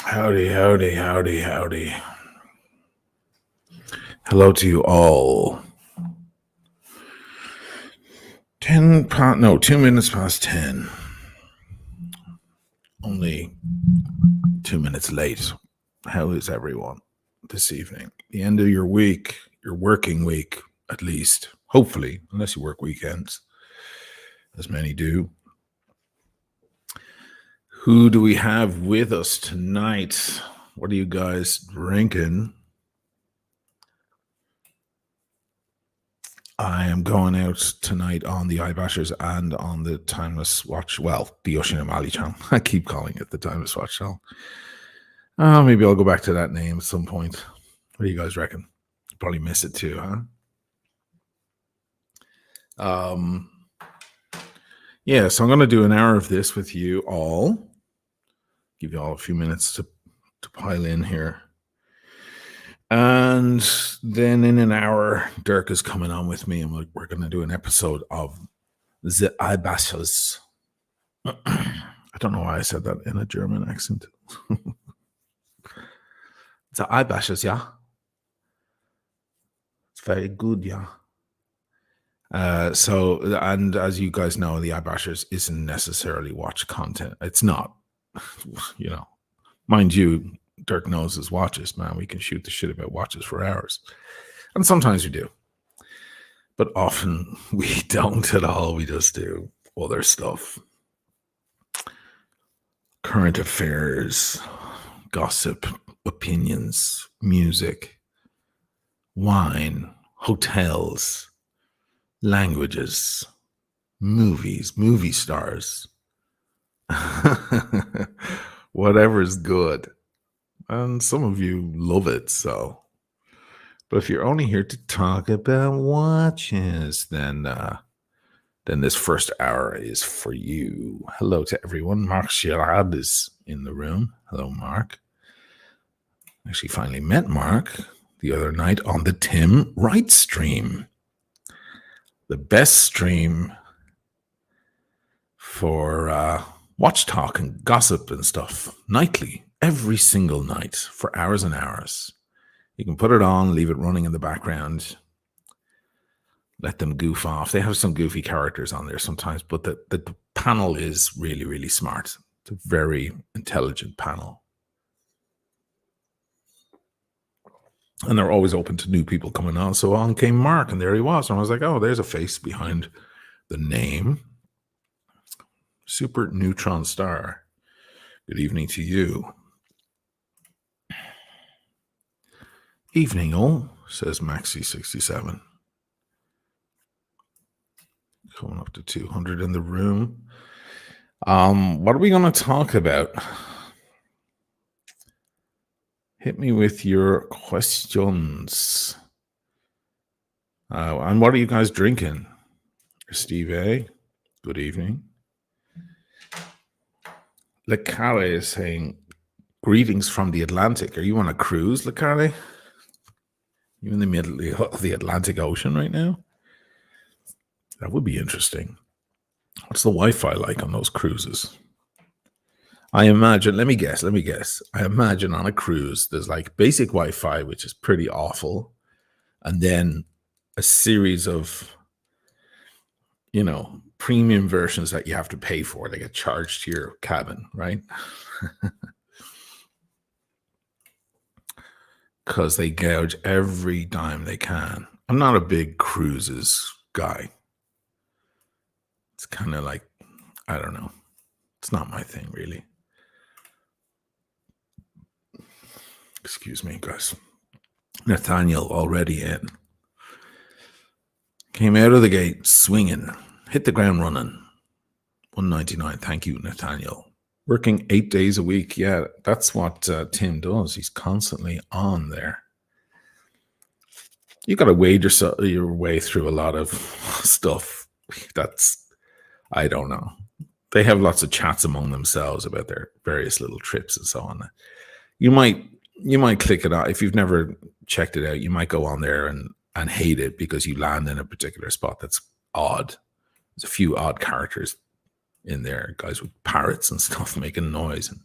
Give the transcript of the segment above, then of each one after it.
Howdy, howdy, howdy, howdy. Hello to you all. 2 minutes past 10. Only 2 minutes late. How is everyone this evening? The end of your week, your working week, at least. Hopefully, unless you work weekends, as many do. Who do we have with us tonight? What are you guys drinking? I am going out tonight on the iBashers and on the Timeless Watch. Well, the Ocean O'Malley channel. I keep calling it the Timeless Watch channel. Maybe I'll go back to that name at some point. What do you guys reckon? Probably miss it too, huh? Yeah, so I'm going to do an hour of this with you all. Give you all a few minutes to pile in here. And then in an hour, Dirk is coming on with me, and we're going to do an episode of the iBashers. I don't know why I said that in a German accent. The iBashers, yeah. It's very good, yeah. And as you guys know, the iBashers isn't necessarily watch content. It's not, mind you, Dirk knows his watches, man. We can shoot the shit about watches for hours. And sometimes we do. But often we don't at all. We just do other stuff. Current affairs, gossip, opinions, music, wine, hotels, languages, movies, movie stars. Whatever's good. And some of you love it, so. But if you're only here to talk about watches, then this first hour is for you. Hello to everyone. Mark Girard is in the room. Hello, Mark. Actually, finally met Mark the other night on the Tim Wright stream. The best stream for watch talk and gossip and stuff nightly. Every single night for hours and hours. You can put it on, leave it running in the background, let them goof off. They have some goofy characters on there sometimes, but the panel is really, really smart. It's a very intelligent panel. And they're always open to new people coming on. So on came Mark, and there he was. And I was like, oh, there's a face behind the name. Super Neutron Star. Good evening to you. Evening all, says Maxi67. Coming up to 200 in the room. What are we going to talk about? Hit me with your questions. And what are you guys drinking? Steve A, good evening. Le Carre is saying, greetings from the Atlantic. Are you on a cruise, Le Carre? You in the middle of the Atlantic Ocean right now? That would be interesting. What's the Wi-Fi like on those cruises? I imagine, let me guess. I imagine on a cruise, there's like basic Wi-Fi, which is pretty awful. And then a series of, premium versions that you have to pay for. They get charged to your cabin, right? Because they gouge every dime they can. I'm not a big cruises guy. It's kind of like, I don't know. It's not my thing, really. Excuse me, guys. Nathaniel already in. Came out of the gate swinging. Hit the ground running. $199. Thank you, Nathaniel. Working 8 days a week. Yeah, that's what Tim does. He's constantly on there. You got to wade your way through a lot of stuff. I don't know. They have lots of chats among themselves about their various little trips and so on. You might click it out. If you've never checked it out, you might go on there and hate it because you land in a particular spot that's odd. There's a few odd characters in there, guys with parrots and stuff making noise. And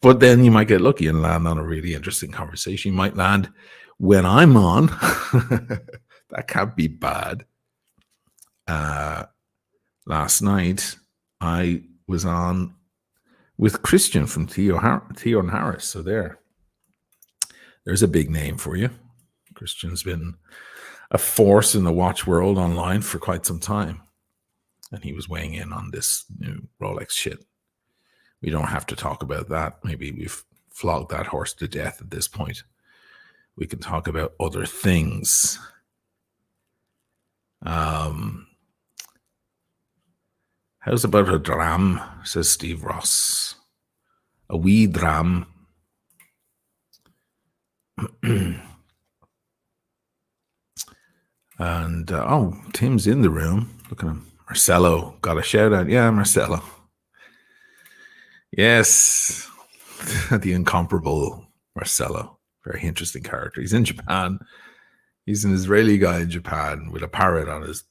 But then you might get lucky and land on a really interesting conversation. You might land when I'm on. That can't be bad. Last night, I was on with Christian from Theo and Harris. So there's a big name for you. Christian's been a force in the watch world online for quite some time. And he was weighing in on this new Rolex shit. We don't have to talk about that. Maybe we've flogged that horse to death at this point. We can talk about other things. How's about a dram, says Steve Ross. A wee dram. And, Tim's in the room. Look at him. Marcelo got a shout out. Yeah, Marcelo. Yes. The incomparable Marcelo. Very interesting character. He's in Japan. He's an Israeli guy in Japan with a parrot on his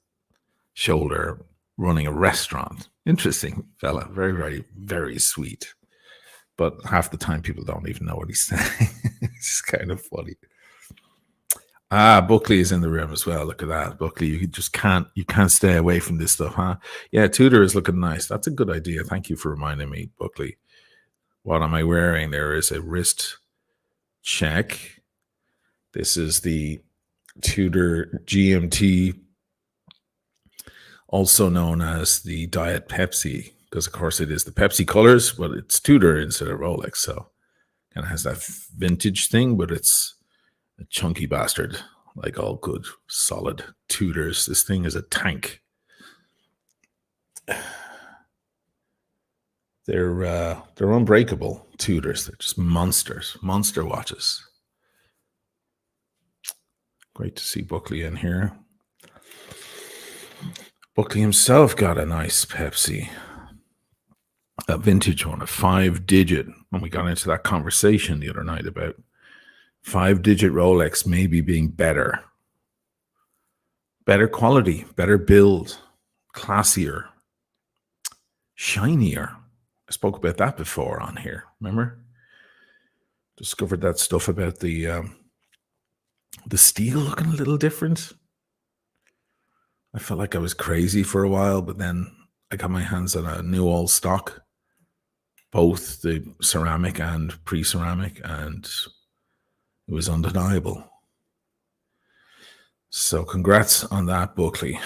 shoulder running a restaurant. Interesting fella. Very, very, very sweet. But half the time people don't even know what he's saying. It's kind of funny. Buckley is in the room as well. Look at that. Buckley, you can't stay away from this stuff, huh? Yeah, Tudor is looking nice. That's a good idea. Thank you for reminding me, Buckley. What am I wearing? There is a wrist check. This is the Tudor GMT, also known as the Diet Pepsi, because of course it is the Pepsi colors, but it's Tudor instead of Rolex. So kind of has that vintage thing, but it's a chunky bastard, like all good, solid Tudors. This thing is a tank. They're unbreakable Tudors. They're just monsters, monster watches. Great to see Buckley in here. Buckley himself got a nice Pepsi, a vintage one, a 5-digit. When we got into that conversation the other night about 5-digit Rolex maybe being better quality, better build, classier, shinier. I spoke about that before on here. Remember? Discovered that stuff about the steel looking a little different. I felt like I was crazy for a while, but then I got my hands on a new old stock, both the ceramic and pre-ceramic, and it was undeniable. So congrats on that, Buckley.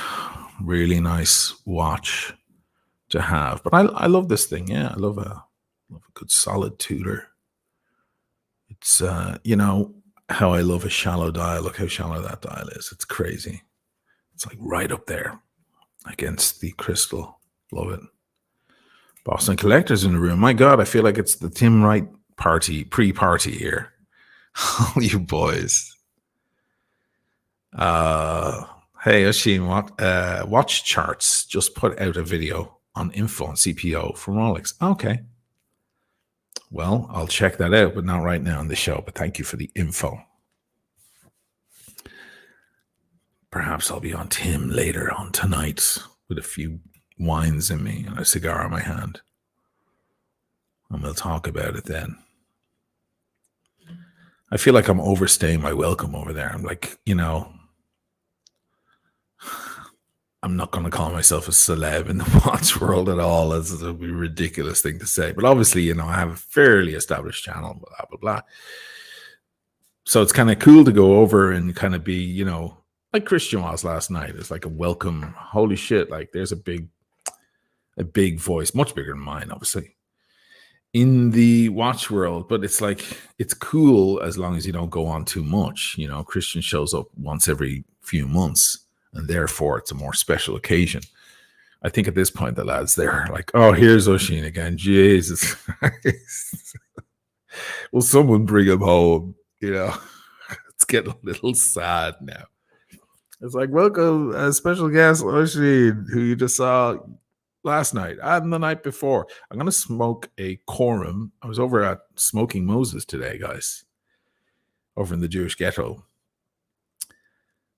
Really nice watch to have. But I love this thing. Yeah, I love a good solid Tudor. It's how I love a shallow dial. Look how shallow that dial is. It's crazy. It's like right up there against the crystal. Love it. Boston Collector's in the room. My God, I feel like it's the Tim Wright pre-party here. All you boys. Hey, Oisin, Watch Charts just put out a video on info on CPO from Rolex. Okay. Well, I'll check that out, but not right now on the show. But thank you for the info. Perhaps I'll be on Tim later on tonight with a few wines in me and a cigar in my hand. And we'll talk about it then. I feel like I'm overstaying my welcome over there. I'm like, I'm not going to call myself a celeb in the watch world at all. That's a ridiculous thing to say. But obviously, I have a fairly established channel, blah, blah, blah. So it's kind of cool to go over and kind of be, like Christian was last night. It's like a welcome. Holy shit. Like there's a big voice, much bigger than mine, obviously, in the watch world. But it's like, it's cool as long as you don't go on too much. Christian shows up once every few months, and therefore it's a more special occasion. I think at this point, the lads, they're like, oh, here's Oisin again. Jesus Christ. Will someone bring him home? It's getting a little sad now. It's like, welcome a special guest, Oisin, who you just saw last night and the night before. I'm going to smoke a quorum. I was over at Smoking Moses today, guys, over in the Jewish ghetto,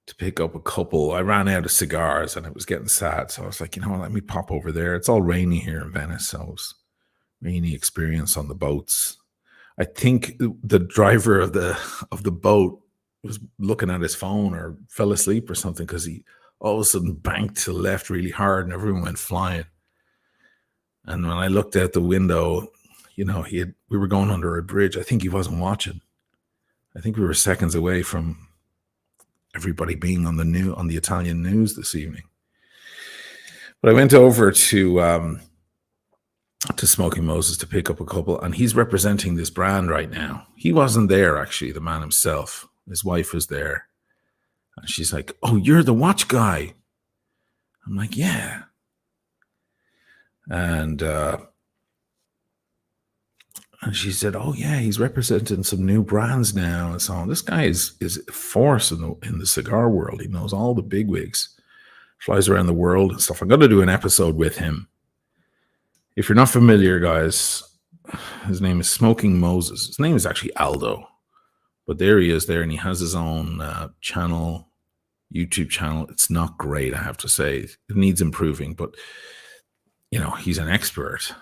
to pick up a couple. I ran out of cigars and it was getting sad. So I was like, let me pop over there. It's all rainy here in Venice. So I was rainy experience on the boats. I think the driver of the boat was looking at his phone or fell asleep or something because he all of a sudden banked to the left really hard and everyone went flying. And when I looked out the window, we were going under a bridge. I think he wasn't watching. I think we were seconds away from everybody being on the Italian news this evening. But I went over to Smoking Moses to pick up a couple, and he's representing this brand right now. He wasn't there, actually, the man himself. His wife was there. And she's like, "Oh, you're the watch guy." I'm like, "Yeah." And she said, "Oh yeah, he's representing some new brands now and so on." This guy is a force in the cigar world. He knows all the bigwigs, flies around the world and stuff. I'm going to do an episode with him. If you're not familiar, guys, his name is Smoking Moses. His name is actually Aldo, but there he is there, and he has his own channel, YouTube channel. It's not great, I have to say. It needs improving, but he's an expert.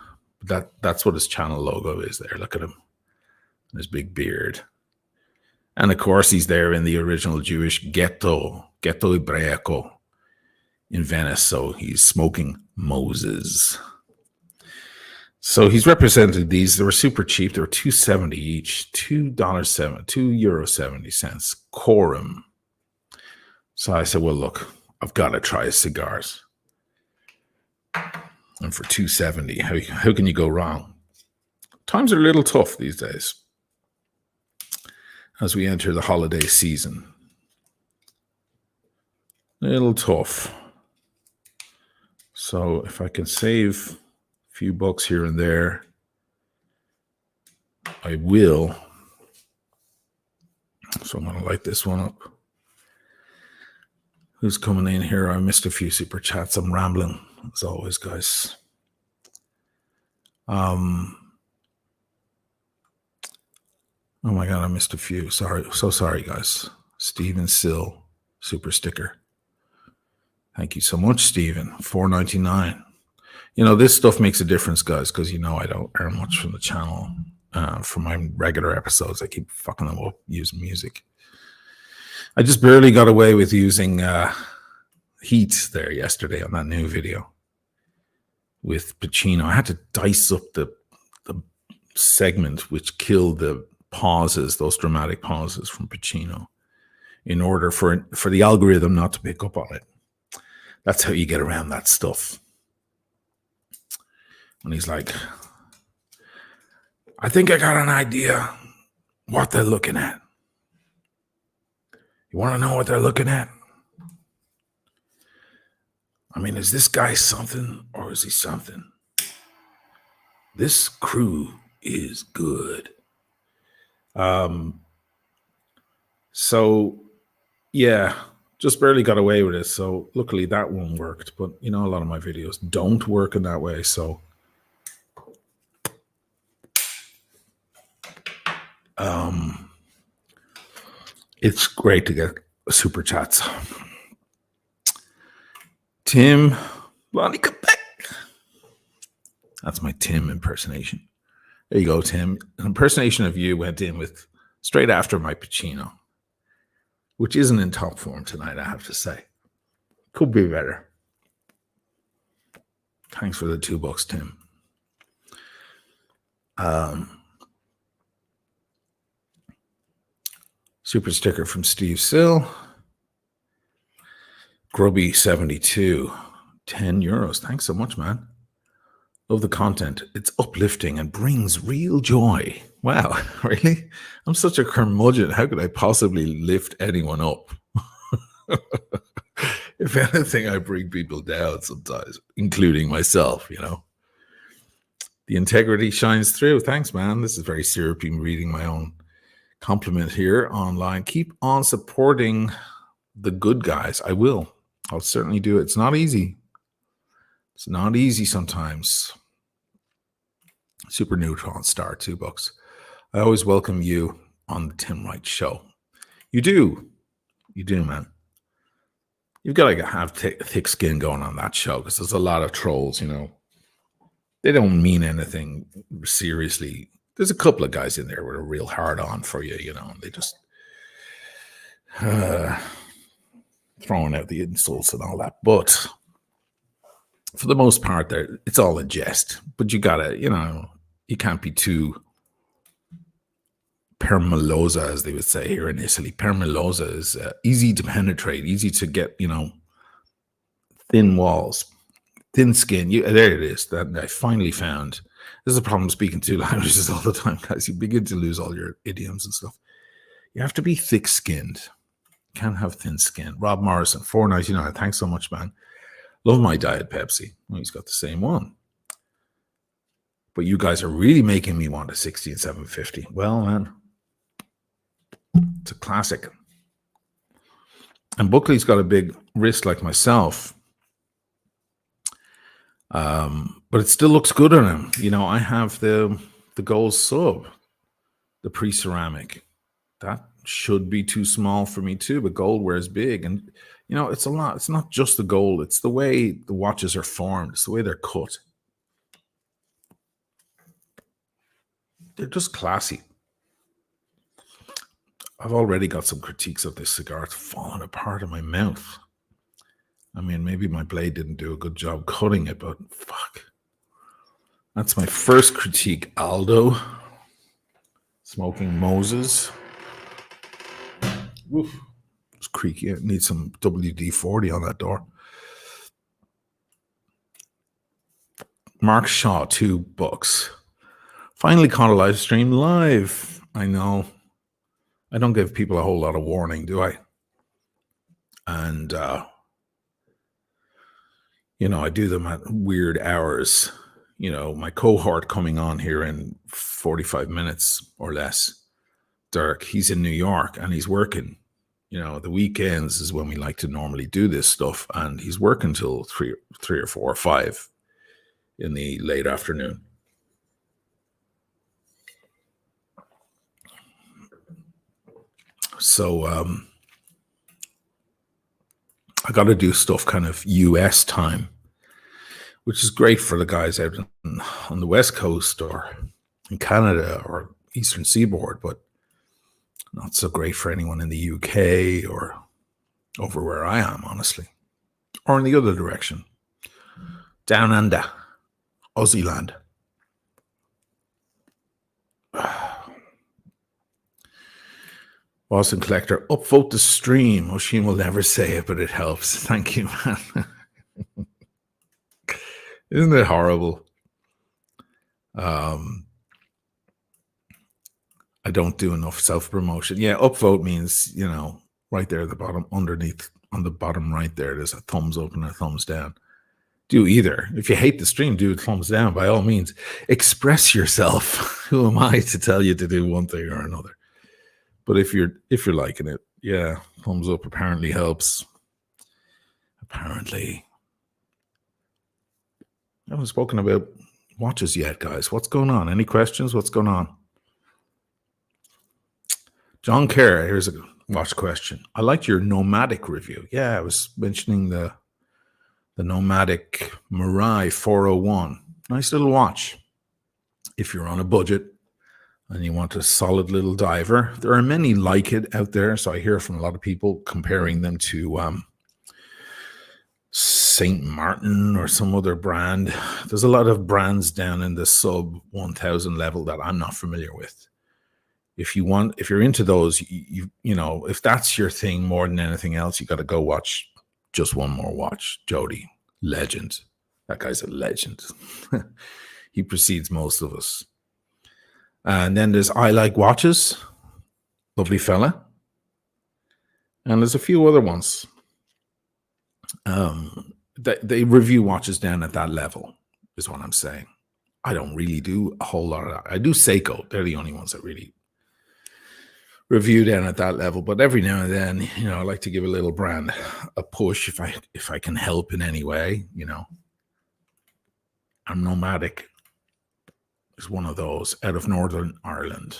That's what his channel logo is there. Look at him, his big beard. And of course, he's there in the original Jewish ghetto Hebraico in Venice. So he's Smoking Moses. So he's represented these. They were super cheap. They were $2.70 each, €2.70 quorum. So I said, well, look, I've got to try his cigars. And for $2.70, how can you go wrong? Times are a little tough these days as we enter the holiday season. A little tough. So if I can save a few bucks here and there, I will. So I'm going to light this one up. Who's coming in here? I missed a few super chats. I'm rambling as always, guys. Oh my God, I missed a few. Sorry. So sorry, guys. Stephen Sill, super sticker. Thank you so much, Stephen. $4.99. This stuff makes a difference, guys, because I don't earn much from the channel. For my regular episodes, I keep fucking them up using music. I just barely got away with using heat there yesterday on that new video with Pacino. I had to dice up the segment which killed the pauses, those dramatic pauses from Pacino, in order for the algorithm not to pick up on it. That's how you get around that stuff. And he's like, I think I got an idea what they're looking at. You want to know what they're looking at? I mean, is this guy something or is he something? This crew is good. So, yeah, just barely got away with it. So luckily that one worked. But, a lot of my videos don't work in that way. So it's great to get super chats. Tim, Lonnie Quebec. That's my Tim impersonation. There you go, Tim. An impersonation of you went in with straight after my Pacino, which isn't in top form tonight, I have to say. Could be better. Thanks for the $2, Tim. Super sticker from Steve Sill. Grubby 72, €10. Thanks so much, man. Love the content. It's uplifting and brings real joy. Wow, really? I'm such a curmudgeon. How could I possibly lift anyone up? If anything, I bring people down sometimes, including myself, The integrity shines through. Thanks, man. This is very syrupy, reading my own compliment here online. Keep on supporting the good guys. I will. I'll certainly do it. It's not easy. It's not easy sometimes. Super Neutron star, $2. I always welcome you on the Tim Wright Show. You do, man. You've got to have thick skin going on that show because there's a lot of trolls, They don't mean anything seriously. There's a couple of guys in there with a real hard on for you, and they just throwing out the insults and all that. But for the most part, it's all in jest. But you gotta, you can't be too permalosa, as they would say here in Italy. Permalosa is easy to penetrate, easy to get, thin walls, thin skin. There it is. That I finally found. This is a problem speaking two languages all the time, guys. You begin to lose all your idioms and stuff. You have to be thick-skinned. Can't have thin skin. Rob Morrison, $4.99. Thanks so much, man. Love my Diet Pepsi. Well, he's got the same one. But you guys are really making me want a 16750. Well, man, it's a classic. And Buckley's got a big wrist like myself. But it still looks good on him. I have the gold sub, the pre-ceramic. That should be too small for me too, but gold wears big. And, it's a lot. It's not just the gold. It's the way the watches are formed. It's the way they're cut. They're just classy. I've already got some critiques of this cigar. It's falling apart in my mouth. I mean, maybe my blade didn't do a good job cutting it, but fuck. That's my first critique, Aldo. Smoking Moses. Oof. It's creaky. It needs some WD-40 on that door. Mark Shaw, $2. Finally caught a live stream live. I know. I don't give people a whole lot of warning, do I? And, I do them at weird hours. My cohort coming on here in 45 minutes or less, Dirk, he's in New York and he's working. The weekends is when we like to normally do this stuff, and he's working till 3 or 4 or 5 in the late afternoon. So I got to do stuff kind of US time, which is great for the guys out on the West Coast or in Canada or Eastern Seaboard, but not so great for anyone in the UK or over where I am, honestly, or in the other direction, down under, Aussie land. Boston Collector, upvote the stream. Oshin will never say it, but it helps. Thank you, man. Isn't it horrible? I don't do enough self-promotion. Yeah, upvote means, right there at the bottom, underneath, on the bottom right there, there's a thumbs up and a thumbs down. Do either. If you hate the stream, do a thumbs down. By all means, express yourself. Who am I to tell you to do one thing or another? But if you're liking it, yeah, thumbs up apparently helps. Apparently. I haven't spoken about watches yet, guys. What's going on? Any questions? What's going on? John Kerr, here's a watch question. I liked your Nomadic review. Yeah, I was mentioning the Nomadic Mirai 401. Nice little watch. If you're on a budget and you want a solid little diver, there are many like it out there. So I hear from a lot of people comparing them to St. Martin or some other brand. There's a lot of brands down in the sub 1,000 level that I'm not familiar with. If you're into those, you know, if that's your thing more than anything else, you got to go watch Just One More Watch. Jody, legend. That guy's a legend. He precedes most of us. And then there's I Like Watches. Lovely fella. And there's a few other ones. They review watches down at that level, is what I'm saying. I don't really do a whole lot of that. I do Seiko. They're the only ones that really review down at that level. But every now and then, you know, I like to give a little brand a push if I can help in any way, you know. And Nomadic is one of those out of Northern Ireland.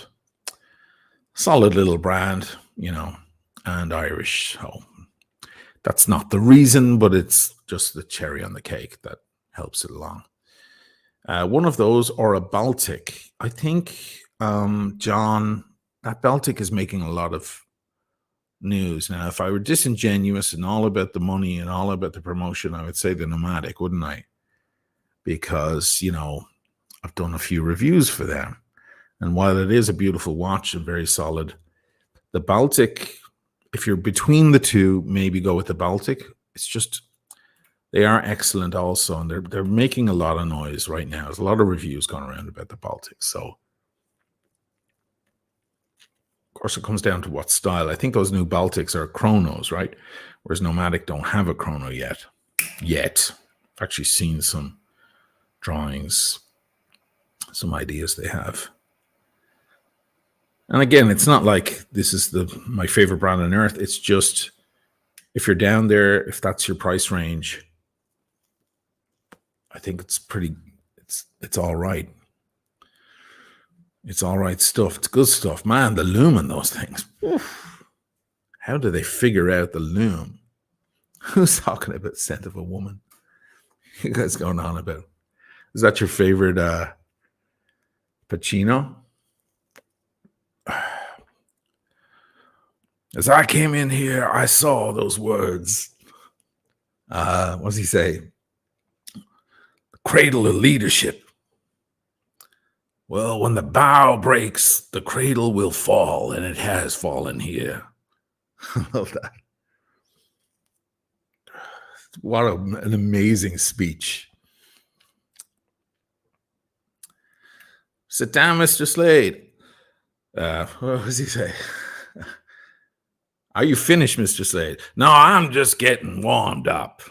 Solid little brand, you know, and Irish. So that's not the reason, but it's just the cherry on the cake that helps it along. One of those or a Baltic. I think, John, that Baltic is making a lot of news. Now, if I were disingenuous and all about the money and all about the promotion, I would say the Nomadic, wouldn't I? Because, I've done a few reviews for them. And while it is a beautiful watch and very solid, the Baltic, if you're between the two, maybe go with the Baltic. It's just, they are excellent also, and they're making a lot of noise right now. There's a lot of reviews going around about the Baltic. So, of course, it comes down to what style. I think those new Baltics are chronos, right? Whereas Nomadic don't have a chrono yet. I've actually seen some drawings, some ideas they have. And again, it's not like this is my favorite brand on earth. It's just, if you're down there, if that's your price range, I think it's all right. It's all right stuff. It's good stuff. Man, the lume in those things. Oof. How do they figure out the lume? Who's talking about scent of a woman? You guys going on about? Is that your favorite Pacino? As I came in here, I saw those words. What does he say? Cradle of leadership. Well, when the bow breaks, the cradle will fall, and it has fallen here. I love that. What an amazing speech. Sit down, Mr. Slade. What does he say? Are you finished, Mr. Slade? No, I'm just getting warmed up.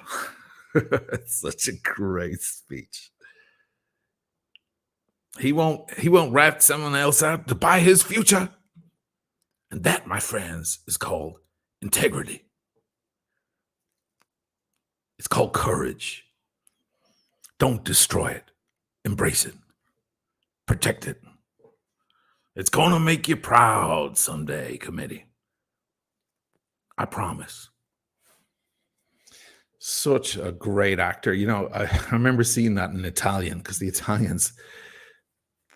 It's such a great speech. He won't rat someone else out to buy his future. And that, my friends, is called integrity. It's called courage. Don't destroy it. Embrace it. Protect it. It's going to make you proud someday, committee. I promise. Such a great actor. I remember seeing that in Italian, because the Italians,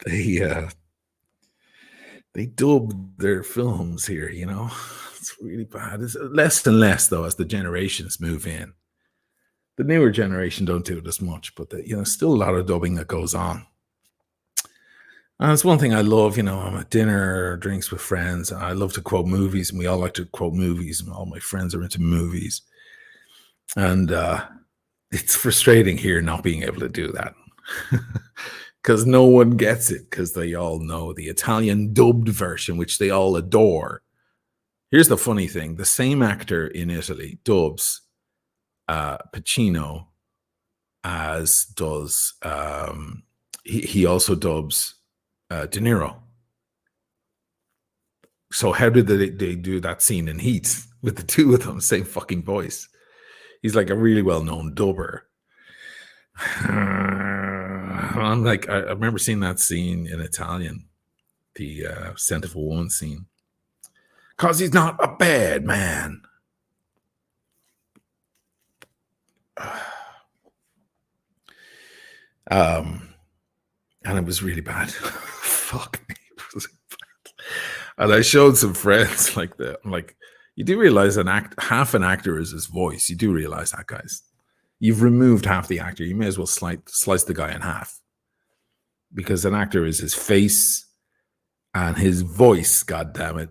they dubbed their films here, It's really bad. It's less and less, though, as the generations move in. The newer generation don't do it as much, but still a lot of dubbing that goes on. And it's one thing I love, I'm at dinner or drinks with friends, and I love to quote movies, and we all like to quote movies, and all my friends are into movies. And it's frustrating here not being able to do that. Because no one gets it, because they all know the Italian dubbed version, which they all adore. Here's the funny thing. The same actor in Italy dubs Pacino as does, he also dubs De Niro. So how did they do that scene in Heat with the two of them, same fucking voice? He's like a really well-known dubber. I'm like, I remember seeing that scene in Italian, the Scent of a Woman scene. Because he's not a bad man. And it was really bad. Fuck me. It was bad. And I showed some friends like that. I'm like, you do realize half an actor is his voice. You do realize that, guys. You've removed half the actor. You may as well slice the guy in half. Because an actor is his face and his voice, God damn it.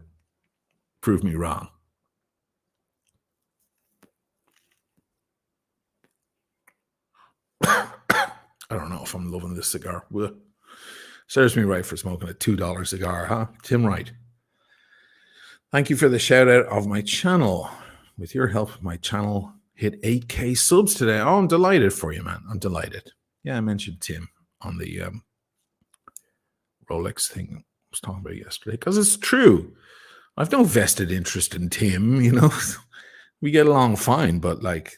Prove me wrong. I don't know if I'm loving this cigar. Serves me right for smoking a $2 cigar, huh? Tim Wright. Thank you for the shout out of my channel. With your help, my channel hit 8K subs today. Oh, I'm delighted for you, man. I'm delighted. Yeah, I mentioned Tim on the Rolex thing I was talking about yesterday, because it's true. I've no vested interest in Tim, We get along fine, but there's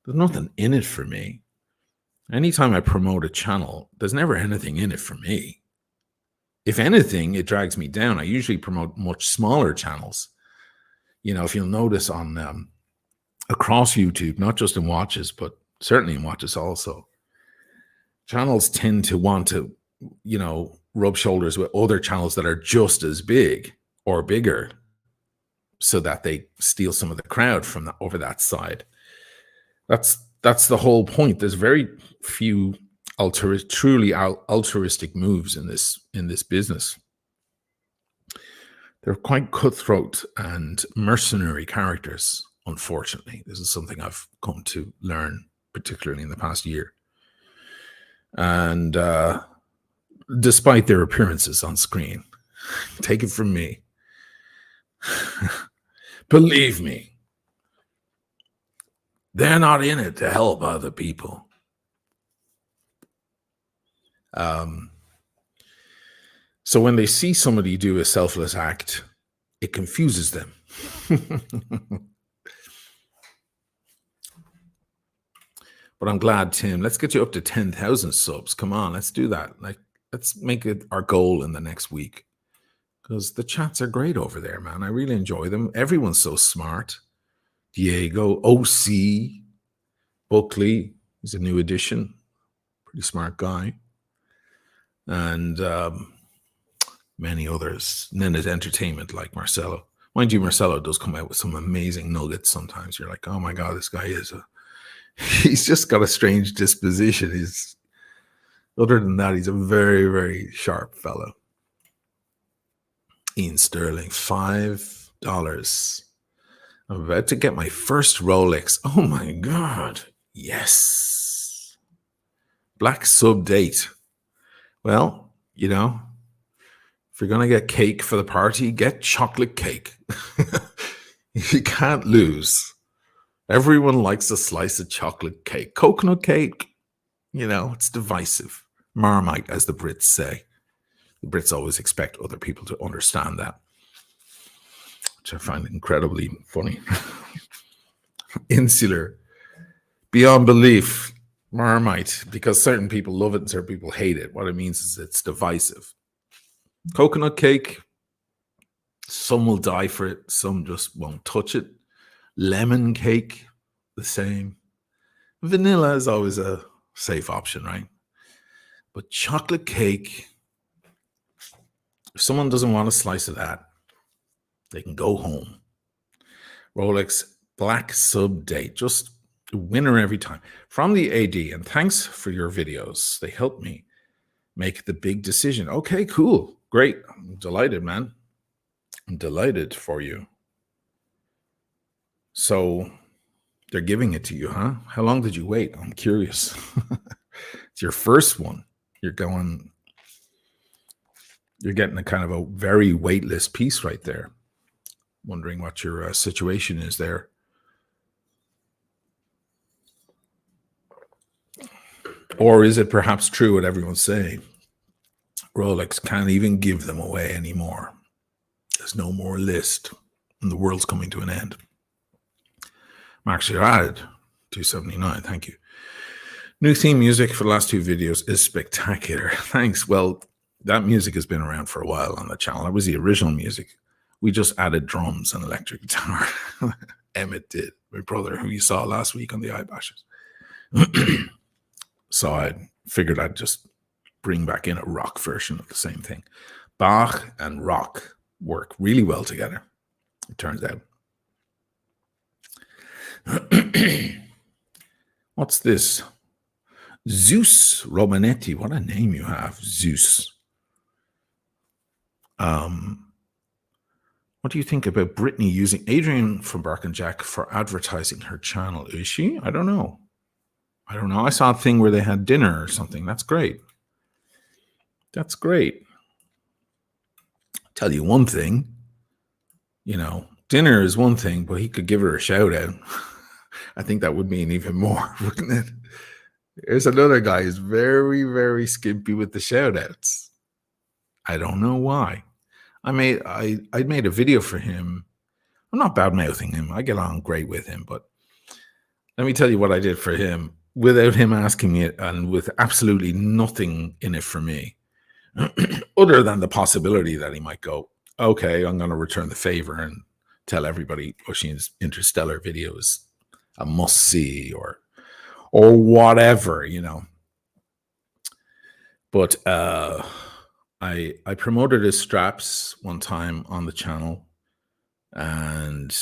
nothing in it for me. Anytime I promote a channel, there's never anything in it for me. If anything, it drags me down. I usually promote much smaller channels. If you'll notice on across YouTube, not just in watches, but certainly in watches also, channels tend to want to, rub shoulders with other channels that are just as big or bigger, so that they steal some of the crowd from over that side. That's the whole point. There's very few truly altruistic moves in this business. They're quite cutthroat and mercenary characters, unfortunately. This is something I've come to learn, particularly in the past year. And despite their appearances on screen, take it from me, believe me, they're not in it to help other people. So when they see somebody do a selfless act, it confuses them. But I'm glad, Tim. Let's get you up to 10,000 subs. Come on, let's do that. Like, let's make it our goal in the next week, because the chats are great over there, man. I really enjoy them. Everyone's so smart. Diego, OC, Buckley, he's a new addition. Pretty smart guy. And many others. And then there's entertainment like Marcelo. Mind you, Marcelo does come out with some amazing nuggets sometimes. You're like, oh my God, this guy he's just got a strange disposition. Other than that, he's a very, very sharp fellow. Ian Sterling, $5. I'm about to get my first Rolex. Oh my God. Yes. Black sub date. Well, if you're going to get cake for the party, get chocolate cake. You can't lose. Everyone likes a slice of chocolate cake. Coconut cake, it's divisive. Marmite, as the Brits say. The Brits always expect other people to understand that, which I find incredibly funny. Insular, beyond belief, Marmite, because certain people love it and certain people hate it. What it means is it's divisive. Coconut cake, some will die for it, some just won't touch it. Lemon cake, the same. Vanilla is always a safe option, right? But chocolate cake, if someone doesn't want a slice of that, they can go home. Rolex Black Sub Date, just a winner every time. From the AD, and thanks for your videos. They helped me make the big decision. Okay, cool. Great. I'm delighted, man. I'm delighted for you. So they're giving it to you, huh? How long did you wait? I'm curious. It's your first one. You're getting a kind of a very weightless piece right there. Wondering what your situation is there. Or is it perhaps true what everyone's saying? Rolex can't even give them away anymore. There's no more list, and the world's coming to an end. Mark Girard, 279, thank you. New theme music for the last two videos is spectacular. Thanks. Well, that music has been around for a while on the channel. That was the original music. We just added drums and electric guitar. Emmett did, my brother, who you saw last week on the iBashers. So I figured I'd just bring back in a rock version of the same thing. Bach and rock work really well together, it turns out. What's this? Zeus Romanetti. What a name you have, Zeus. What do you think about Brittany using Adrian from Bark and Jack for advertising her channel? Is she? I don't know. I saw a thing where they had dinner or something. That's great. That's great. Tell you one thing, dinner is one thing, but he could give her a shout out. I think that would mean even more, wouldn't it? There's another guy who's very, very skimpy with the shout outs. I don't know why. I made a video for him. I'm not bad mouthing him. I get on great with him, but let me tell you what I did for him without him asking me it and with absolutely nothing in it for me, other than the possibility that he might go, okay, I'm going to return the favor and tell everybody Oisin's Interstellar video is a must see or whatever, But I promoted his straps one time on the channel, and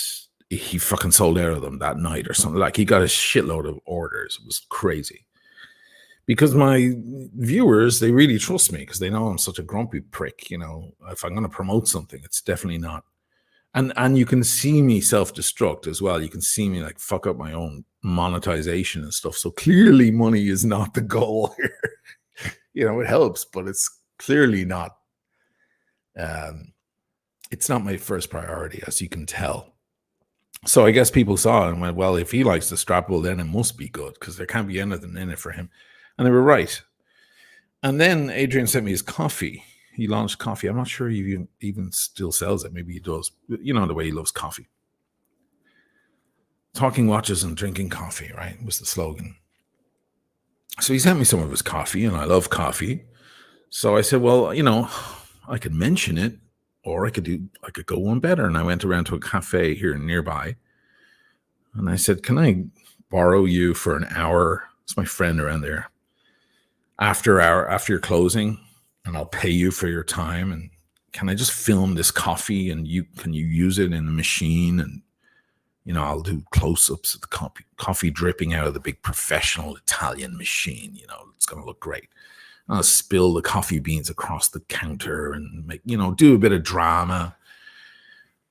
he fucking sold out of them that night or something. Like, he got a shitload of orders. It was crazy. Because my viewers, they really trust me because they know I'm such a grumpy prick. You know, if I'm going to promote something, it's definitely not. And you can see me self-destruct as well. You can see me like fuck up my own monetization and stuff. So clearly money is not the goal here. You know, it helps, but it's clearly not. It's not my first priority, as you can tell. So I guess people saw it and went, well, if he likes the strap, well, then it must be good because there can't be anything in it for him. And they were right. And then Adrian sent me his coffee. He launched coffee. I'm not sure he even still sells it. Maybe he does. You know, the way he loves coffee. Talking watches and drinking coffee, right, was the slogan. So he sent me some of his coffee, and I love coffee. So I said, well, you know, I could mention it, or I could go one better. And I went around to a cafe here nearby. And I said, can I borrow you for an hour? It's my friend around there. After your closing, and I'll pay you for your time. And can I just film this coffee, and can you use it in the machine? And, you know, I'll do close-ups of the coffee dripping out of the big professional Italian machine. You know, it's going to look great. I'll spill the coffee beans across the counter and make, you know, do a bit of drama.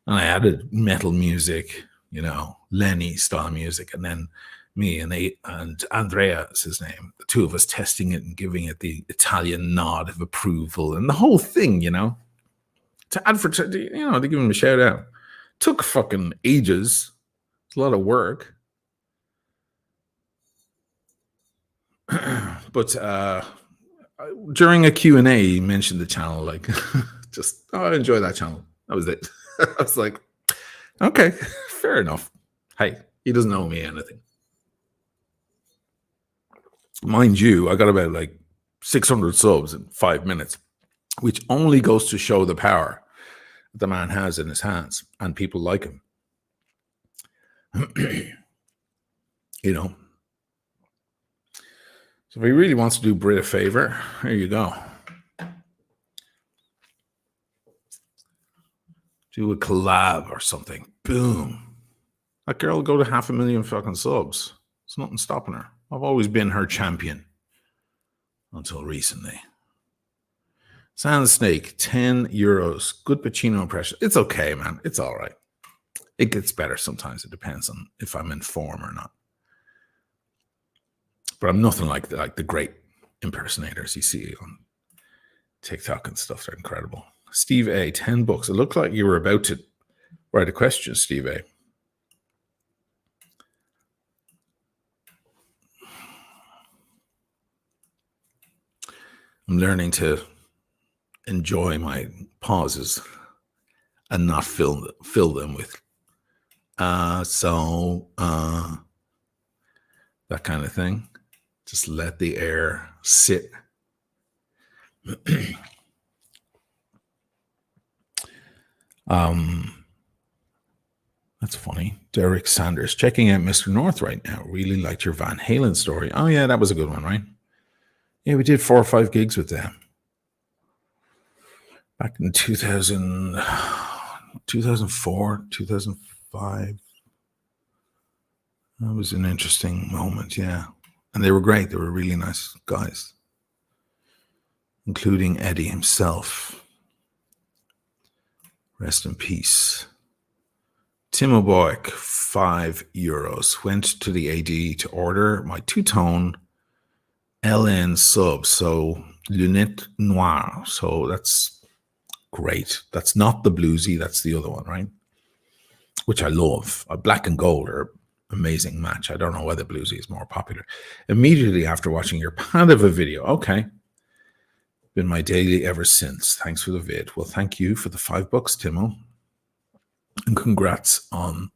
And I added metal music, you know, Lenny style music. And then me and Andrea is his name, the two of us testing it and giving it the Italian nod of approval and the whole thing, you know, to advertise, you know, to give him a shout out. Took fucking ages. It's a lot of work. But during a Q&A, he mentioned the channel, like, I enjoy that channel. That was it. I was like, okay, fair enough. Hey, he doesn't owe me anything. Mind you, I got about like 600 subs in 5 minutes, which only goes to show the power that the man has in his hands, and people like him. You know. So if he really wants to do Brit a favor, there you go. Do a collab or something. Boom. That girl will go to 500,000 fucking subs. There's nothing stopping her. I've always been her champion. Until recently. Sand Snake, 10 euros. Good Pacino impression. It's okay, man. It's all right. It gets better sometimes. It depends on if I'm in form or not. But I'm nothing like the great impersonators you see on TikTok and stuff. They're incredible. Steve A, 10 bucks. It looked like you were about to write a question, Steve A. I'm learning to enjoy my pauses and not fill them with that kind of thing. Just let the air sit. That's funny. Derek Sanders, checking out Mr. North right now. Really liked your Van Halen story. Oh yeah, that was a good one, right? Yeah, we did 4 or 5 gigs with them. Back in 2004, 2005. That was an interesting moment, yeah. And they were great. They were really nice guys. Including Eddie himself. Rest in peace. Timo Boyk, 5 euros. Went to the AD to order my 2-tone LN sub, so Lunette Noire. So that's great. That's not the bluesy, that's the other one, right? Which I love. Black and gold are amazing match. I don't know why the bluesy is more popular. Immediately after watching your Padova video, okay. Been my daily ever since. Thanks for the vid. Well, thank you for the $5, Timo. And congrats on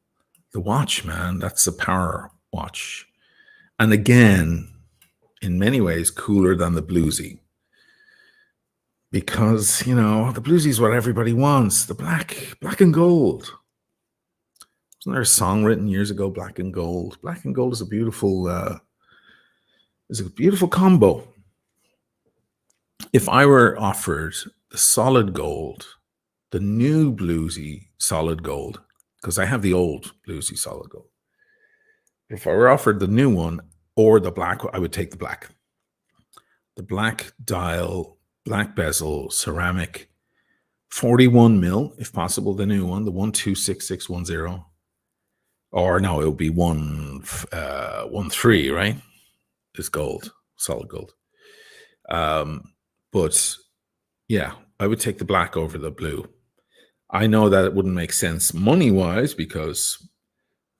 the watch, man. That's a power watch. And again, in many ways, cooler than the bluesy. Because, you know, the bluesy is what everybody wants. The black and gold. Wasn't there a song written years ago, Black and Gold? Black and gold is a beautiful combo. if I were offered the solid gold, the new bluesy solid gold, because I have the old bluesy solid gold. If I were offered the new one or the black, I would take the black. The black dial, black bezel, ceramic, 41 mil, if possible, the new one, the 126610. Or no, it would be 113, right? It's gold, solid gold. But yeah, I would take the black over the blue. I know that it wouldn't make sense money-wise because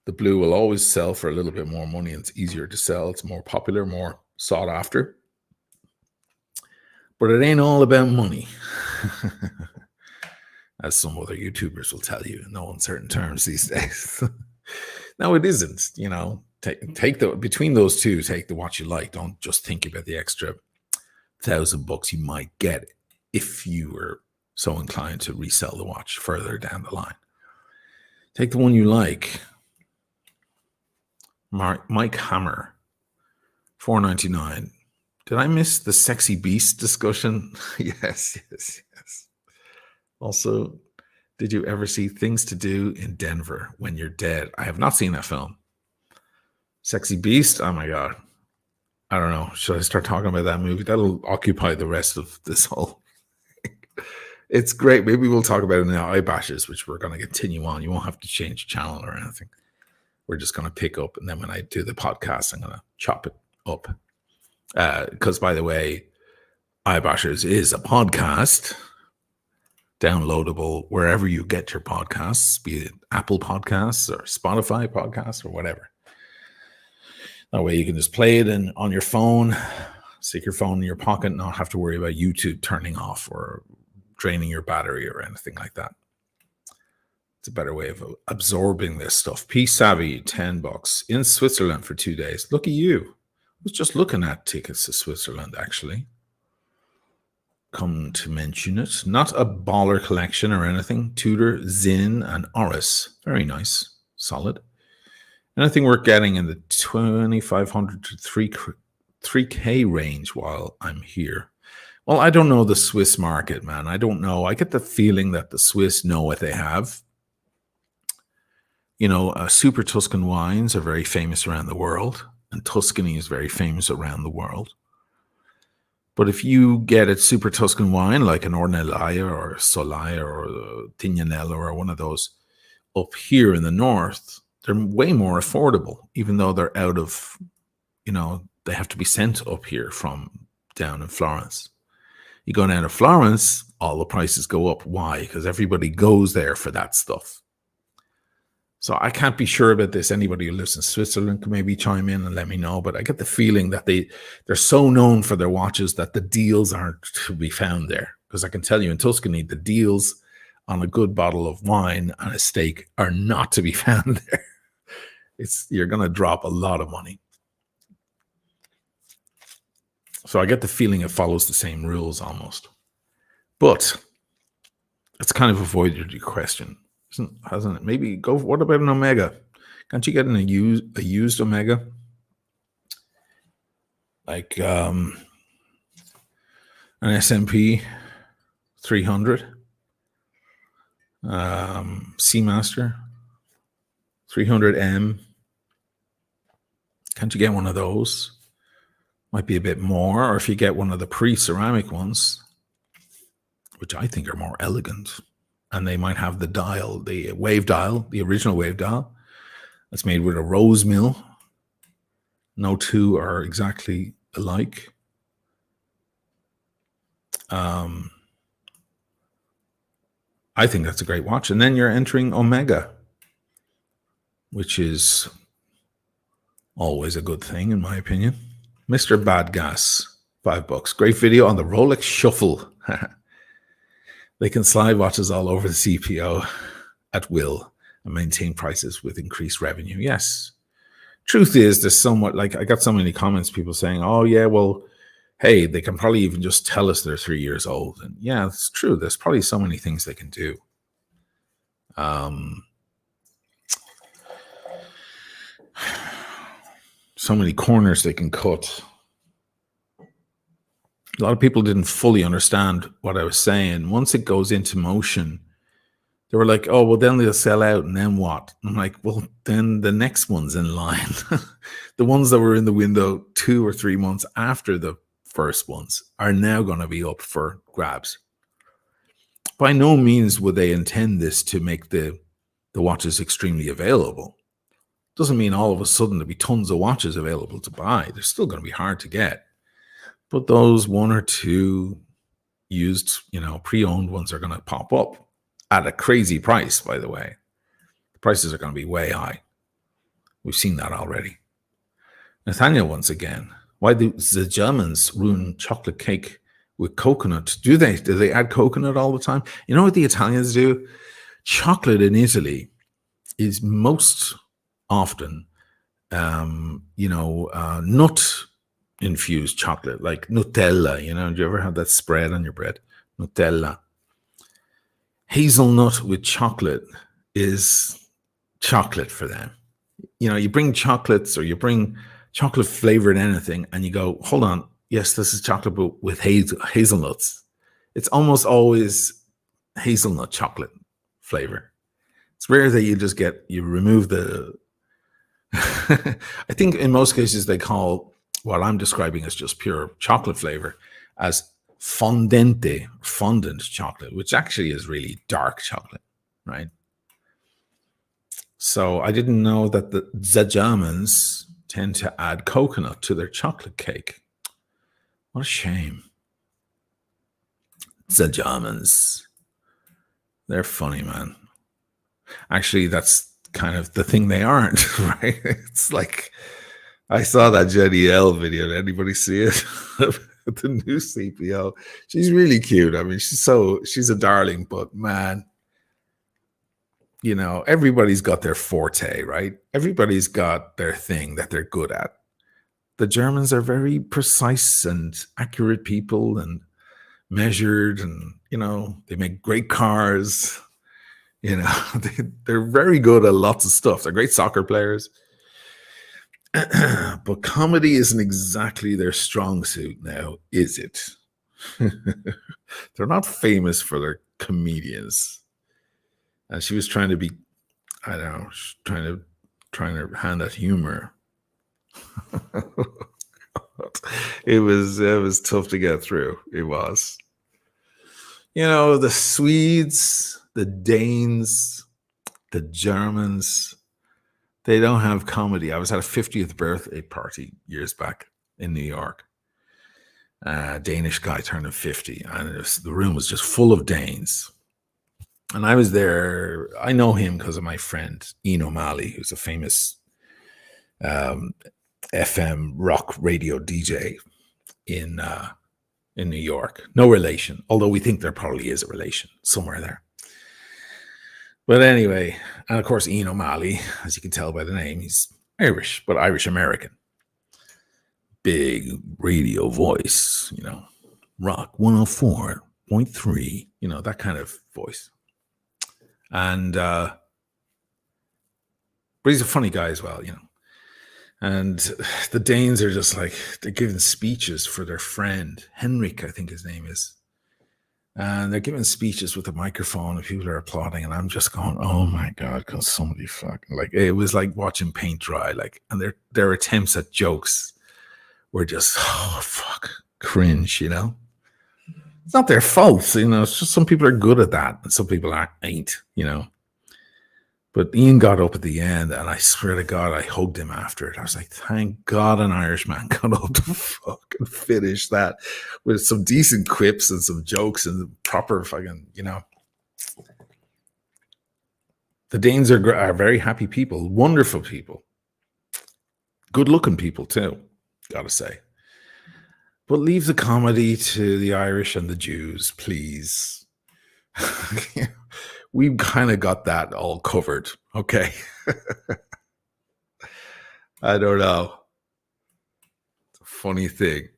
the blue will always sell for a little bit more money and it's easier to sell. It's more popular, more sought after. But it ain't all about money. As some other YouTubers will tell you in no uncertain terms these days. No, it isn't. You know, take the between those two, take the watch you like. Don't just think about the extra $1,000 you might get if you were so inclined to resell the watch further down the line. Take the one you like. Mike Hammer, $4.99. Did I miss the sexy beast discussion? Yes. Also, did you ever see Things to Do in Denver When You're Dead? I have not seen that film. Sexy Beast? Oh my God. I don't know. Should I start talking about that movie? That'll occupy the rest of this whole thing. It's great. Maybe we'll talk about it in the iBashers, which we're going to continue on. You won't have to change channel or anything. We're just going to pick up. And then when I do the podcast, I'm going to chop it up. Because, by the way, iBashers is a podcast, downloadable wherever you get your podcasts, be it Apple Podcasts or Spotify Podcasts or whatever. That way you can just play it on your phone, stick your phone in your pocket, not have to worry about YouTube turning off or draining your battery or anything like that. It's a better way of absorbing this stuff. P Savvy, $10 in Switzerland for 2 days. Look at you. I was just looking at tickets to Switzerland, actually. Come to mention it. Not a baller collection or anything. Tudor, Zinn, and Oris. Very nice. Solid. Anything worth getting in the 2,500 to 3K range while I'm here? Well, I don't know the Swiss market, man. I don't know. I get the feeling that the Swiss know what they have. You know, Super Tuscan wines are very famous around the world, and Tuscany is very famous around the world. But if you get a Super Tuscan wine like an Ornellaia or Solaya or Tignanello or one of those up here in the north, they're way more affordable, even though they're out of, you know, they have to be sent up here from down in Florence. You go down to Florence, all the prices go up. Why? Because everybody goes there for that stuff. So I can't be sure about this. Anybody who lives in Switzerland can maybe chime in and let me know. But I get the feeling that they're so known for their watches that the deals aren't to be found there. Because I can tell you in Tuscany, the deals on a good bottle of wine and a steak are not to be found there. You're going to drop a lot of money. So I get the feeling it follows the same rules almost. But it's kind of avoided your question, hasn't it? Maybe go. What about an Omega? Can't you get a used Omega? Like an SMP 300, Seamaster 300M. Can't you get one of those? Might be a bit more, or if you get one of the pre-ceramic ones, which I think are more elegant, and they might have the dial, the wave dial, the original wave dial. That's made with a rose mill. No two are exactly alike. I think that's a great watch. And then you're entering Omega, which is always a good thing, in my opinion. Mr. Bad Gas, $5. Great video on the Rolex Shuffle. They can slide watches all over the CPO at will and maintain prices with increased revenue. Yes. Truth is, there's somewhat like I got so many comments, people saying, oh, yeah, well, hey, they can probably even just tell us they're 3 years old. And yeah, it's true. There's probably so many things they can do. So many corners they can cut. A lot of people didn't fully understand what I was saying. Once it goes into motion, they were like, oh, well, then they'll sell out, and then what? I'm like, well, then the next one's in line. The ones that were in the window 2 or 3 months after the first ones are now going to be up for grabs. By no means would they intend this to make the watches extremely available. Doesn't mean all of a sudden there'll be tons of watches available to buy. They're still going to be hard to get. But those 1 or 2 used, pre-owned ones are going to pop up at a crazy price, by the way. The prices are going to be way high. We've seen that already. Nathaniel, once again, why do the Germans ruin chocolate cake with coconut? Do they add coconut all the time? You know what the Italians do? Chocolate in Italy is most often, nut infused chocolate, like Nutella. Do you ever have that spread on your bread? Nutella. Hazelnut with chocolate is chocolate for them. You bring chocolates or you bring chocolate flavored anything and you go, hold on, yes, this is chocolate but with hazelnuts. It's almost always hazelnut chocolate flavor. It's rare that you remove the I think in most cases they call what I'm describing as just pure chocolate flavor as fondant chocolate, which actually is really dark chocolate, right? So I didn't know that the Germans tend to add coconut to their chocolate cake. What a shame. The Germans. They're funny, man. Actually, that's kind of the thing they aren't, right? It's like, I saw that Jenny L video. Did anybody see it? The new CPO. She's really cute. I mean, she's a darling, but man, everybody's got their forte, right? Everybody's got their thing that they're good at. The Germans are very precise and accurate people and measured, and, they make great cars. They're very good at lots of stuff. They're great soccer players. But comedy isn't exactly their strong suit now, is it? They're not famous for their comedians. And she was trying to be, I don't know, trying to hand that humor. It was tough to get through. It was. The Swedes, the Danes, the Germans, they don't have comedy. I was at a 50th birthday party years back in New York. A Danish guy turning 50, and the room was just full of Danes. And I was there. I know him because of my friend Ian O'Malley, who's a famous FM rock radio DJ in New York. No relation, although we think there probably is a relation somewhere there. But anyway, and of course, Ian O'Malley, as you can tell by the name, he's Irish, but Irish American. Big radio voice, rock 104.3, that kind of voice. And, but he's a funny guy as well, And the Danes are just like, they're giving speeches for their friend, Henrik, I think his name is. And they're giving speeches with a microphone and people are applauding. And I'm just going, oh my God, can somebody fucking, it was like watching paint dry. And their attempts at jokes were just, oh fuck, cringe, It's not their fault, it's just some people are good at that and some people ain't, But Ian got up at the end, and I swear to God, I hugged him after it. I was like, thank God an Irishman got up to fucking finish that with some decent quips and some jokes and proper fucking, The Danes are very happy people, wonderful people, good-looking people too, gotta say. But leave the comedy to the Irish and the Jews, please. We've kind of got that all covered, okay? I don't know. It's a funny thing.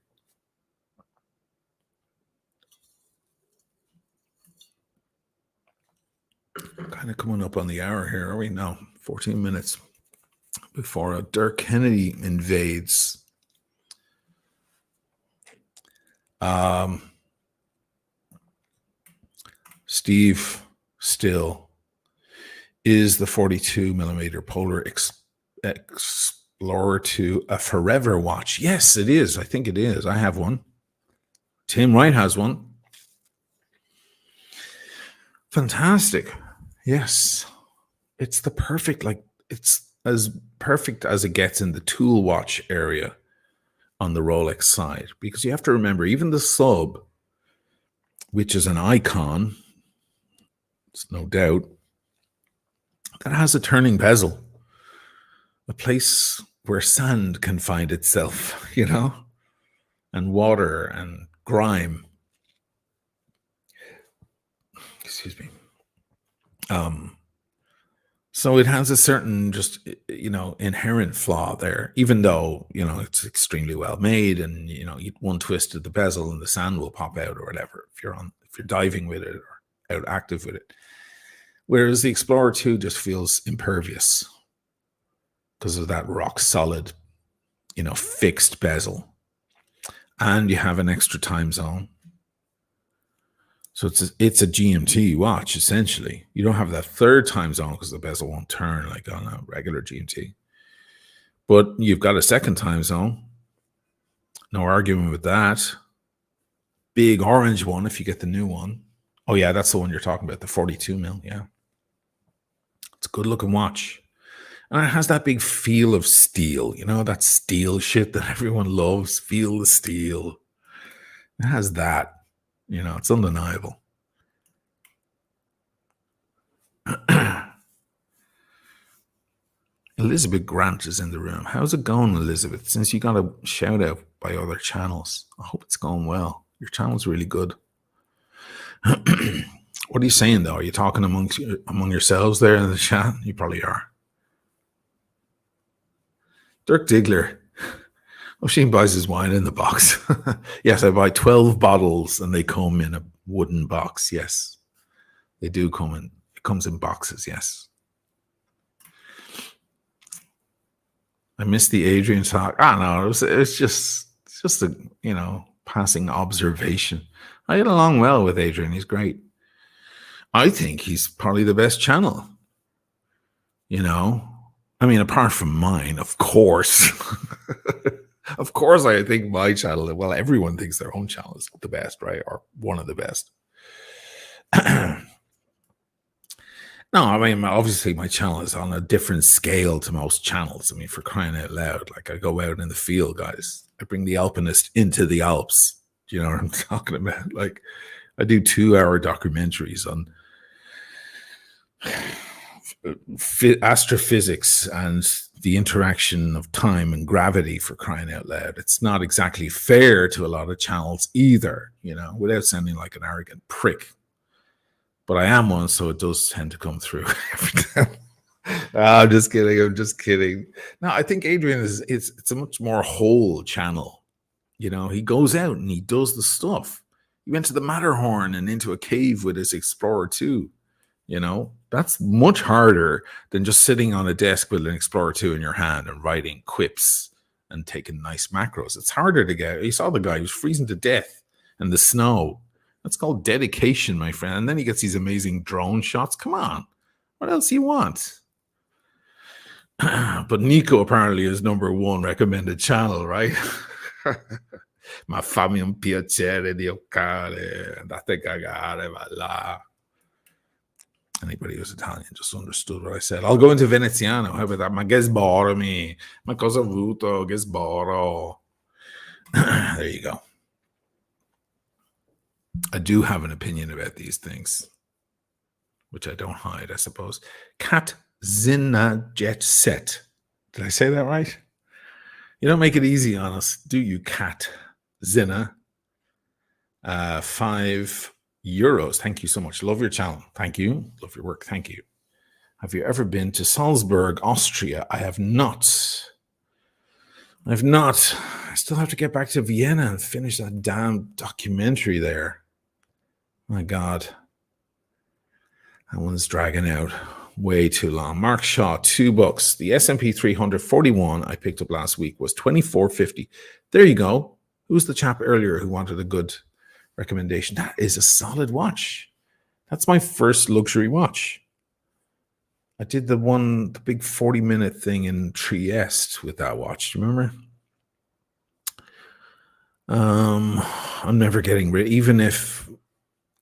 Kind of coming up on the hour here, are we? No, 14 minutes before Dirk Kennedy invades. Steve Still, is the 42 millimeter Polar Explorer 2 a forever watch? Yes, it is. I think it is. I have one. Tim Wright has one. Fantastic. Yes. It's the perfect, like, it's as perfect as it gets in the tool watch area on the Rolex side, because you have to remember, even the sub, which is an icon, it's no doubt, that has a turning bezel, a place where sand can find itself, you know, and water and grime. Excuse me. So it has a certain just, you know, inherent flaw there, even though, you know, it's extremely well made, and, you know, one twist of the bezel and the sand will pop out or whatever if you're diving with it or out active with it. Whereas the Explorer 2 just feels impervious because of that rock solid, you know, fixed bezel. And you have an extra time zone. So it's a GMT watch, essentially. You don't have that third time zone because the bezel won't turn like on a regular GMT. But you've got a second time zone. No argument with that. Big orange one if you get the new one. Oh, yeah, that's the one you're talking about, the 42 mil, yeah. It's a good-looking watch. And it has that big feel of steel, you know, that steel shit that everyone loves. Feel the steel. It has that. You know, it's undeniable. Elizabeth Grant is in the room. How's it going, Elizabeth? Since you got a shout out by other channels, I hope it's going well. Your channel's really good. What are you saying, though? Are you talking among yourselves there in the chat? You probably are. Dirk Diggler. O'Sheen buys his wine in the box. Yes, I buy 12 bottles and they come in a wooden box. Yes, they do come in. It comes in boxes. Yes. I missed the Adrian talk. No, it's just a, you know, passing observation. I get along well with Adrian. He's great. I think he's probably the best channel. You know, I mean, apart from mine, of course. Of course, I think my channel, well, everyone thinks their own channel is the best, right? Or one of the best. No, I mean, obviously my channel is on a different scale to most channels. I mean, for crying out loud, like, I go out in the field, guys. I bring the alpinist into the Alps. Do you know what I'm talking about? Like, I do 2-hour documentaries on astrophysics and the interaction of time and gravity, for crying out loud. It's not exactly fair to a lot of channels either, you know, without sounding like an arrogant prick. But I am one, so it does tend to come through every time. I'm just kidding. No, I think Adrian it's a much more whole channel. You know, he goes out and he does the stuff. He went to the Matterhorn and into a cave with his Explorer 2. You know, that's much harder than just sitting on a desk with an Explorer 2 in your hand and writing quips and taking nice macros. It's harder to get. You saw the guy, he was freezing to death in the snow. That's called dedication, my friend. And then he gets these amazing drone shots. Come on. What else do you want? But Nico apparently is #1 recommended channel, right? Ma fammi un piacere di occare. Andate cagare, va là. Anybody who's Italian just understood what I said. I'll go into Veneziano. How about that? Ma che sborami? Ma cosa ho avuto? Che sboro? There you go. I do have an opinion about these things, which I don't hide, I suppose. Cat Zinna Jet Set. Did I say that right? You don't make it easy on us, do you, Cat Zinna? €5. Thank you so much. Love your channel. Thank you. Love your work. Thank you. Have you ever been to Salzburg, Austria? I have not. I still have to get back to Vienna and finish that damn documentary there. My God. That one's dragging out way too long. Mark Shaw, $2. The S&P 300 41 I picked up last week was 24.50. There you go. Who was the chap earlier who wanted a good recommendation? That is a solid watch. That's my first luxury watch. I did the big 40-minute thing in Trieste with that watch. Do you remember? I'm never getting rid, even if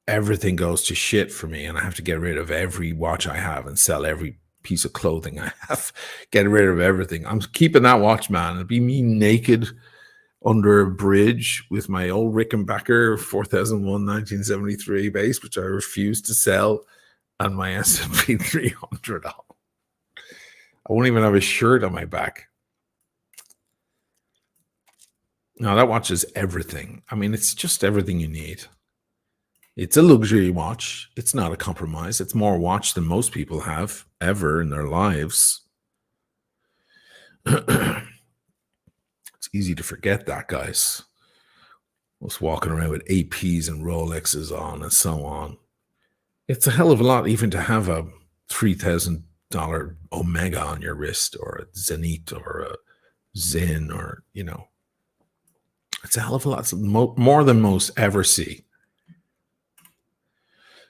everything goes to shit for me and I have to get rid of every watch I have and sell every piece of clothing I have, get rid of everything. I'm keeping that watch, man. It'll be me naked under a bridge with my old Rickenbacker 4001 1973 base, which I refuse to sell, and my S&P 300 on. I won't even have a shirt on my back. No, that watch is everything. I mean, it's just everything you need. It's a luxury watch. It's not a compromise. It's more watch than most people have ever in their lives. It's easy to forget that, guys. I was walking around with APs and Rolexes on and so on. It's a hell of a lot even to have a $3,000 Omega on your wrist, or a Zenith, or a Zen, or, you know. It's a hell of a lot. It's more than most ever see.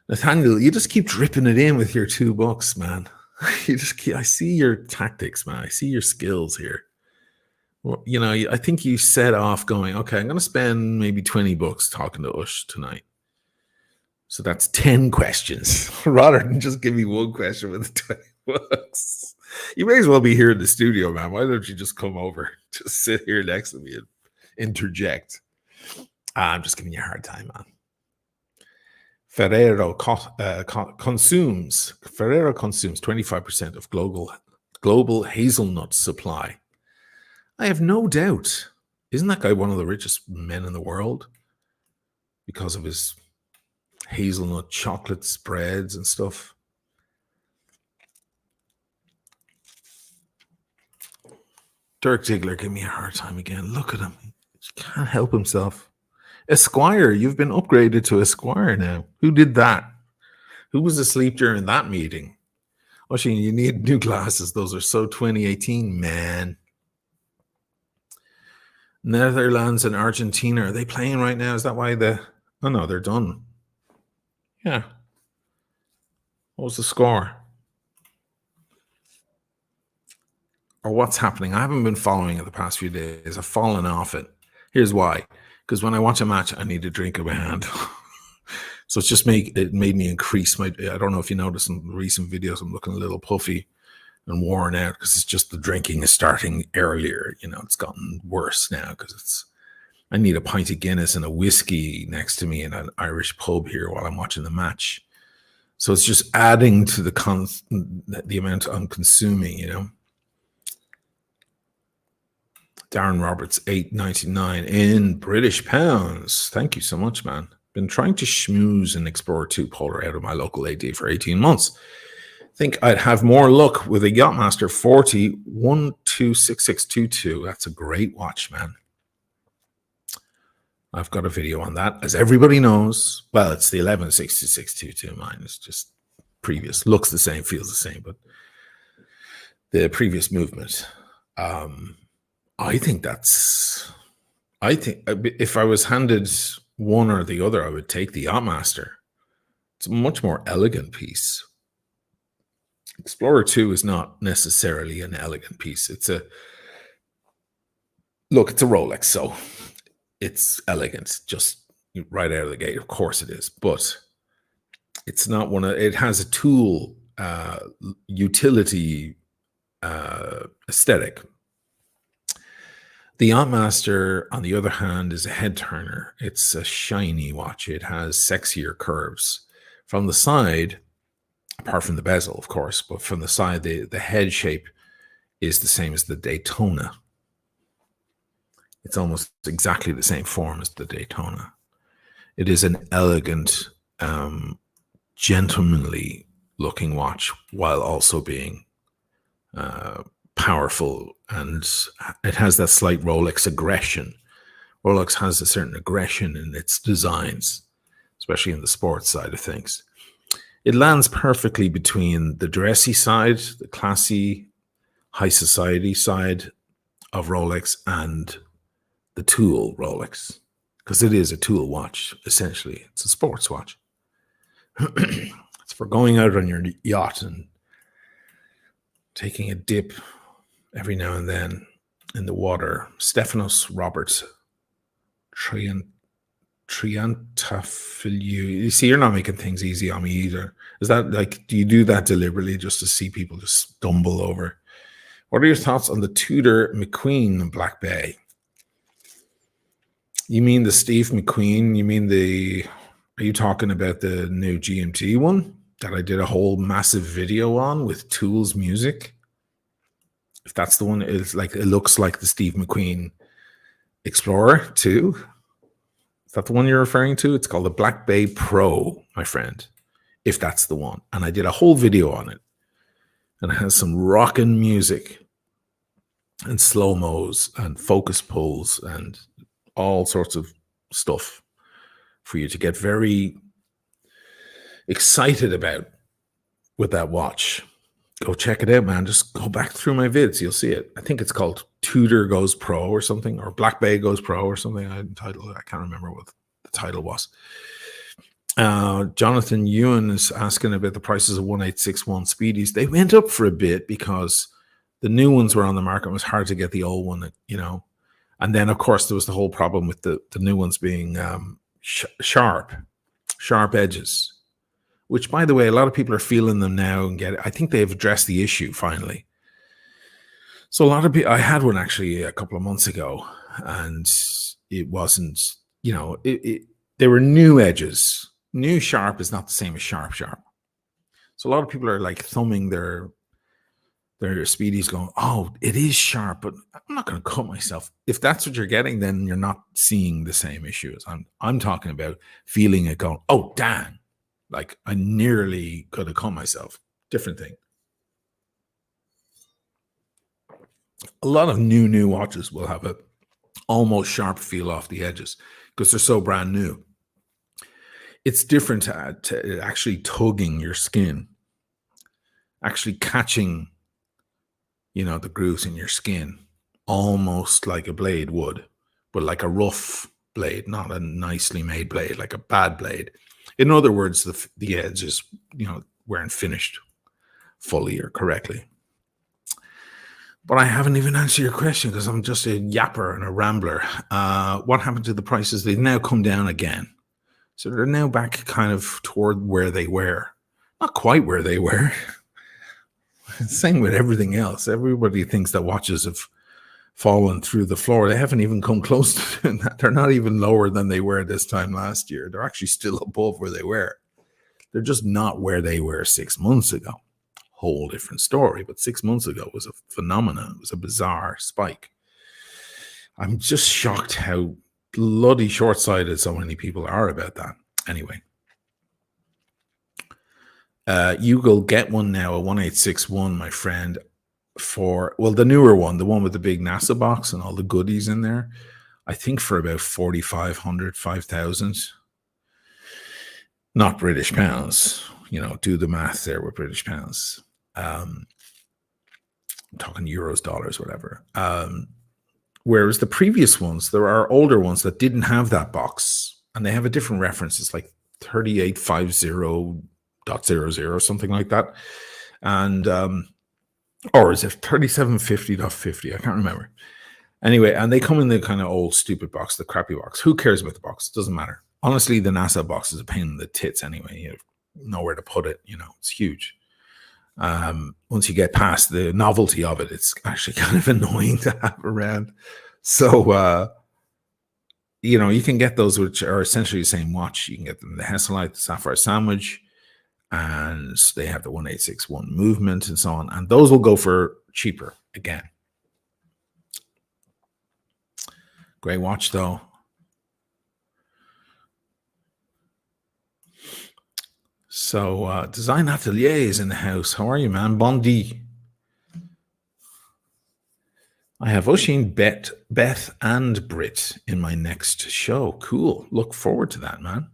Nathaniel, you just keep dripping it in with your $2, man. I see your tactics, man. I see your skills here. Well, you know, I think you set off going, okay, I'm going to spend maybe $20 talking to Ush tonight. So that's 10 questions rather than just give me one question with $20. You may as well be here in the studio, man. Why don't you just come over? Just sit here next to me and interject. I'm just giving you a hard time, man. Ferrero consumes 25% of global hazelnut supply. I have no doubt. Isn't that guy one of the richest men in the world because of his hazelnut chocolate spreads and stuff? Dirk Ziegler gave me a hard time again. Look at him. He can't help himself. Esquire, you've been upgraded to Esquire now. Who did that? Who was asleep during that meeting? Oisin, you need new glasses. Those are so 2018, man. Netherlands and Argentina, are they playing right now? Is that why oh no, they're done. Yeah. What was the score? Or what's happening? I haven't been following it the past few days. I've fallen off it. Here's why. Because when I watch a match, I need a drink in my hand. So it made me increase my, I don't know if you noticed in recent videos, I'm looking a little puffy and worn out because it's just the drinking is starting earlier. You know, it's gotten worse now because I need a pint of Guinness and a whiskey next to me in an Irish pub here while I'm watching the match. So it's just adding to the amount I'm consuming, you know. Darren Roberts, $8.99 in British pounds. Thank you so much, man. Been trying to schmooze an Explorer 2 Polar out of my local AD for 18 months. Think I'd have more luck with a Yachtmaster 40 126622. That's a great watch, man. I've got a video on that, as everybody knows. Well, it's the 116622. Mine is just previous. Looks the same, feels the same, but the previous movement. I think if I was handed one or the other, I would take the Yachtmaster. It's a much more elegant piece. Explorer 2 is not necessarily an elegant piece. It's a Rolex, so it's elegant just right out of the gate. Of course it is, but it's not it has a tool utility aesthetic. The Yachtmaster, on the other hand, is a head turner. It's a shiny watch. It has sexier curves. From the side, apart from the bezel, of course, but from the side, the head shape is the same as the Daytona. It's almost exactly the same form as the Daytona. It is an elegant, gentlemanly looking watch while also being powerful, and it has that slight Rolex aggression. Rolex has a certain aggression in its designs, especially in the sports side of things. It lands perfectly between the dressy side, the classy, high society side of Rolex, and the tool Rolex, because it is a tool watch, essentially. It's a sports watch. It's for going out on your yacht and taking a dip every now and then in the water. Stephanos Roberts Triantafiliou. You see, you're not making things easy on me either. Is that like, do you do that deliberately just to see people just stumble over? What are your thoughts on the Tudor McQueen Black Bay? You mean the Steve McQueen? You mean are you talking about the new GMT one that I did a whole massive video on with Tool's music? If that's the one, it looks like the Steve McQueen Explorer 2. Is that the one you're referring to? It's called the Black Bay Pro, my friend, if that's the one. And I did a whole video on it. And it has some rockin' music and slow-mos and focus pulls and all sorts of stuff for you to get very excited about with that watch. Go check it out, man. Just go back through my vids. You'll see it. I think it's called Tudor Goes Pro or something, or Black Bay Goes Pro or something. I entitled it. I can't remember what the title was. Jonathan Ewan is asking about the prices of 1861 Speedies. They went up for a bit because the new ones were on the market. It was hard to get the old one, And then, of course, there was the whole problem with the new ones being sharp edges. Which, by the way, a lot of people are feeling them now and I think they've addressed the issue finally. So a lot of people, I had one actually a couple of months ago, and it wasn't, they were new edges. New sharp is not the same as sharp. So a lot of people are like thumbing their Speedies going, oh, it is sharp, but I'm not going to cut myself. If that's what you're getting, then you're not seeing the same issues. I'm talking about feeling it going, oh, damn. Like I nearly could have cut myself. Different thing. A lot of new watches will have a almost sharp feel off the edges because they're so brand new. It's different to actually tugging your skin, actually catching, the grooves in your skin, almost like a blade would, but like a rough blade, not a nicely made blade, like a bad blade. In other words, the edges, weren't finished fully or correctly. But I haven't even answered your question because I'm just a yapper and a rambler. What happened to the prices? They've now come down again. So they're now back kind of toward where they were. Not quite where they were. Same with everything else. Everybody thinks that watches have fallen through the floor. They haven't even come close to that. They're not even lower than they were this time last year. They're actually still above where they were. They're just not where they were 6 months ago. Whole different story. But 6 months ago was a phenomenon. It was a bizarre spike. I'm just shocked how bloody short-sighted so many people are about that. Anyway. You will get one now, a 1861, my friend, for, well, the newer one, the one with the big NASA box and all the goodies in there, I think for about 4,500, 5,000. Not British pounds. Do the math there with British pounds. I'm talking euros, dollars, whatever. Whereas the previous ones, there are older ones that didn't have that box, and they have a different reference. It's like 3850.00, something like that. And, or is it 3750.50? I can't remember. Anyway, and they come in the kind of old stupid box, the crappy box. Who cares about the box? It doesn't matter. Honestly, the NASA box is a pain in the tits anyway. You have nowhere to put it. It's huge. Once you get past the novelty of it, it's actually kind of annoying to have around. So, you can get those which are essentially the same watch. You can get them the Hesalite, the Sapphire Sandwich, and they have the 1861 movement and so on. And those will go for cheaper again. Great watch, though. So, Design Atelier is in the house. How are you, man? Bondi. I have Oisin, Beth, and Brit in my next show. Cool. Look forward to that, man.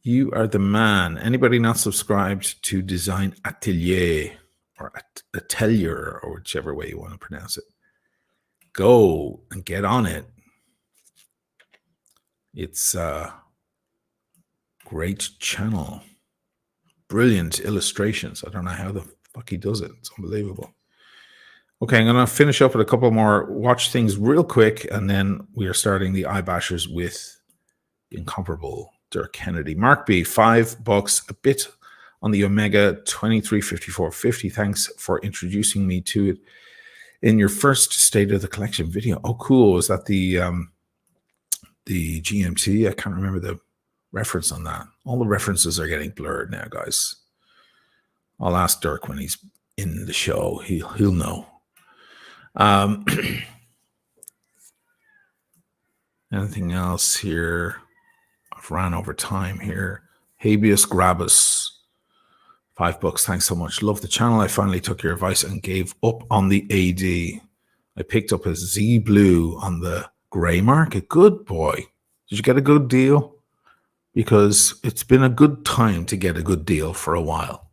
You are the man. Anybody not subscribed to Design Atelier or Atelier or whichever way you want to pronounce it? go and get on it. It's a great channel. Brilliant illustrations. I don't know how the fuck he does it. It's unbelievable. Okay, I'm going to finish up with a couple more watch things real quick, and then we are starting the iBashers with the incomparable Dirk Kennedy. Mark B, $5, a bit on the Omega 235450. Thanks for introducing me to it in your first State of the Collection video. Oh, cool. Is that the GMT? I can't remember the reference on that. All the references are getting blurred now, guys. I'll ask Dirk when he's in the show. He'll know. Anything else here? I've ran over time here. Habeas Grabus, $5. Thanks so much. Love the channel. I finally took your advice and gave up on the AD. I picked up a Z Blue on the gray market. Good boy. Did you get a good deal? Because it's been a good time to get a good deal for a while.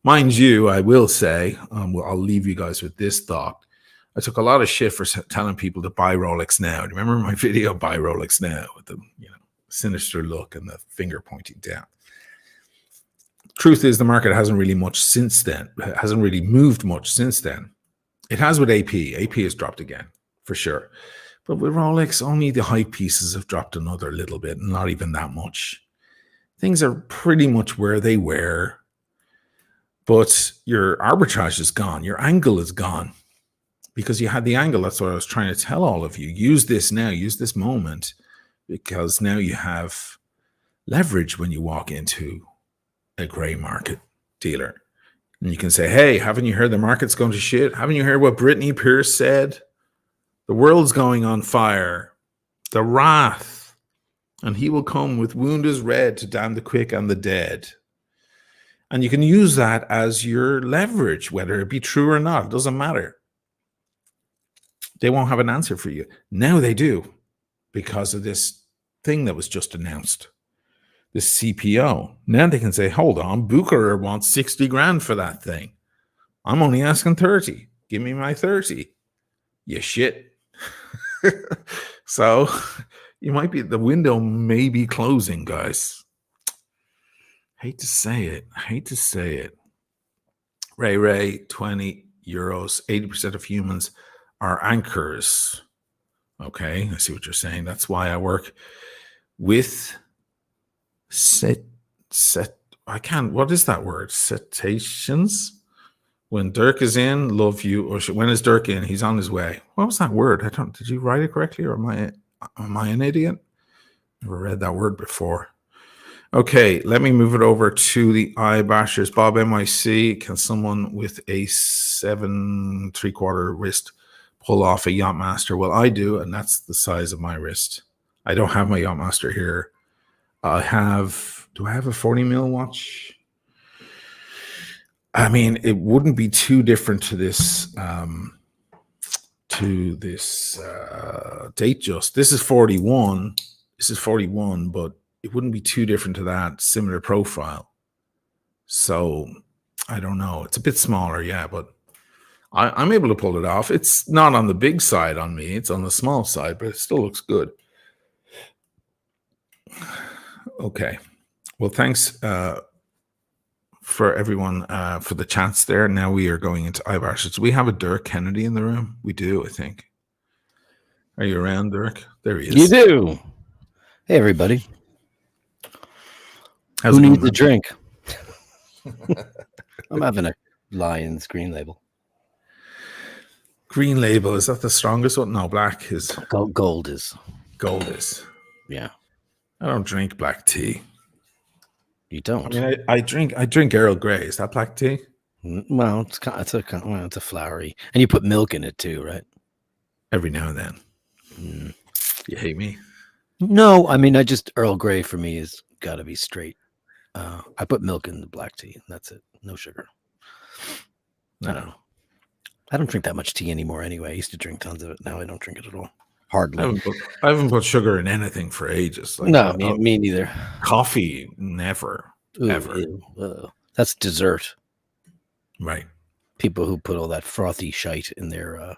Mind you, I will say, I'll leave you guys with this thought. I took a lot of shit for telling people to buy Rolex now. Do you remember my video, Buy Rolex Now, with the sinister look and the finger pointing down? Truth is, the market hasn't really much since then. It hasn't really moved much since then. It has with AP. AP has dropped again, for sure. But with Rolex, only the high pieces have dropped another little bit, not even that much. Things are pretty much where they were. But your arbitrage is gone. Your angle is gone. Because you had the angle. That's what I was trying to tell all of you. Use this now. Use this moment. Because now you have leverage when you walk into a gray market dealer. And you can say, hey, haven't you heard the market's going to shit? Haven't you heard what Brittany Pierce said? The world's going on fire. The wrath. And he will come with wound as red to damn the quick and the dead. And you can use that as your leverage, whether it be true or not. It doesn't matter. They won't have an answer for you. Now they do, because of this thing that was just announced, this CPO. Now they can say, hold on, Bucherer wants 60 grand for that thing. I'm only asking 30. Give me my 30. You shit. So you might be, the window may be closing, guys. Hate to say it. Ray, 20 euros. 80% of humans are anchors. Okay, I see what you're saying. That's why I work with what is that word? Cetaceans? When Dirk is in, love you. Or when is Dirk in? He's on his way. What was that word? Did you write it correctly, or am I an idiot? Never read that word before. Okay, let me move it over to the iBashers. Bob NYC, can someone with a 7 3/4 wrist pull off a Yachtmaster? Well, I do, and that's the size of my wrist. I don't have my Yachtmaster here. Do I have a 40 mil watch? I mean, it wouldn't be too different to this date just. This is 41. This is 41, but it wouldn't be too different to that, similar profile. So I don't know. It's a bit smaller, yeah, but I'm able to pull it off. It's not on the big side on me. It's on the small side, but it still looks good. Okay. Well, thanks for everyone for the chats there. Now we are going into iBashers. Do we have a Dirk Kennedy in the room? We do, I think. Are you around, Dirk? There he is. You do. Hey, everybody. Who needs a drink? I'm having a Lions green label. Green label, is that the strongest one? No, black is. Gold is. Gold is. Yeah. I don't drink black tea. You don't? I mean, I drink Earl Grey. Is that black tea? Well, it's a flowery, and you put milk in it too, right? Every now and then. You hate me? No, I mean, Earl Grey for me has got to be straight. I put milk in the black tea, and that's it. No sugar. No. I don't know. I don't drink that much tea anymore anyway. I used to drink tons of it. Now I don't drink it at all. Hardly. I haven't put sugar in anything for ages. Like, no, me neither. Coffee, never. Ooh, ever. That's dessert. Right. People who put all that frothy shite in their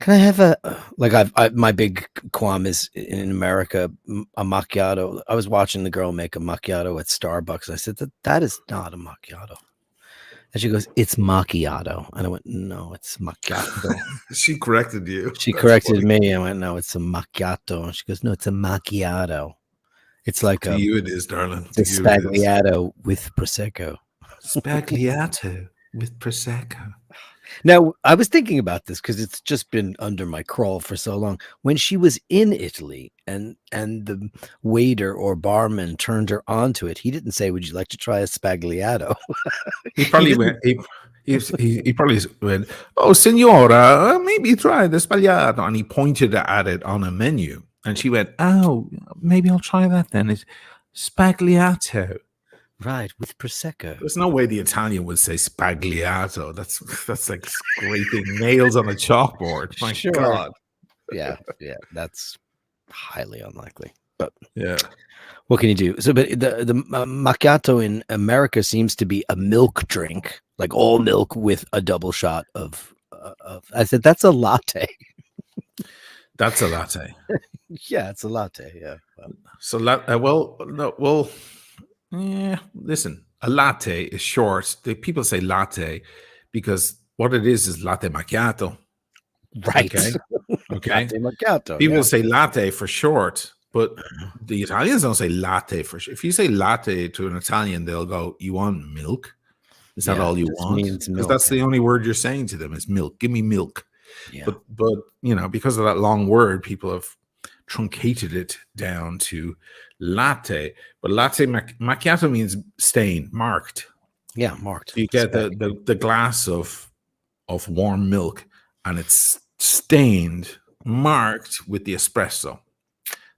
Can I have my big qualm is in America, a macchiato. I was watching the girl make a macchiato at Starbucks. I said that is not a macchiato. And she goes, "It's macchiato." And I went, "No, it's macchiato." She corrected you. She That's corrected funny. me. I went, "No, it's a macchiato." And she goes, "No, it's a macchiato. It's like To you it is, darling. it's a To you it is. spagliato with prosecco." Spagliato with prosecco. Now, I was thinking about this because it's just been under my crawl for so long. When she was in Italy and the waiter or barman turned her onto it, he didn't say, "Would you like to try a spagliato?" He He probably didn't. went. He probably went. Oh, Signora, maybe try the spagliato, and he pointed at it on a menu, and she went, "Oh, maybe I'll try that then." It's spagliato. Right, with prosecco. There's no way the Italian would say spagliato. That's like scraping nails on a chalkboard. My Sure. God. Yeah, that's highly unlikely. But Yeah. what can you do? So, but the macchiato in America seems to be a milk drink, like all milk with a double shot of. I said that's a latte. That's a latte. Yeah, it's a latte. Yeah. So, yeah, listen, a latte is short. People say latte because what it is latte macchiato. Right. Okay. Okay. Latte macchiato. People Yeah. say latte for short, but the Italians don't say latte for short. If you say latte to an Italian, they'll go, "You want milk? Is that Yeah, all it you just want?" means Because milk. that's the only word you're saying to them is milk. Give me milk. Yeah. But because of that long word, people have truncated it down to latte. But latte macchiato means stain, marked. Yeah, marked. So you get Spec. the glass of warm milk, and it's stained, marked with the espresso.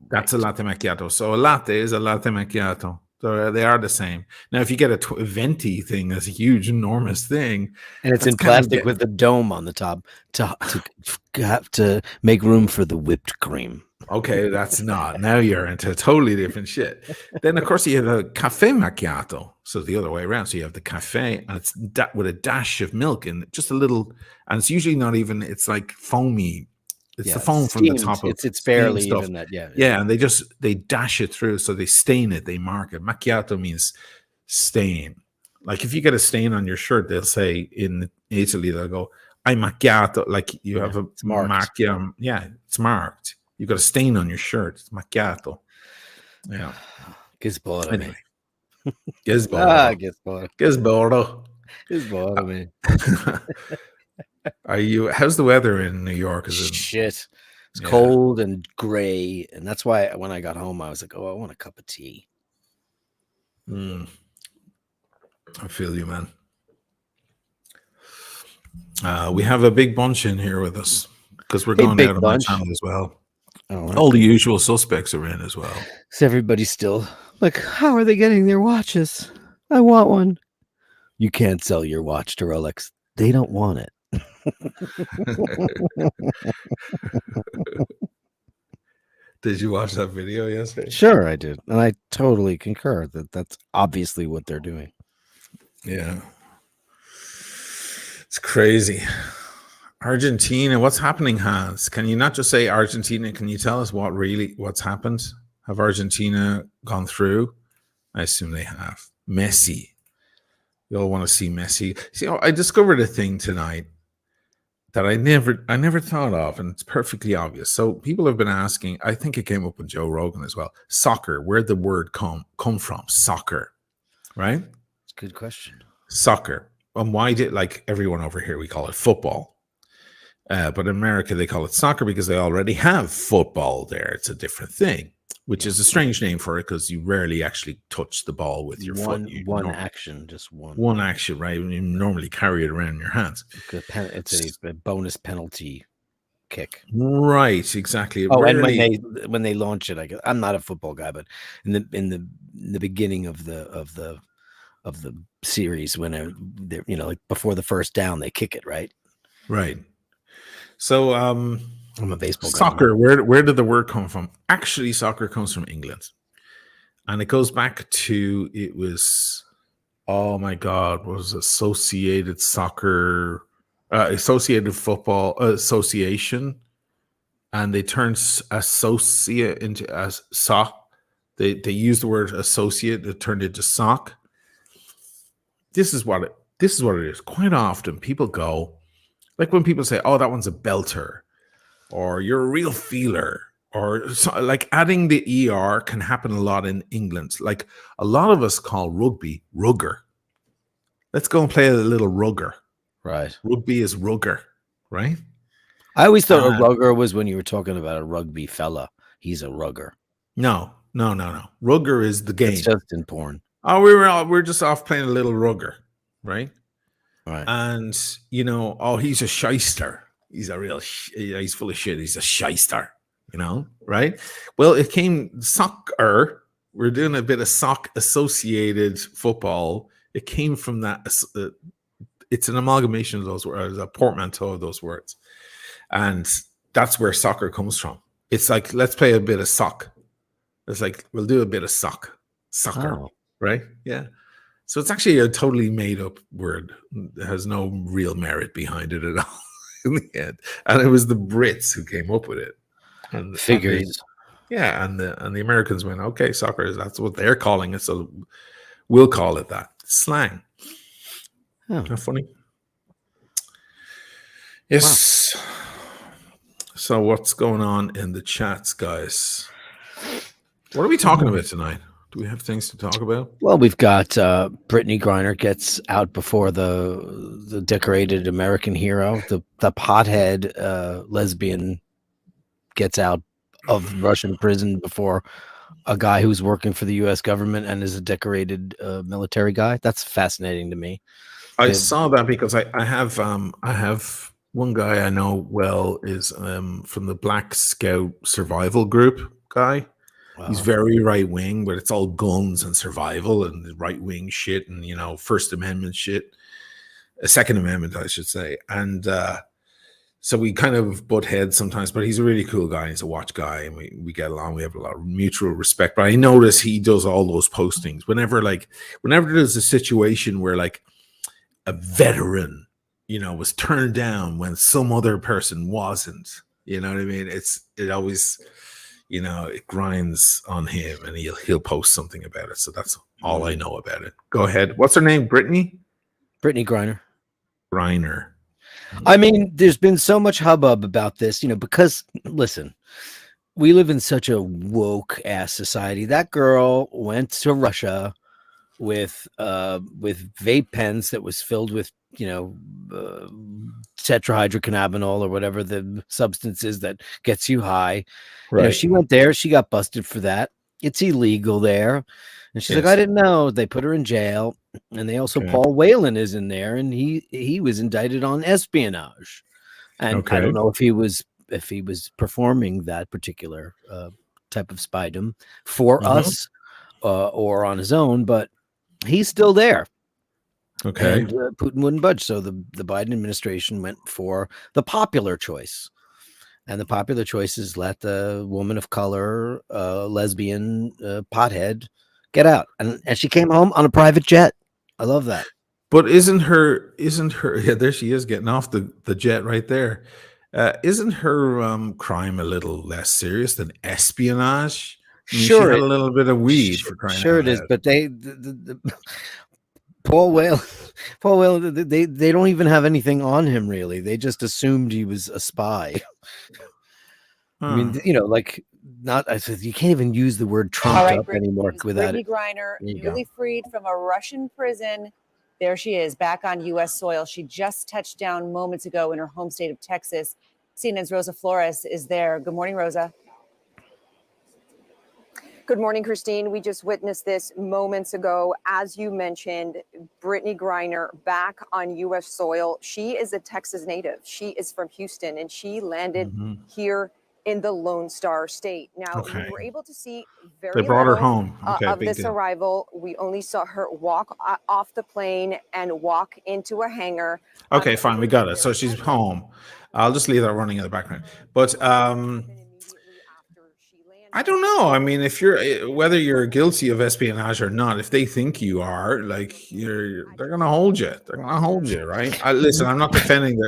That's a latte macchiato. So a latte is a latte macchiato. So they are the same. Now, if you get a venti thing, that's a huge, enormous thing. And it's That's in kind of plastic with a dome on the top to make room for the whipped cream. okay. That's not. Now you're into totally different shit. Then, of course, you have a cafe macchiato. So the other way around. So you have the cafe, and it's with a dash of milk and just a little. And it's usually not even. It's like foamy. It's the foam from the steamed. top of It's steam barely stuff. even that. Yeah. Yeah, and they dash it through, so they stain it, they mark it. Macchiato means stain. Like if you get a stain on your shirt, they'll say in Italy, they'll go, "I macchiato." Like you have a it's marked. macchia. Yeah, it's marked. You've got a stain on your shirt. It's macchiato. Yeah. Gisborne. Gisborne. Gisborne. Gisborne. Gisborne. Are you? How's the weather in New York? Is it? Shit. It's cold and gray, and that's why when I got home, I was like, "Oh, I want a cup of tea." I feel you, man. We have a big bunch in here with us because we're going out on my channel as well. All the usual suspects are in as well. So everybody's still like, "How are they getting their watches? I want one." You can't sell your watch to Rolex. They don't want it. Did you watch that video yesterday? Sure, I did. And I totally concur that that's obviously what they're doing. Yeah. It's crazy. Argentina, what's happening, Hans? Can you not just say Argentina? Can you tell us what's happened? Have Argentina gone through? I assume they have. Messi. You all want to see Messi. See, I discovered a thing tonight that I never thought of, and it's perfectly obvious. So people have been asking, I think it came up with Joe Rogan as well. Soccer, where'd the word come from? Soccer, right? It's a good question. Soccer. And why did, like everyone over here, we call it football. But in America, they call it soccer because they already have football there. It's a different thing, which is a strange name for it because you rarely actually touch the ball with your foot. One action, just one. One action, right? You normally carry it around in your hands. It's a bonus penalty kick. Right, exactly. Oh, rarely, and when they launch it, I'm not a football guy, but in the beginning of the series, when they're like before the first down, they kick it, right? Right. So I'm a baseball guy. Soccer, where did the word come from? Actually, soccer comes from England. And it goes back to, it was, oh my God, what was Associated Soccer, Associated Football Association and they turned associate into as sock. They used the word associate. It turned into sock. This is what it is. Quite often, people go like when people say, "Oh, that one's a belter," or "You're a real feeler," or so, like adding the er can happen a lot in England. Like a lot of us call rugby rugger. Let's go and play a little rugger. Right. Rugby is rugger, right? I always thought a rugger was when you were talking about a rugby fella. He's a rugger. No. Rugger is the game. It's just in porn. Oh, we're just off playing a little rugger, right? Right. And he's a shyster. He's a real. He's full of shit. He's a shyster. Right? Well, it came soccer. We're doing a bit of sock associated football. It came from that. It's an amalgamation of those words, a portmanteau of those words, and that's where soccer comes from. It's like, let's play a bit of sock. It's like, we'll do a bit of soccer, right? Yeah. So it's actually a totally made up word. It has no real merit behind it at all in the end. And it was the Brits who came up with it. And figures. And the Americans went, okay, soccer, that's what they're calling it. So we'll call it that. Slang. Oh. How funny. Yes. Wow. So what's going on in the chats, guys? What are we talking about tonight? Do we have things to talk about? Well, we've got Brittany Griner gets out before the decorated American hero. The pothead lesbian gets out of Russian prison before a guy who's working for the U.S. government and is a decorated military guy. That's fascinating to me. I saw that because I have one guy I know well is from the Black Scout survival group guy. Wow. He's very right wing, but it's all guns and survival and right wing shit and First Amendment shit, Second Amendment, I should say. And so we kind of butt heads sometimes, but he's a really cool guy. He's a watch guy, and we get along. We have a lot of mutual respect. But I notice he does all those postings whenever there's a situation where like a veteran, was turned down when some other person wasn't. You know what I mean? It always, it grinds on him, and he'll post something about it. So that's all I know about it. Go ahead. What's her name? Brittany Griner. I mean, there's been so much hubbub about this, because listen, we live in such a woke ass society. That girl went to Russia with vape pens that was filled with tetrahydrocannabinol or whatever the substance is that gets you high. Right. She went there, she got busted for that. It's illegal there. And she's like, I didn't know. They put her in jail. And they also, Paul Whelan is in there, and he was indicted on espionage. And I don't know if he was performing that particular type of spydom for us or on his own, but he's still there. Okay. And Putin wouldn't budge. So the Biden administration went for the popular choice. And the popular choice is let the woman of color, lesbian, pothead get out. And she came home on a private jet. I love that. But isn't her, yeah, there she is getting off the jet right there. Isn't her crime a little less serious than espionage? I mean, sure. She had a little bit of weed for crying Sure out it is, loud. but Paul Whelan, they don't even have anything on him, really. They just assumed he was a spy. I mean, I said you can't even use the word trumped up anymore without it. Brittany Griner, newly freed from a Russian prison. There she is, back on U.S. soil. She just touched down moments ago in her home state of Texas. CNN's Rosa Flores is there. Good morning, Rosa. Good morning, Christine. We just witnessed this moments ago. As you mentioned, Brittany Griner back on U.S. soil. She is a Texas native. She is from Houston, and she landed here in the Lone Star State. Now, we were able to see they brought her home of this arrival. We only saw her walk off the plane and walk into a hangar. Okay, fine. We got it. So she's home. I'll just leave that running in the background. But I don't know. I mean, if whether you're guilty of espionage or not, if they think you are, like they're gonna hold you. They're gonna hold you, right? Listen, I'm not defending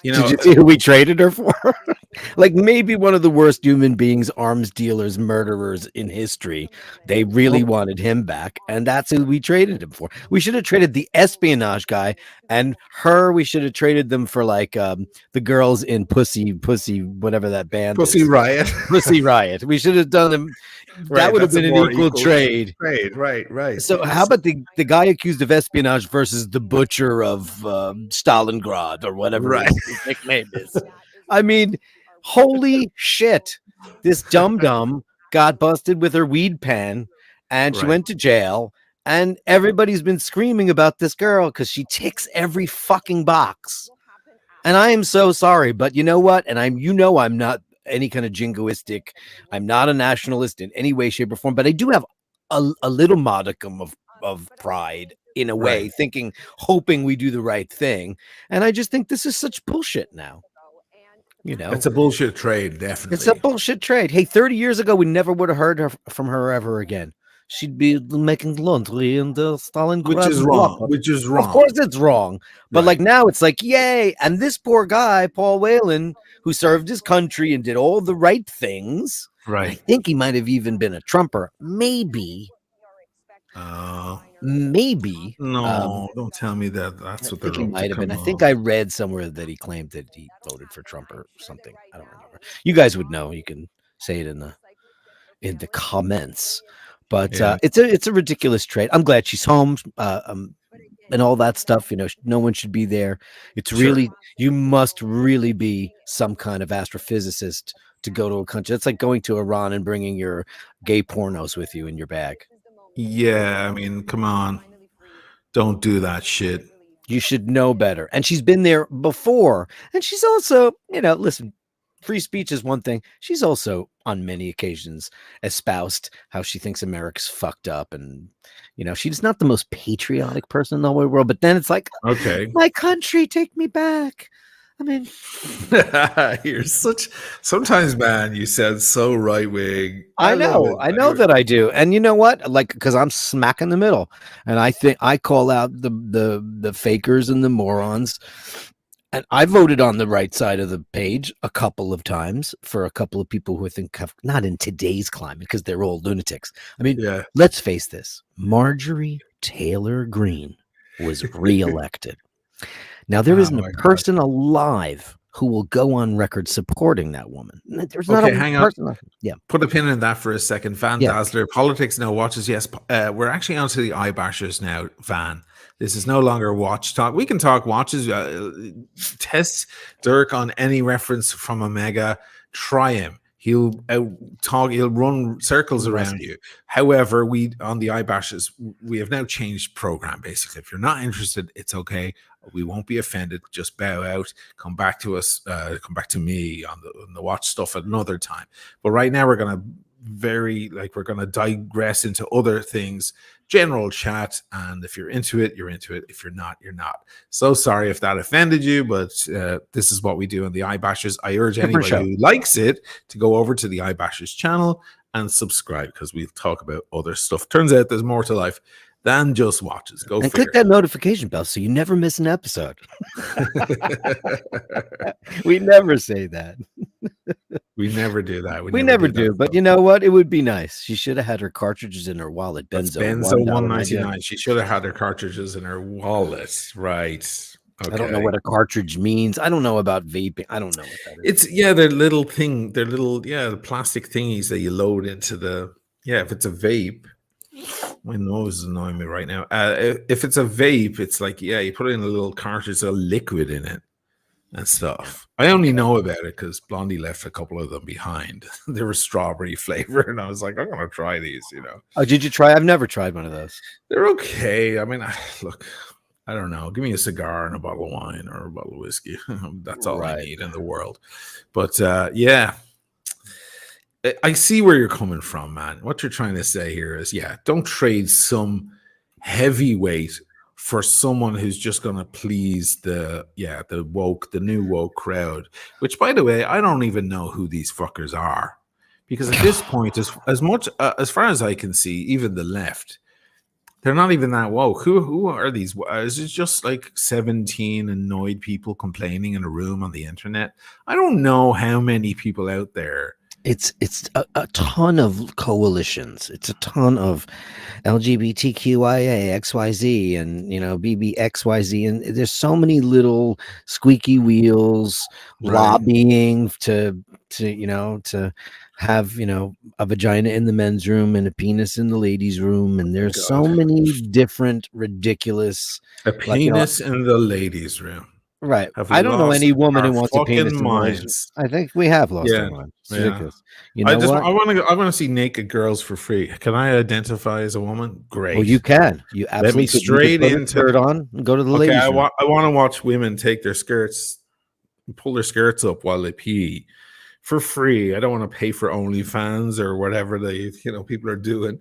You Did know, you see who we traded her for? Like maybe one of the worst human beings, arms dealers, murderers in history. They really wanted him back, and that's who we traded him for. We should have traded the espionage guy and her. We should have traded them for like the girls in Pussy, whatever that band Pussy is. Riot. Pussy Riot. We should have done them. That Right, would have that's a been an more equal equal trade. trade. Right. So how about the guy accused of espionage versus the butcher of Stalingrad or whatever Right. his nickname is? I mean, holy shit. This dum-dum got busted with her weed pen and she Right. went to jail, and everybody's been screaming about this girl because she ticks every fucking box. And I am so sorry, but you know what? And I'm not any kind of jingoistic. I'm not a nationalist in any way, shape, or form, but I do have a little modicum of pride in a way, Right. hoping we do the right thing. And I just think this is such bullshit now. You know, It's a bullshit trade, it's a definitely. bullshit trade. Hey, 30 years ago, we never would have heard from her ever again. She'd be making laundry in the Stalingrad. Which is wrong. Which is Of wrong. course it's wrong. But Right. like now it's like, yay. And this poor guy, Paul Whelan, who served his country and did all the right things. I Right. think he might have even been a Trumper. Maybe. Maybe. No, don't tell me that. That's I what they're think he up to. might have been. Come I think on. I read somewhere that he claimed that he voted for Trump or something. I don't remember. You guys would know. You can say it in the comments. But Yeah. it's a ridiculous trade. I'm glad she's home. And all that stuff, you know, no one should be there. It's really, you must really be some kind of astrophysicist to go to a country. It's like going to Iran and bringing your gay pornos with you in your bag. Yeah, I mean, come on. Don't do that shit. You should know better. And she's been there before. And she's also, you know, listen, free speech is one thing. She's also on many occasions espoused how she thinks America's fucked up. And, you know, she's not the most patriotic person in the whole world. But then it's like, Okay. my country, take me back. I mean, You're sometimes, man, you sound so right wing. I know that I do. And you know what? Like, because I'm smack in the middle. And I think I call out the fakers and the morons. And I voted on the right side of the page a couple of times for a couple of people who I think have not in today's climate because they're all lunatics. I mean, Yeah. let's face this. Marjorie Taylor Greene was reelected. Now, there isn't a person alive who will go on record supporting that woman. There's not a hang person. on. Yeah. Put a pin in that for a second. Van Dazzler, Politics Now Watches. Yes, we're actually onto the iBashers now, Van. This is no longer watch talk. We can talk watches. Test Dirk on any reference from Omega. Try him. He'll talk. He'll run circles around you. However, we on the iBashers, we have now changed program. Basically, if you're not interested, it's okay. We won't be offended. Just bow out. Come back to us. Come back to me on the watch stuff at another time. But right now, we're gonna we're gonna digress into other things. General chat, and if you're into it, you're into it. If you're not, you're not. So sorry if that offended you, but this is what we do on the iBashers. I urge anybody who likes it to go over to the iBashers channel and subscribe because we'll talk about other stuff. Turns out there's more to life than just watches. Go and click that notification bell so you never miss an episode. We never say that. We never do that. We never do. But you know what? It would be nice. She should have had her cartridges in her wallet. Benzo $1.99. She should have had her cartridges in her wallet. Right. Okay. I don't know what a cartridge means. I don't know about vaping. I don't know what that is. They're little the plastic thingies that you load into the if it's a vape. My nose is annoying me right now. If it's a vape, it's like you put it in a little cartridge, a liquid in it and stuff. I only know about it because Blondie left a couple of them behind. They were strawberry flavor, and I was like, I'm gonna try these. You know. Oh, did you try? I've never tried one of those. They're okay. I mean, look, I don't know. Give me a cigar and a bottle of wine or a bottle of whiskey. That's all I need in the world. But I see where you're coming from, man. What you're trying to say here is, don't trade some heavyweight for someone who's just going to please the new woke crowd. Which, by the way, I don't even know who these fuckers are, because at this point, as far as I can see, even the left, They're not even that woke. Who are these? Is it just like 17 annoyed people complaining in a room on the internet? I don't know how many people out there. It's a ton of coalitions. It's a ton of LGBTQIA, XYZ, and BBXYZ, and there's so many little squeaky wheels Right. lobbying to have a vagina in the men's room and a penis in the ladies' room, and there's so God. many different ridiculous. A penis in the ladies' room. Right. Have we I don't know lost any woman our who wants a penis fucking in the ladies' room. minds? I think we have lost our Yeah, minds. It's yeah. ridiculous. You know what? I want to see naked girls for free. Can I identify as a woman? Great. Well, you can. You Let absolutely me could. You straight could put a into skirt on and go to the Okay, ladies' I room. want to watch women take their skirts, pull their skirts up while they pee for free. I don't want to pay for OnlyFans or whatever people are doing.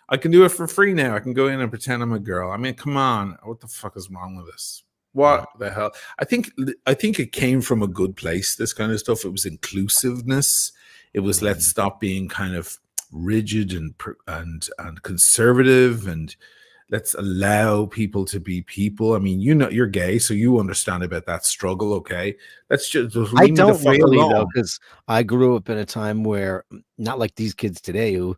I can do it for free now. I can go in and pretend I'm a girl. I mean, come on. What the fuck is wrong with this? What the hell? I think it came from a good place, this kind of stuff. It was inclusiveness. It was let's stop being kind of rigid and conservative, and let's allow people to be people. I mean, you're gay, so you understand about that struggle, okay? Let's just leave I me the don't fuck really alone. though, because I grew up in a time where not like these kids today who,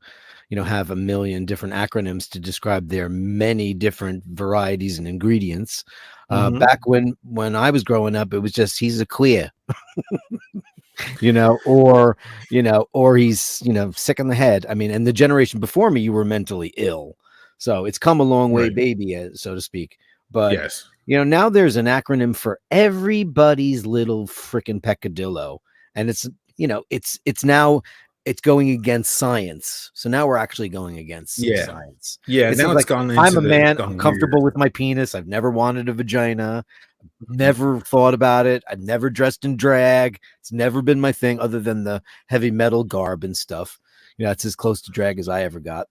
have a million different acronyms to describe their many different varieties and ingredients. Mhm. Back when I was growing up, it was just he's a queer, or he's sick in the head. I mean, and the generation before me, you were mentally ill, so it's come a long way, Right. baby, so to speak. But Yes. now there's an acronym for everybody's little freaking peccadillo, and it's now it's going against science. So now we're actually going against Yeah. science. Yeah, It's now like it's gone into I'm a the man, gone I'm comfortable weird. with my penis. I've never wanted a vagina. Never thought about it. I've never dressed in drag. It's never been my thing, other than the heavy metal garb and stuff. It's as close to drag as I ever got.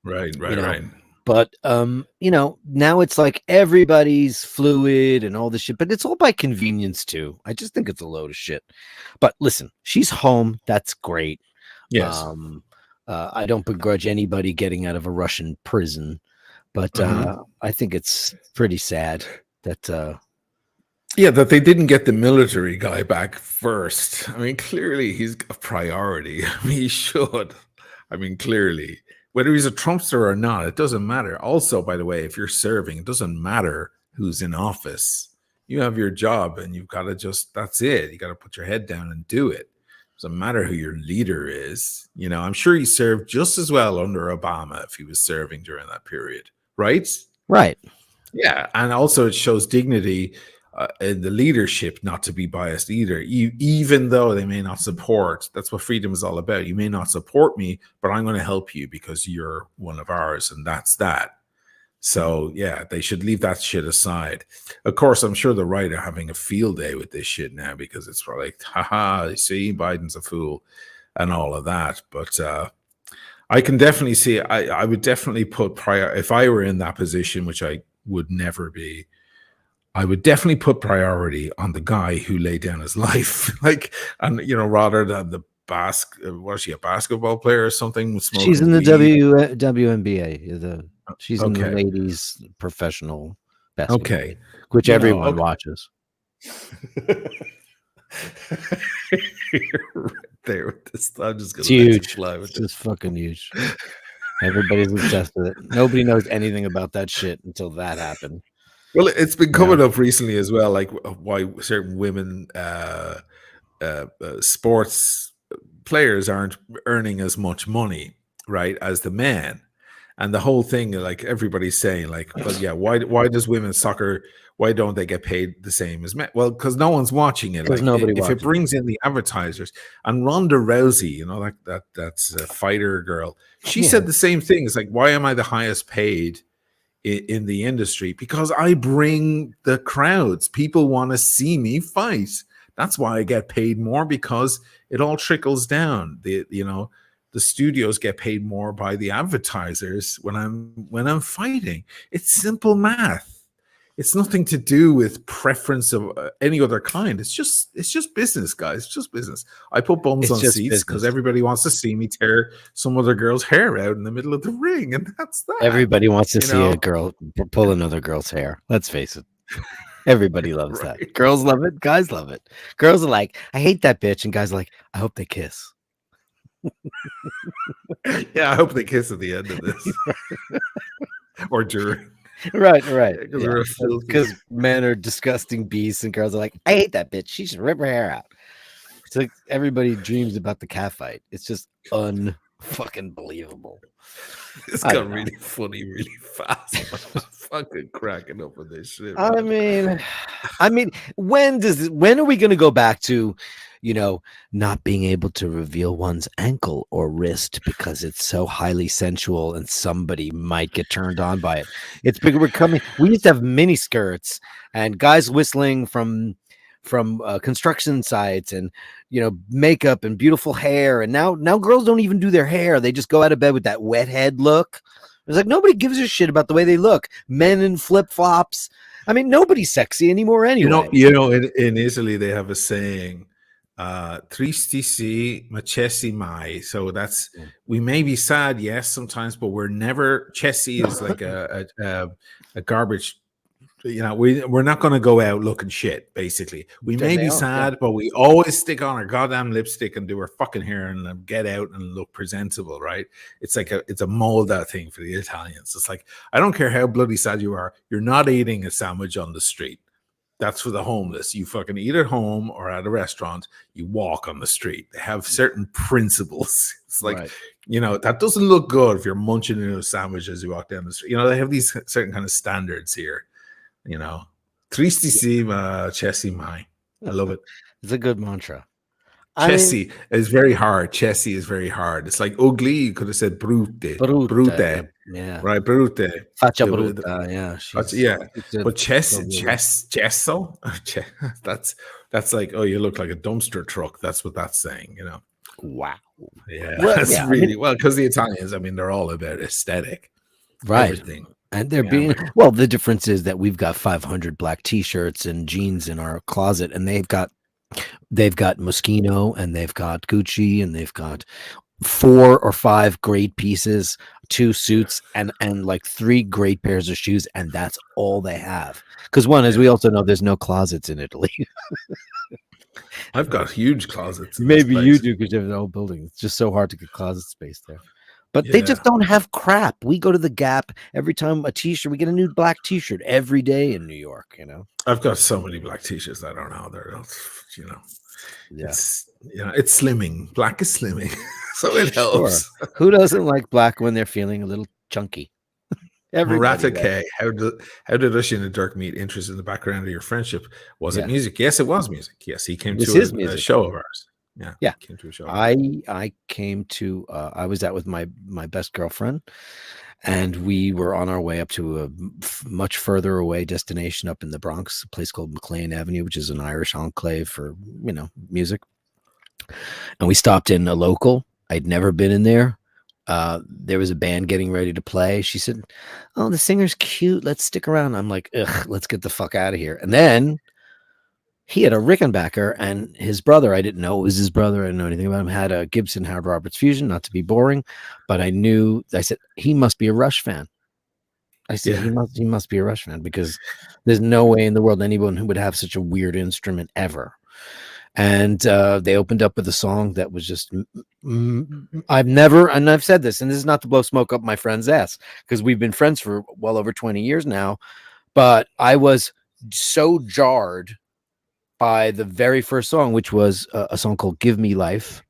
Right. But now it's like everybody's fluid and all this shit, but it's all by convenience too. I just think it's a load of shit. But listen, she's home. That's great. Yes. I don't begrudge anybody getting out of a Russian prison, but I think it's pretty sad that Yeah, that they didn't get the military guy back first. I mean, clearly he's a priority. I mean, he should. I mean, clearly. Whether he's a Trumpster or not, it doesn't matter. Also, by the way, if you're serving, it doesn't matter who's in office. You have your job and you've got to that's it. You got to put your head down and do it. It doesn't matter who your leader is. I'm sure he served just as well under Obama if he was serving during that period, right? right. Yeah, and also it shows dignity in the leadership not to be biased either. Even though they may not support, that's what freedom is all about. You may not support me, but I'm going to help you because you're one of ours, and that's that. So yeah, they should leave that shit aside. Of course, I'm sure the right are having a field day with this shit now because it's probably like, haha, see, Biden's a fool and all of that. But I can definitely see. I would definitely put if I were in that position, which I would never be. I would definitely put priority on the guy who laid down his life, rather than the was she a basketball player or something? She's in the WNBA. She's in the Okay. ladies' professional basketball, Okay, which everyone watches. You're right there with this. I'm just It's gonna let you huge. fly with It's it. just fucking huge. Everybody's obsessed with it. Nobody knows anything about that shit until that happened. Well, it's been coming up recently as well, like why certain women sports players aren't earning as much money, right, as the men. And the whole thing, like everybody's saying, like, well, yeah, why does women's soccer, why don't they get paid the same as men? Well, because no one's watching it. Like, nobody if watches it brings in the advertisers, and Ronda Rousey, that's a fighter girl, she said the same thing. It's like, why am I the highest paid in the industry? Because I bring the crowds. People want to see me fight. That's why I get paid more, because it all trickles down. The studios get paid more by the advertisers when I'm fighting. It's simple math. It's nothing to do with preference of any other kind. It's just business, guys. It's just business. I put bums It's on just seats because business. everybody wants to see me tear some other girl's hair out in the middle of the ring, and that's that. Everybody wants to you see know? a girl pull another girl's hair. Let's face it. Everybody loves that. Right. Girls love it. Guys love it. Girls are like, I hate that bitch. And guys are like, I hope they kiss. Yeah, I hope they kiss at the end of this or during. Right. Because Yeah. we're filthy. Because men are disgusting beasts and girls are like, I hate that bitch. She should rip her hair out. It's like everybody dreams about the cat fight. It's just unfucking believable. It's I got don't know. really funny really fast. I'm fucking cracking up with this shit. I man. mean, when are we going to go back to, not being able to reveal one's ankle or wrist because it's so highly sensual and somebody might get turned on by it? It's big. We used to have mini skirts and guys whistling from construction sites and makeup and beautiful hair, and now girls don't even do their hair. They just go out of bed with that wet head look. It's like nobody gives a shit about the way they look. Men in flip-flops. I mean, nobody's sexy anymore anyway. In Italy they have a saying, tristi ma cessi mai. So that's, we may be sad, yes, sometimes, but we're never. Cessi is like a garbage. We're not going to go out looking shit. Basically, we may be sad, but we always stick on our goddamn lipstick and do our fucking hair and get out and look presentable, right? It's like it's a molda thing for the Italians. It's like, I don't care how bloody sad you are, you're not eating a sandwich on the street. That's for the homeless. You fucking eat at home or at a restaurant. You walk on the street. They have certain principles. It's like, Right. that doesn't look good if you're munching into a sandwich as you walk down the street. They have these certain kind of standards here. Tristissima Chessi mai. I love it. It's a good mantra. Chessi is very hard. Chessi is very hard. It's like ugly. You could have said brute. Brute. Yeah. Right, brute. Faccia brutta. Yeah. But gesso. That's like, oh, you look like a dumpster truck. That's what that's saying, Wow. Yeah. Well, That's yeah, really because the Italians, they're all about aesthetic. Right. Everything. And they're the difference is that we've got 500 black t-shirts and jeans in our closet, and they've got Moschino, and they've got Gucci, and they've got 4 or 5 great pieces, 2 suits, and like 3 great pairs of shoes, and that's all they have. Because as we also know, there's no closets in Italy. I've got huge closets. Maybe you do because you have an old building. It's just so hard to get closet space there. But they just don't have crap. We go to the Gap every time a t-shirt. We get a new black t-shirt every day in New York. I've got so many black t-shirts. I don't know. They're, Yeah. It's slimming. Black is slimming, so it helps. Sure. Who doesn't like black when they're feeling a little chunky? Murata K. How did Ushin and Dirk meet? Interest in the background of your friendship? Was it music? Yes, it was music. Yes, he came to a show of ours. Yeah. Came to a show. I came to. I was out with my best girlfriend, and we were on our way up to a much further away destination up in the Bronx, a place called McLean Avenue, which is an Irish enclave for music. And we stopped in a local. I'd never been in there. There was a band getting ready to play. She said, "Oh, the singer's cute. Let's stick around." I'm like, "Ugh, let's get the fuck out of here." And then he had a Rickenbacker, and his brother, I didn't know it was his brother. I didn't know anything about him. Had a Gibson Howard Roberts Fusion, not to be boring, but I said, he must be a Rush fan. I said, he must be a Rush fan, because there's no way in the world anyone who would have such a weird instrument ever. And they opened up with a song that was just, I've said this, and this is not to blow smoke up my friend's ass, because we've been friends for well over 20 years now, but I was so jarred by the very first song, which was a song called "Give Me Life,"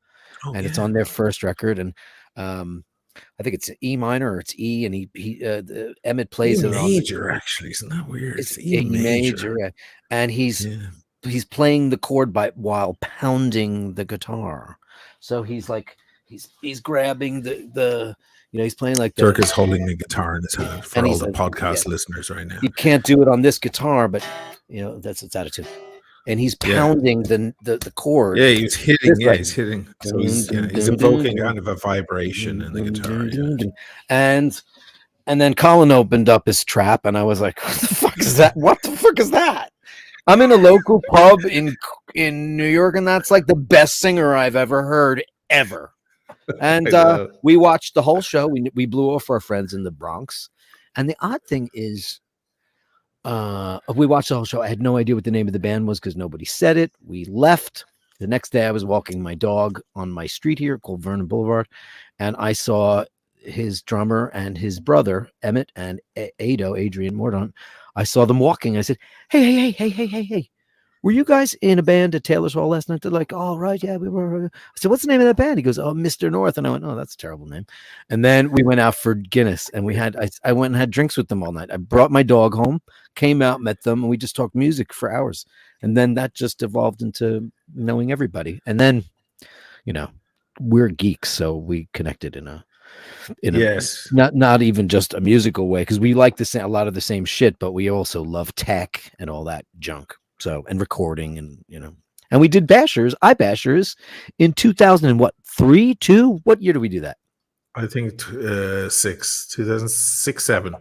it's on their first record, and I think it's E minor or it's E, and Emmett plays it major. Actually, isn't that weird? It's E major, and he's playing the chord while pounding the guitar. So he's like he's grabbing the he's playing like Dirk is holding the guitar in his hand for all the podcast listeners right now. He can't do it on this guitar, but that's its attitude. And he's pounding the chord. Yeah, he's hitting. He's hitting. So he's invoking kind of a vibration in the guitar. And And then Colin opened up his trap, and I was like, "What the fuck is that? What the fuck is that?" I'm in a local pub in New York, and that's like the best singer I've ever heard ever. And we watched the whole show. We blew off our friends in the Bronx. And the odd thing is, we watched the whole show. I had no idea what the name of the band was because nobody said it. We left. The next day, I was walking my dog on my street here called Vernon Boulevard, and I saw his drummer and his brother, Emmett and Adrian Mordaunt. I saw them walking. I said, hey. Were you guys in a band at Taylor's Hall last night? They're like, oh, right, yeah, we were. I said, what's the name of that band? He goes, oh, Mr. North. And I went, oh, that's a terrible name. And then we went out for Guinness, and I went and had drinks with them all night. I brought my dog home, came out, met them, and we just talked music for hours. And then that just evolved into knowing everybody. And then, we're geeks, so we connected in a yes, not even just a musical way, because we like a lot of the same shit, but we also love tech and all that junk. So, and recording, and and we did iBashers in 2003, 2. What year did we do that? I think 2006, 7.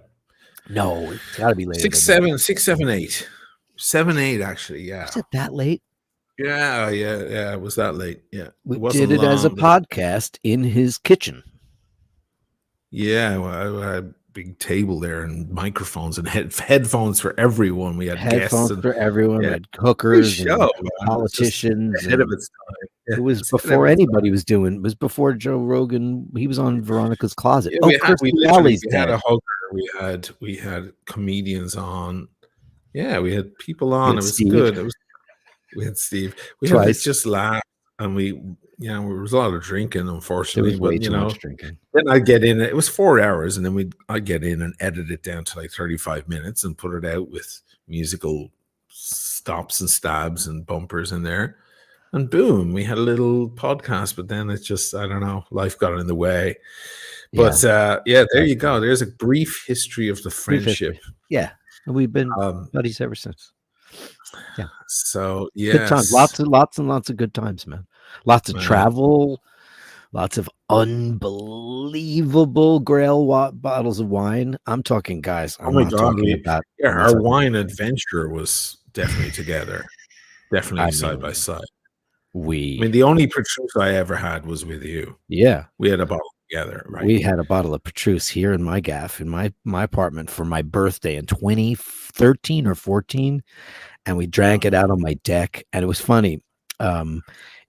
No, it's got to be later. 6, 7, 6, 7, 8, 7, 8. Actually, yeah. Was it that late? Yeah. It was that late. Yeah, we did it as a podcast in his kitchen. Yeah, well, I had a big table there and microphones and headphones for everyone. We had headphones guests for everyone. yeah. We had hookers, show, and politicians. Ahead of its time. Yeah, it was before anybody was doing. It was before Joe Rogan. He was on Veronica's Closet. Yeah, we had a hooker. We had comedians on. Yeah, we had people on. It was Steve. Good. We had Steve. We had just laugh, and there was a lot of drinking, unfortunately. There was way too much drinking. Then I'd get in. It was 4 hours, and then I'd get in and edit it down to like 35 minutes and put it out with musical stops and stabs and bumpers in there. And boom, we had a little podcast. But then it's just, I don't know, life got in the way. But there you go. There's a brief history of the friendship. Yeah, and we've been buddies ever since. Yeah. So yeah, good times. Lots and lots of good times, man. Lots of travel, lots of unbelievable Grail bottles of wine. I'm talking, guys. Oh my God! Our wine adventure was definitely together, definitely side by side. The only Petrus I ever had was with you. Yeah, we had a bottle together. Right? We had a bottle of Petrus here in my gaff in my apartment for my birthday in 2013 or 14. And we drank it out on my deck, and it was funny.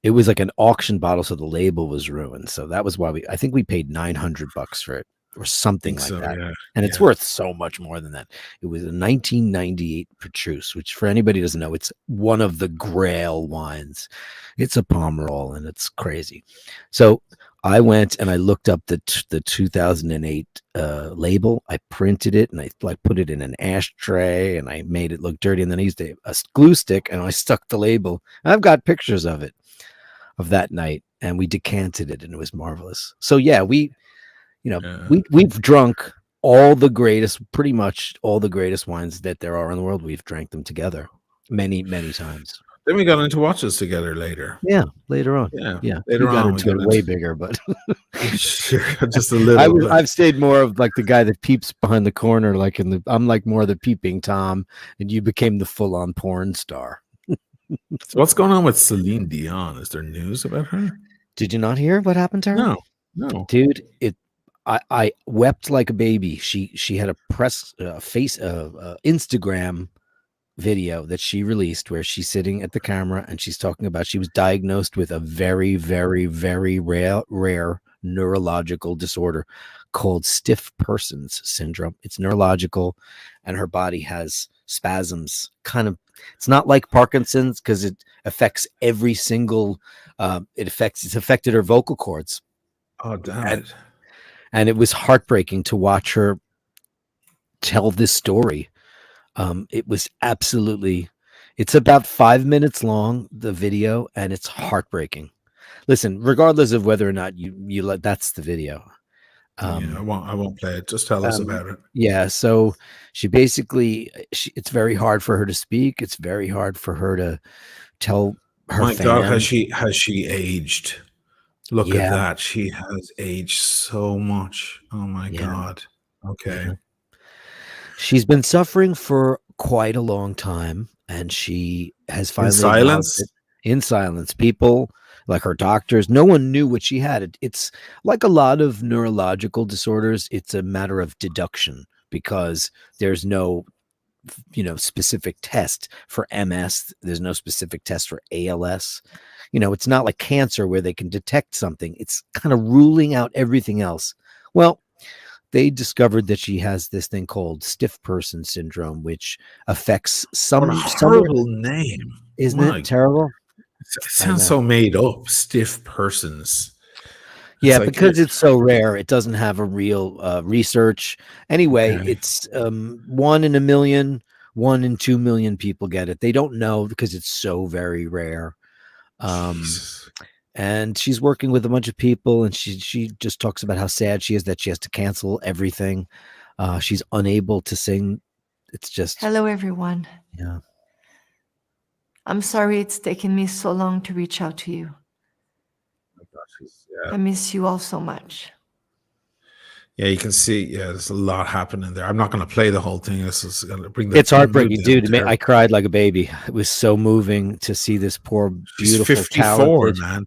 It was like an auction bottle, so the label was ruined. So that was why I think we paid $900 for it or something like that. Yeah. And it's worth so much more than that. It was a 1998 Petrus, which for anybody who doesn't know, it's one of the Grail wines. It's a Pomerol, and it's crazy. So I went and I looked up the 2008 label. I printed it and I put it in an ashtray and I made it look dirty. And then I used a glue stick and I stuck the label. I've got pictures of it, of that night, and we decanted it, and it was marvelous. So yeah, we've drunk pretty much all the greatest wines that there are in the world. We've drank them together many, many times. Then we got into watches together later. Yeah, later on. Yeah. Later on, we got way bigger, but sure, just a little. I've stayed more of like the guy that peeps behind the corner, I'm like more the peeping Tom, and you became the full-on porn star. So what's going on with Celine Dion? Is there news about her? Did you not hear what happened to her? No, dude. I wept like a baby. She had a Instagram video that she released where she's sitting at the camera and she's talking about she was diagnosed with a very, very, very rare neurological disorder called stiff persons syndrome. It's neurological, and her body has spasms. It's not like Parkinson's because it affects every single. It's affected her vocal cords. Oh, damn it! And it was heartbreaking to watch her tell this story. It was absolutely. It's about 5 minutes long, the video, and it's heartbreaking. Listen, regardless of whether or not you let, that's the video. I won't play it. Just tell us about it. Yeah. So she basically, it's very hard for her to speak. It's very hard for her to tell her. My God, has she aged? Look at that. She has aged so much. Oh my God. Okay. She's been suffering for quite a long time, and she has In finally acknowledged silence. it in silence. People, like her doctors, no one knew what she had. It's like a lot of neurological disorders. It's a matter of deduction because there's no, specific test for MS. There's no specific test for ALS. It's not like cancer where they can detect something. It's kind of ruling out everything else. Well, they discovered that she has this thing called stiff person syndrome, which affects What a someone. horrible name. Isn't My, it terrible? it I sounds know. so made up. Stiff persons. It's Yeah, like, because it's so rare, it doesn't have a real research. Anyway, okay. it's 1 in a million, 1 in 2 million people get it. They don't know because it's so very rare. Jesus. And she's working with a bunch of people, and she just talks about how sad she is that she has to cancel everything. She's unable to sing. It's just Hello, everyone. yeah. I'm sorry it's taken me so long to reach out to you. Yeah. I miss you all so much. Yeah, you can see. Yeah, there's a lot happening there. I'm not going to play the whole thing. This is going to bring the It's heartbreaking, mood down. dude. I cried like a baby. It was so moving to see this poor, She's beautiful, 54, talented. man.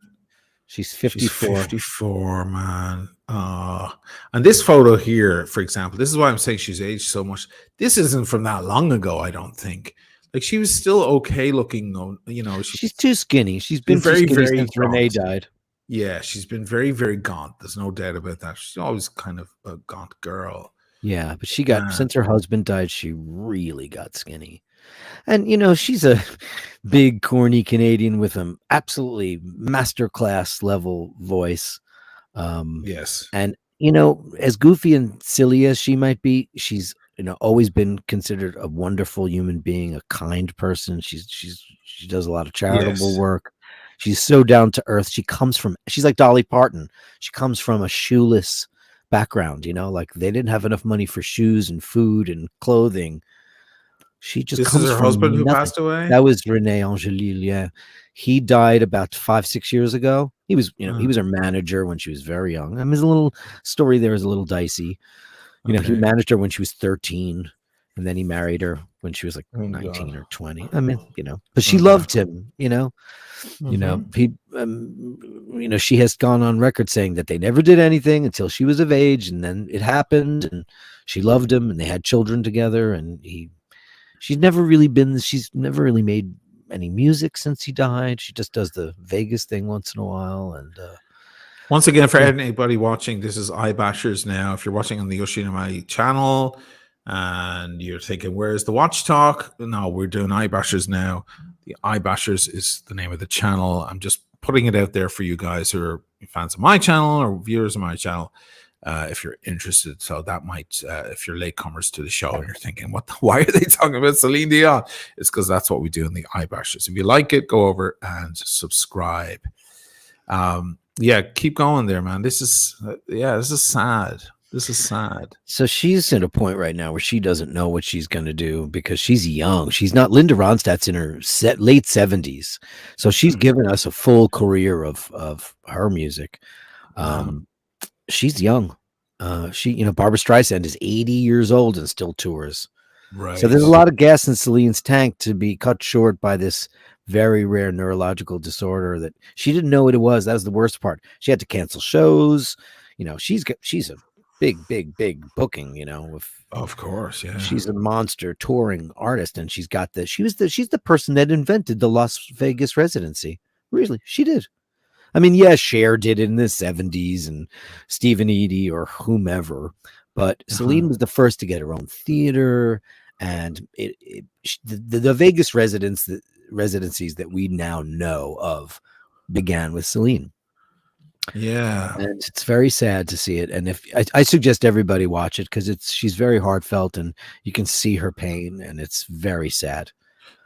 She's She's 54. 54, man. And this photo here, for example, this is why I'm saying she's aged so much. This isn't from that long ago, I don't think. Like, she was still okay looking. She's too skinny. She's been been too very, skinny very since Renee gaunt. died. Yeah, she's been very, very gaunt. There's no doubt about that. She's always kind of a gaunt girl. Yeah, but she Yeah. got since her husband died, she really got skinny. And she's a big, corny Canadian with an absolutely masterclass level voice. Yes. And as goofy and silly as she might be, she's always been considered a wonderful human being, a kind person. She does a lot of charitable Yes. work. She's so down to earth. She's like Dolly Parton. She comes from a shoeless background, like they didn't have enough money for shoes and food and clothing. She just This comes is her from husband who nothing. passed away? That was Rene Angelil. Yeah, he died about 5-6 years ago. He was, he was her manager when she was very young. I mean, his little story there is a little dicey. He Okay. managed her when she was 13, and then he married her when she was like Oh, 19 God. or 20. I mean, but she Okay. loved him. Mhm. He, she has gone on record saying that they never did anything until she was of age, and then it happened, and she loved him, and they had children together, and she's never really made any music since he died. She just does the Vegas thing once in a while. And once again, for anybody watching, this is iBashers now. If you're watching on the Yoshinamai channel and you're thinking, where's the watch talk? No, we're doing iBashers now. The iBashers is the name of the channel. I'm just putting it out there for you guys who are fans of my channel or viewers of my channel. If you're interested, so that might, if you're latecomers to the show and you're thinking, why are they talking about Celine Dion? It's because that's what we do in the iBashers. If you like it, go over and subscribe. Yeah, keep going there, man. This is sad. This is sad. So she's at a point right now where she doesn't know what she's going to do because she's young. She's not. Linda Ronstadt's in her late 70s, so she's given us a full career of her music. She's young. Barbara Streisand is 80 years old and still tours. Right. So there's a lot of gas in Celine's tank to be cut short by this very rare neurological disorder that she didn't know what it was. That was the worst part. She had to cancel shows. She's a big booking. Of course, yeah. She's a monster touring artist, and she's the person that invented the Las Vegas residency. Really, she did. I mean, yeah, Cher did it in the 70s and Stephen Eady or whomever, but Celine was the first to get her own theater, and the Vegas residencies that we now know of began with Celine. Yeah, and it's very sad to see it. And if I suggest everybody watch it because she's very heartfelt, and you can see her pain, and it's very sad.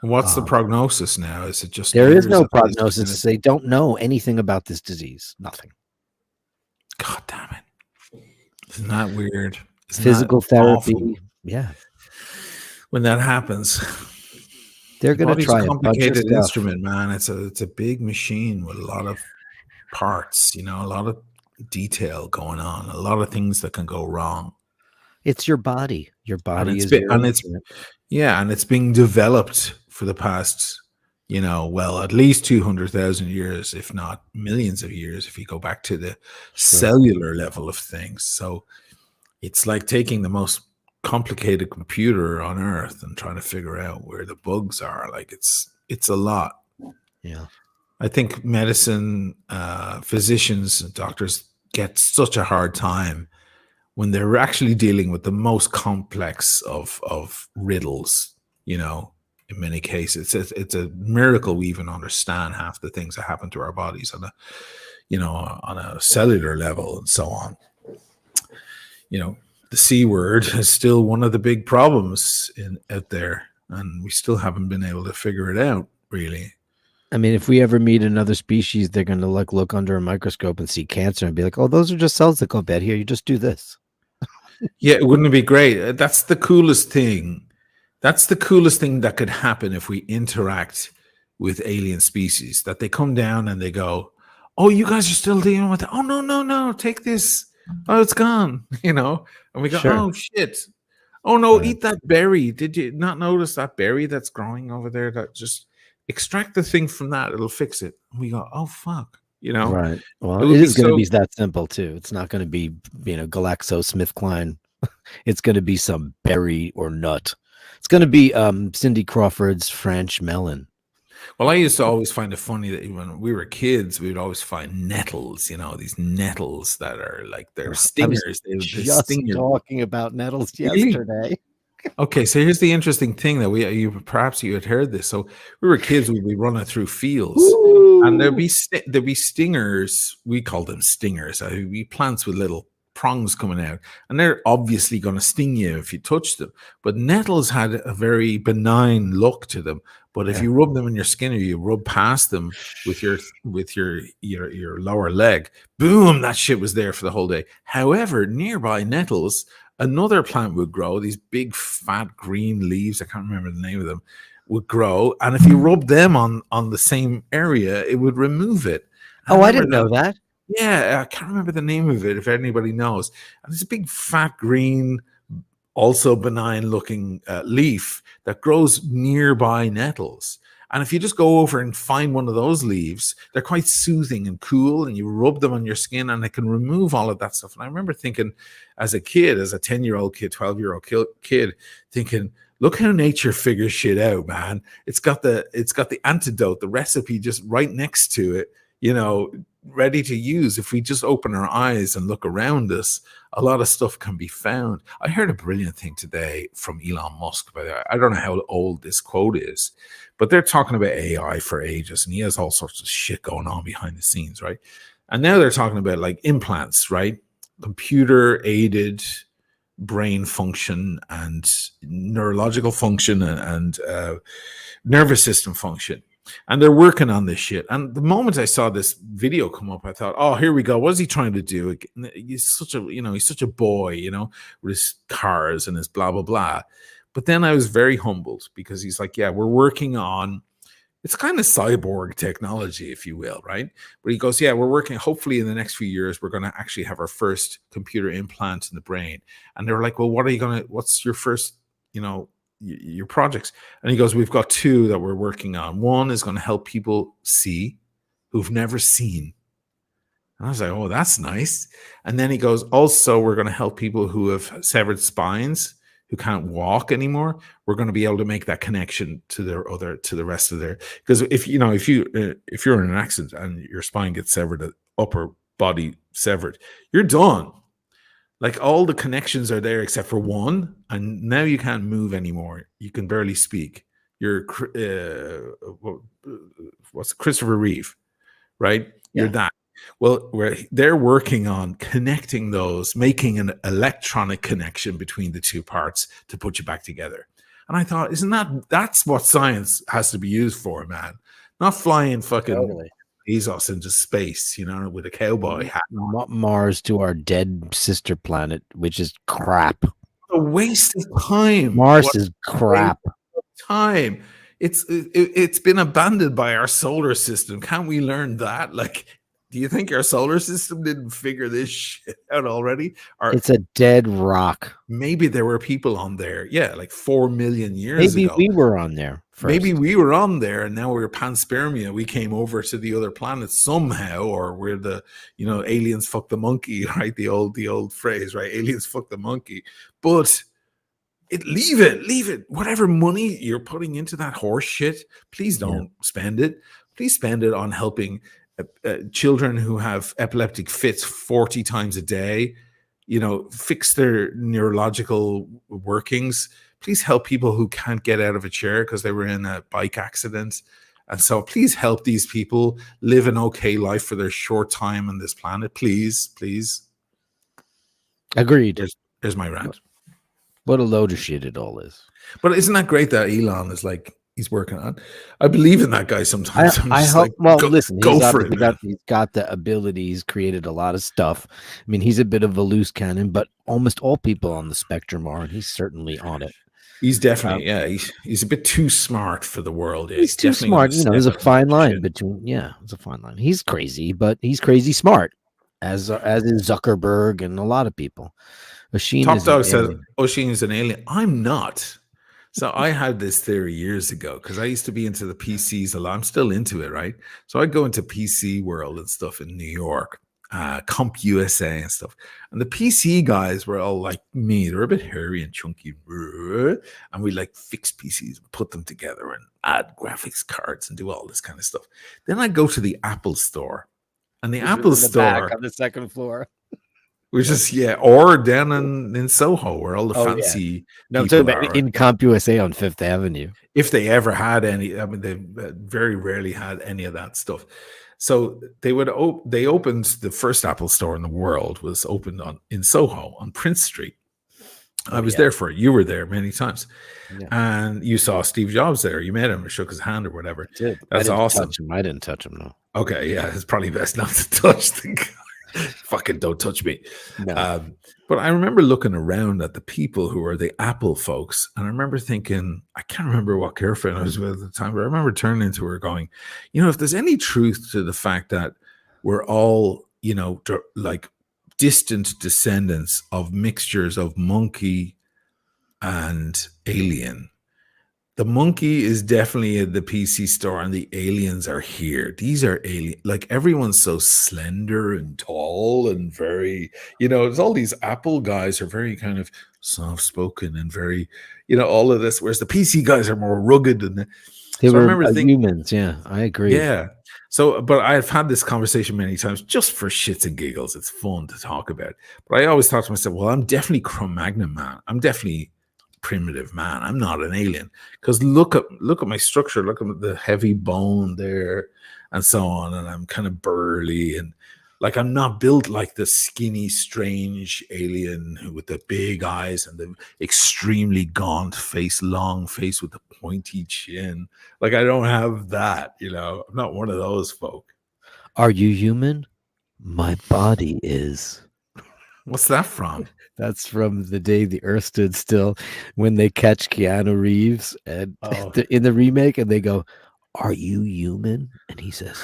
And what's the prognosis now? Is it just there is no prognosis? They don't know anything about this disease. Nothing. God damn it! Isn't that weird? Isn't Physical that therapy. awful? Yeah. When that happens, they're going to try a complicated instrument, man. It's a big machine with a lot of parts. A lot of detail going on. A lot of things that can go wrong. It's your body. Your body it's is been, your and it's instrument. yeah, and it's being developed for the past, well, at least 200,000 years, if not millions of years, if you go back to the Sure. cellular level of things. So it's like taking the most complicated computer on earth and trying to figure out where the bugs are. Like it's a lot. Yeah. I think medicine, physicians and doctors get such a hard time when they're actually dealing with the most complex of riddles, in many cases. It's a miracle we even understand half the things that happen to our bodies on a cellular level and so on. The C word is still one of the big problems out there, and we still haven't been able to figure it out, really. I mean, if we ever meet another species, they're going to look under a microscope and see cancer and be like, "Oh, those are just cells that go bad here. You just do this." Yeah, wouldn't it be great? That's the coolest thing. That's the coolest thing that could happen if we interact with alien species, that they come down and they go, "Oh, you guys are still dealing with it. Oh, no, take this. Oh, it's gone." And we go, Sure. "Oh, shit. Oh, no, Right. eat that berry. Did you not notice that berry that's growing over there? That just extract the thing from that. It'll fix it." And we go, "Oh, fuck." Right. Well, It it would be is going to so. be that simple too. It's not going to be, GlaxoSmithKline. It's going to be some berry or nut. It's going to be Cindy Crawford's French melon. Well, I used to always find it funny that when we were kids, we would always find nettles, these nettles that are like they're I was stingers. They just sting your. talking about nettles Really? yesterday. Okay, so here's the interesting thing that perhaps you had heard this. So we were kids, we'd be running through fields, and there'd be stingers. We call them stingers. There'd be plants with little prongs coming out, and they're obviously going to sting you if you touch them. But nettles had a very benign look to them. But if Yeah. you rub them in your skin or you rub past them with your lower leg, boom, that shit was there for the whole day. However, nearby nettles, another plant would grow. These big, fat, green leaves, I can't remember the name of them, would grow. And if you rub them on the same area, it would remove it. Oh, I didn't know that. Yeah, I can't remember the name of it, if anybody knows. And it's a big, fat, green, also benign looking leaf that grows nearby nettles. And if you just go over and find one of those leaves, they're quite soothing and cool, and you rub them on your skin and it can remove all of that stuff. And I remember thinking as a kid, as a 10-year-old kid, 12-year-old kid, thinking, look how nature figures shit out, man. It's got the antidote, the recipe just right next to it, ready to use. If we just open our eyes and look around us, a lot of stuff can be found. I heard a brilliant thing today from Elon Musk, by the way. I don't know how old this quote is, but they're talking about AI for ages, and he has all sorts of shit going on behind the scenes, right? And now they're talking about like implants, right? Computer aided brain function and neurological function and nervous system function. And they're working on this shit. And the moment I saw this video come up, I thought, "Oh, here we go. What is he trying to do? He's such a boy, with his cars and his blah, blah, blah." But then I was very humbled because he's like, "Yeah, we're working on," it's kind of cyborg technology, if you will, right? But he goes, "Yeah, we're working, hopefully in the next few years, we're going to actually have our first computer implant in the brain." And they were like, "Well, what's your first, your projects?" And he goes, "We've got two that we're working on. One is going to help people see who've never seen." And I was like, "Oh, that's nice." And then he goes, "Also, we're going to help people who have severed spines, who can't walk anymore. We're going to be able to make that connection to the rest of their, because if you're in an accident and your spine gets severed, the upper body severed, you're done. Like all the connections are there except for one, and now you can't move anymore. You can barely speak. You're what's Christopher Reeve, right? You're that. Well, they're working on connecting those, making an electronic connection between the two parts to put you back together." And I thought, that's what science has to be used for, man? Not flying fucking Bezos into space, with a cowboy hat. Mars to our dead sister planet, which is crap. A waste of time. Mars is crap. Time. It's been abandoned by our solar system. Can't we learn that? Like, Do you think our solar system didn't figure this shit out already? Or It's a dead rock. maybe there were people on there, yeah, like 4 million years Maybe ago. we were on there first. Maybe we were on there and now we're panspermia. We came over to the other planet somehow, or we're the, aliens fuck the monkey, right? The old phrase, right? Aliens fuck the monkey. But leave it. Whatever money you're putting into that horse shit, please don't spend it. Please spend it on helping children who have epileptic fits 40 times a day, fix their neurological workings. Please help people who can't get out of a chair because they were in a bike accident. And so please help these people live an okay life for their short time on this planet. Please. Agreed. There's my rant. What a load of shit it all is. But isn't that great that Elon is like, he's working on? I believe in that guy sometimes. I hope. Listen, he's got the ability. He's created a lot of stuff. I mean, he's a bit of a loose cannon, but almost all people on the spectrum are, and he's certainly on it. He's definitely, he's a bit too smart for the world. Yeah. He's too smart. There's a fine line between. Yeah, it's a fine line. He's crazy, but he's crazy smart, as is Zuckerberg and a lot of people. Top Dog says Oisin is an alien. I'm not. So I had this theory years ago because I used to be into the PCs a lot. I'm still into it, right? So I'd go into PC World and stuff in New York, Comp USA and stuff. And the PC guys were all like me. They were a bit hairy and chunky. And we like fix PCs, put them together and add graphics cards and do all this kind of stuff. Then I'd go to the Apple store. And the Apple store on the second floor. Which is, or down in Soho, where all the fancy people are. In Comp USA on Fifth Avenue. If they ever had any, I mean, they very rarely had any of that stuff. So they opened the first Apple store in the world, was opened in Soho on Prince Street. I was there for it. You were there many times. Yeah. And you saw Steve Jobs there. You met him or shook his hand or whatever. That's awesome. I didn't touch him, no. Okay, yeah, it's probably best not to touch the guy. Fucking don't touch me. No. But I remember looking around at the people who were the Apple folks, and I remember thinking, I can't remember what girlfriend I was with at the time, but I remember turning to her going, if there's any truth to the fact that we're all, like distant descendants of mixtures of monkey and alien. The monkey is definitely at the PC store and the aliens are here. These are alien. Like everyone's so slender and tall and very, it's all these Apple guys are very kind of soft-spoken and very, all of this. Whereas the PC guys are more rugged. And they were humans. Yeah, I agree. Yeah. So, but I've had this conversation many times just for shits and giggles. It's fun to talk about. But I always thought to myself, well, I'm definitely Cro-Magnon man. I'm definitely primitive man. I'm not an alien because look at my structure, look at the heavy bone there and so on, and I'm kind of burly and like I'm not built like the skinny strange alien with the big eyes and the extremely gaunt face, long face with the pointy chin. Like I don't have that, I'm not one of those folk. Are you human? My body is. What's that from? That's from the day the Earth stood still, when they catch Keanu Reeves and in the remake, and they go, "Are you human?" And he says,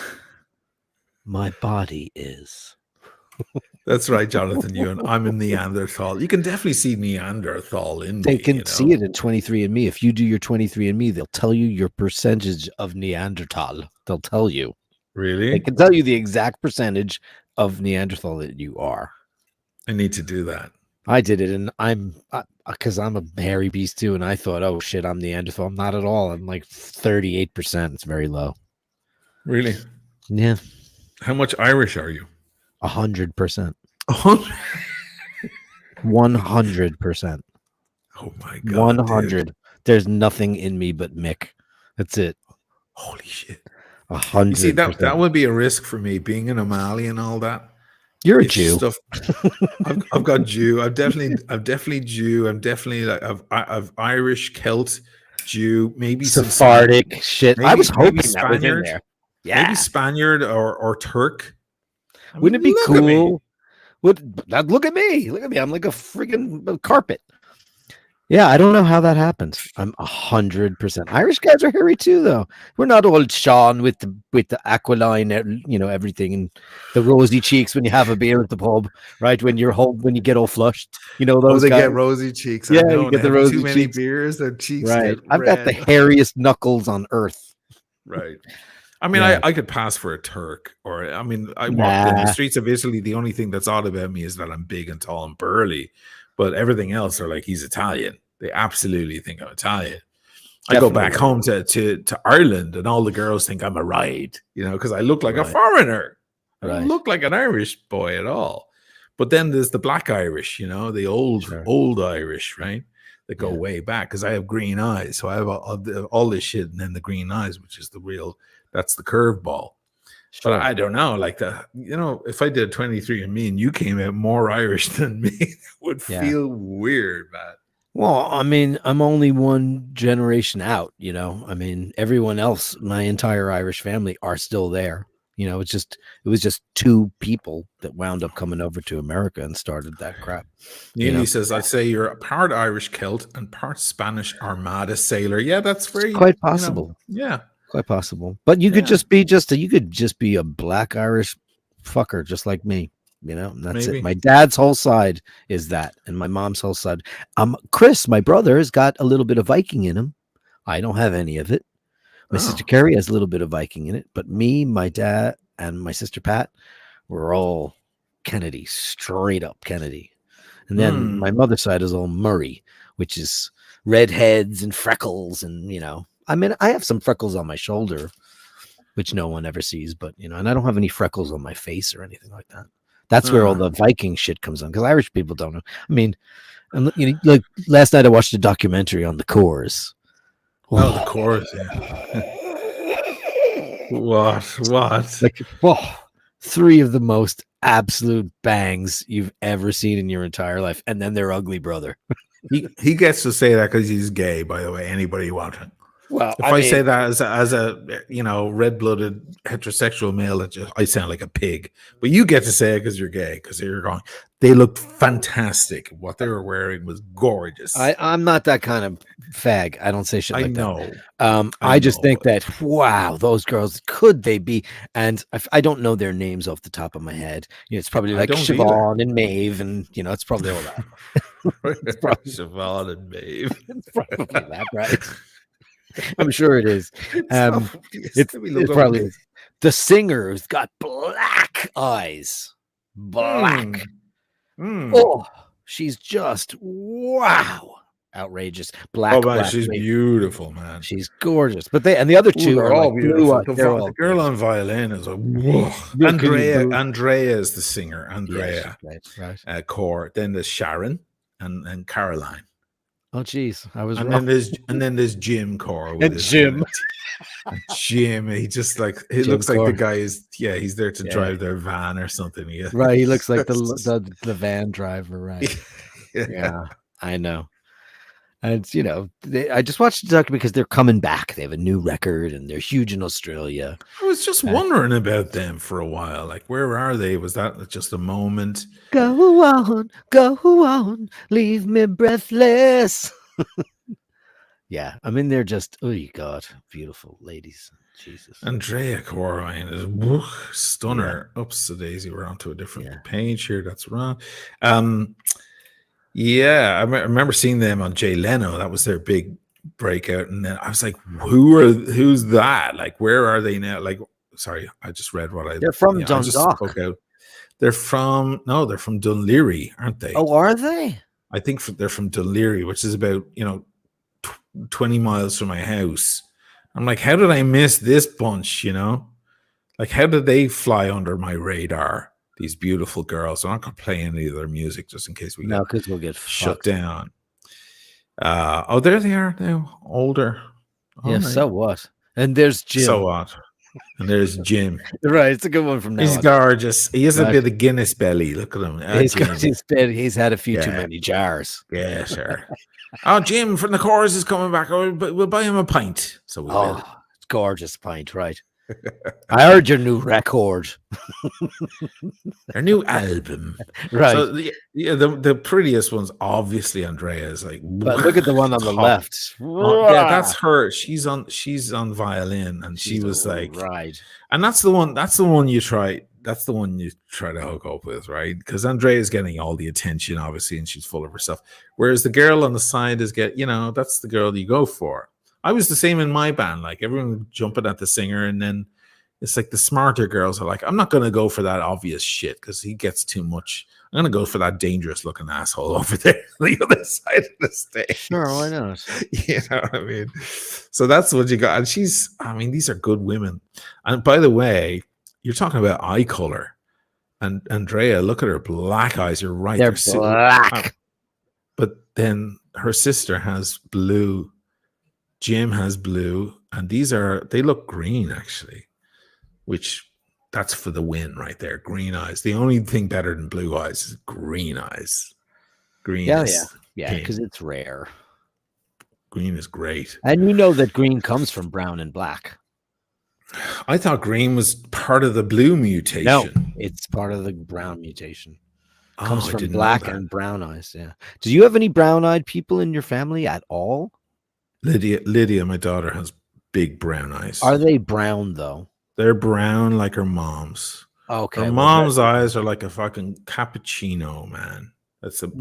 "My body is." That's right, Jonathan Ewan. I'm a Neanderthal. You can definitely see Neanderthal in They me. can see it in 23andMe. If you do your 23andMe, they'll tell you your percentage of Neanderthal. They'll tell you. Really? They can tell you the exact percentage of Neanderthal that you are. I need to do that. I did it, and because I'm a hairy beast too, and I thought, oh shit, I'm Neanderthal. I'm not at all. I'm like 38%. It's very low. Really? Yeah. How much Irish are you? 100%. 100%. Oh my god. 100. Dude. There's nothing in me but Mick. That's it. Holy shit. 100%. You see, that would be a risk for me, being an O'Malley and all that. You're a Jew. I've got Jew. I'm definitely Jew. I'm definitely like I've Irish, Celt, Jew, maybe Sephardic some shit. Maybe, I was hoping that Spaniard, was in there. Yeah, maybe Spaniard or Turk. Wouldn't it be cool? Look at me. Look at me. I'm like a friggin' carpet. Yeah, I don't know how that happens. I'm 100%. Irish guys are hairy too, though. We're not old Sean with the aquiline, everything, and the rosy cheeks when you have a beer at the pub, right? When you're home, when you get all flushed, Oh, those they guys. get rosy cheeks. I Yeah, you know. And get the having too rosy many cheeks. beers, their cheeks Right. get I've got the red. hairiest knuckles on earth. Right. I mean, Yeah. I could pass for a Turk, or I mean, I walked in the Nah. streets of Italy. The only thing that's odd about me is that I'm big and tall and burly, but everything else are like, he's Italian. They absolutely think I'm Italian. I go back home to Ireland, and all the girls think I'm a ride, because I look like a Right. foreigner. I Right. don't look like an Irish boy at all. But then there's the black Irish, the Sure. old Irish, right? That go Yeah. way back, because I have green eyes. So I have all this shit, and then the green eyes, which is that's the curveball. Sure. But I don't know, like if I did 23andMe and you came out more Irish than me, it would feel weird, man. Well, I mean, I'm only one generation out, I mean, everyone else, my entire Irish family are still there. It was just two people that wound up coming over to America and started that crap. Neely says, I'd say you're a part Irish Celt and part Spanish Armada sailor. Yeah, that's very quite possible. Yeah. Quite possible. But you could just be a black Irish fucker just like me. And that's Maybe. it. My dad's whole side is that, and my mom's whole side. Chris, my brother, has got a little bit of Viking in him. I don't have any of it. My sister Carrie has a little bit of Viking in it, but me, my dad, and my sister Pat, we're all Kennedy, straight up Kennedy. And then my mother's side is all Murray, which is redheads and freckles, and I mean, I have some freckles on my shoulder, which no one ever sees, but and I don't have any freckles on my face or anything like that. That's where all the Viking shit comes on, because Irish people don't know. I mean, like last night I watched a documentary on the Corrs. Oh, the Corrs, yeah. What? Like, three of the most absolute bangs you've ever seen in your entire life, and then their ugly brother. He gets to say that because he's gay, by the way. Anybody watching? Well, if I say that as a red-blooded heterosexual male, I sound like a pig. But you get to say it because you're gay, because you're going, they looked fantastic. What they were wearing was gorgeous. I'm not that kind of fag. I don't say shit like that. I just think that, wow, those girls, could they be? And I don't know their names off the top of my head. It's probably like Siobhan and Maeve, and it's probably all that. It's probably Siobhan and Maeve. It's probably that, right? I'm sure it is. It probably is. The singer's got black eyes. Black. Oh, she's just wow. Outrageous. Black. Oh man, she's beautiful, man. She's gorgeous. But the other two are all beautiful. The girl on violin is like, whoa. Andrea is the singer. Andrea. Yes, right. Core. Then there's Sharon and Caroline. Oh geez, I was and wrong. then there's Jim Core. And Jim. Jim, he just like he Jim looks Core. like the guy is he's there to drive their van or something. Yeah. Right, he looks like the van driver, right? Yeah, I know. And I just watched the documentary because they're coming back. They have a new record and they're huge in Australia. I was just wondering about them for a while. Like, where are they? Was that just a moment? Go on, leave me breathless. Yeah, I mean, they're just, oh God, beautiful ladies. Jesus. Andrea Corwine is stunner. Oops, the daisy. We're onto a different page here. That's wrong. Yeah, I remember seeing them on Jay Leno. That was their big breakout, and then I was like, "Who's that? Like, where are they now?" Like, sorry, I just read what They're from Dundalk. They're from Dunleary, aren't they? Oh, are they? I think they're from Dunleary, which is about 20 miles from my house. I'm like, how did I miss this bunch? Like, how did they fly under my radar? These beautiful girls. I'm not going to play any of their music just in case because we'll get shut down. There they are now, older. Yeah, right. So what? And there's Jim. So what? And there's Jim. Right, it's a good one from now. He's gorgeous. He has a bit of Guinness belly. Look at him. He's had a few too many jars. Yeah, sure. Jim from the Corrs is coming back. We'll buy him a pint. So it's gorgeous pint, right? I heard your new record. Her new album. Right. So the prettiest one's obviously Andrea's. Like, But look at the one on the top. left. Yeah, that's her. She's on violin, and she was like, right. and that's the one. That's the one you try. That's the one you try to hook up with, right? Because Andrea is getting all the attention, obviously, and she's full of herself. Whereas the girl on the side is that's the girl you go for. I was the same in my band. Like everyone jumping at the singer, and then it's like the smarter girls are like, I'm not going to go for that obvious shit because he gets too much. I'm going to go for that dangerous looking asshole over there on the other side of the stage. Sure, why not? You know what I mean? So that's what you got. And these are good women. And by the way, you're talking about eye color. And Andrea, look at her black eyes. You're right. They're black. But then her sister has blue. Jim has blue. And they look green, actually. Which that's for the win right there. Green eyes. The only thing better than blue eyes is green eyes. Green is because it's rare. Green is great. And you know that green comes from brown and black. I thought green was part of the blue mutation. No, it's part of the brown mutation. Comes from black and brown eyes. Yeah. Do you have any brown-eyed people in your family at all? Lydia, my daughter, has big brown eyes. Are they brown though? They're brown like her mom's. Okay. Her mom's eyes are like a fucking cappuccino, man. That's an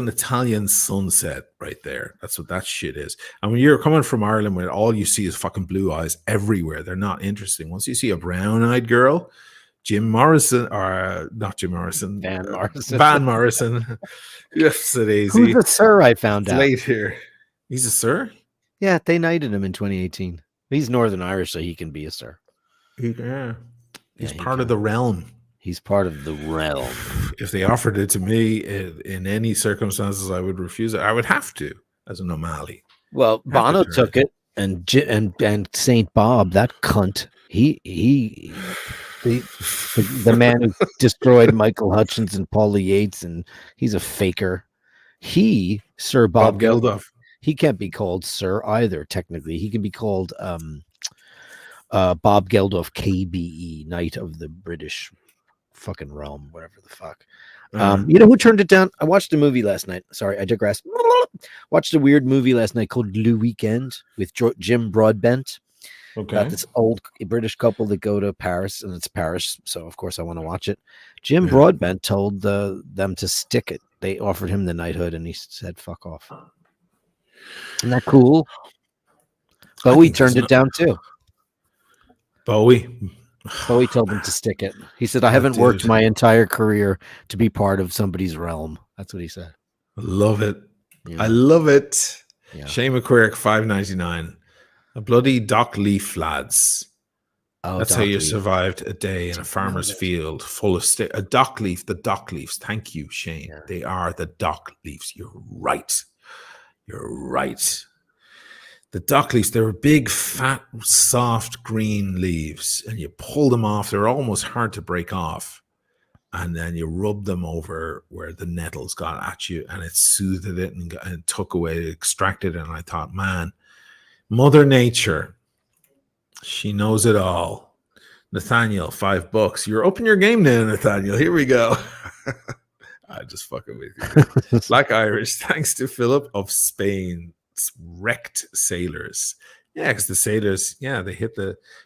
Italian sunset right there. That's what that shit is. And when you're coming from Ireland, where all you see is fucking blue eyes everywhere, they're not interesting. Once you see a brown-eyed girl, Van Morrison. Yes, it is. Who's the sir I found out? Late here. He's a sir? Yeah, they knighted him in 2018. He's Northern Irish, so he can be a sir. He's part of the realm. He's part of the realm. If they offered it to me in any circumstances, I would refuse it. I would have to, as an O'Malley. Well, Bono took it, and Saint Bob, that cunt, the man who destroyed Michael Hutchins and Paula Yates, and he's a faker. Sir Bob Geldof. He can't be called sir either. Technically, he can be called Bob Geldof, KBE, Knight of the British fucking realm, whatever the fuck. You know who turned it down? I watched a movie last night. Sorry, I digress. Watched a weird movie last night called Le Weekend with Jim Broadbent. Okay. About this old British couple that go to Paris, and it's Paris, so of course I want to watch it. Jim Broadbent told them to stick it. They offered him the knighthood, and he said, "Fuck off." Isn't that cool? Bowie turned it down too. Bowie told him to stick it. He said, "I haven't worked my entire career to be part of somebody's realm." That's what he said. I love it. Yeah. I love it. Yeah. Shane McQuirk, $5.99. A bloody dock leaf, lads. That's how you survived a day in a farmer's field full of a dock leaf. The dock leaves. Thank you, Shane. Yeah. They are the dock leaves. You're right. The dock leaves, they were big, fat, soft green leaves, and you pull them off. They're almost hard to break off. And then you rub them over where the nettles got at you, and it soothed it and took away, extracted it. And I thought, man, Mother Nature, she knows it all. Nathaniel, $5. You're upping your game now, Nathaniel. Here we go. I'm just fucking with you. Black Irish, thanks to Philip of Spain. Wrecked sailors. Yeah, because the sailors, they hit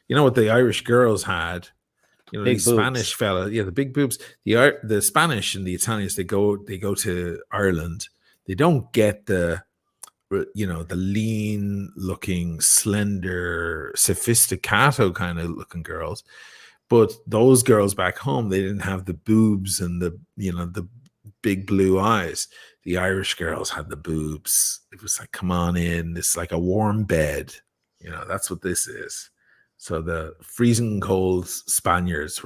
what the Irish girls had. You know, the Spanish fella, the big boobs. The Spanish and the Italians, they go to Ireland. They don't get the lean looking, slender, sophisticato kind of looking girls. But those girls back home, they didn't have the boobs and the big blue eyes. The Irish girls had the boobs. It was like, come on in. It's like a warm bed. That's what this is. So the freezing cold Spaniards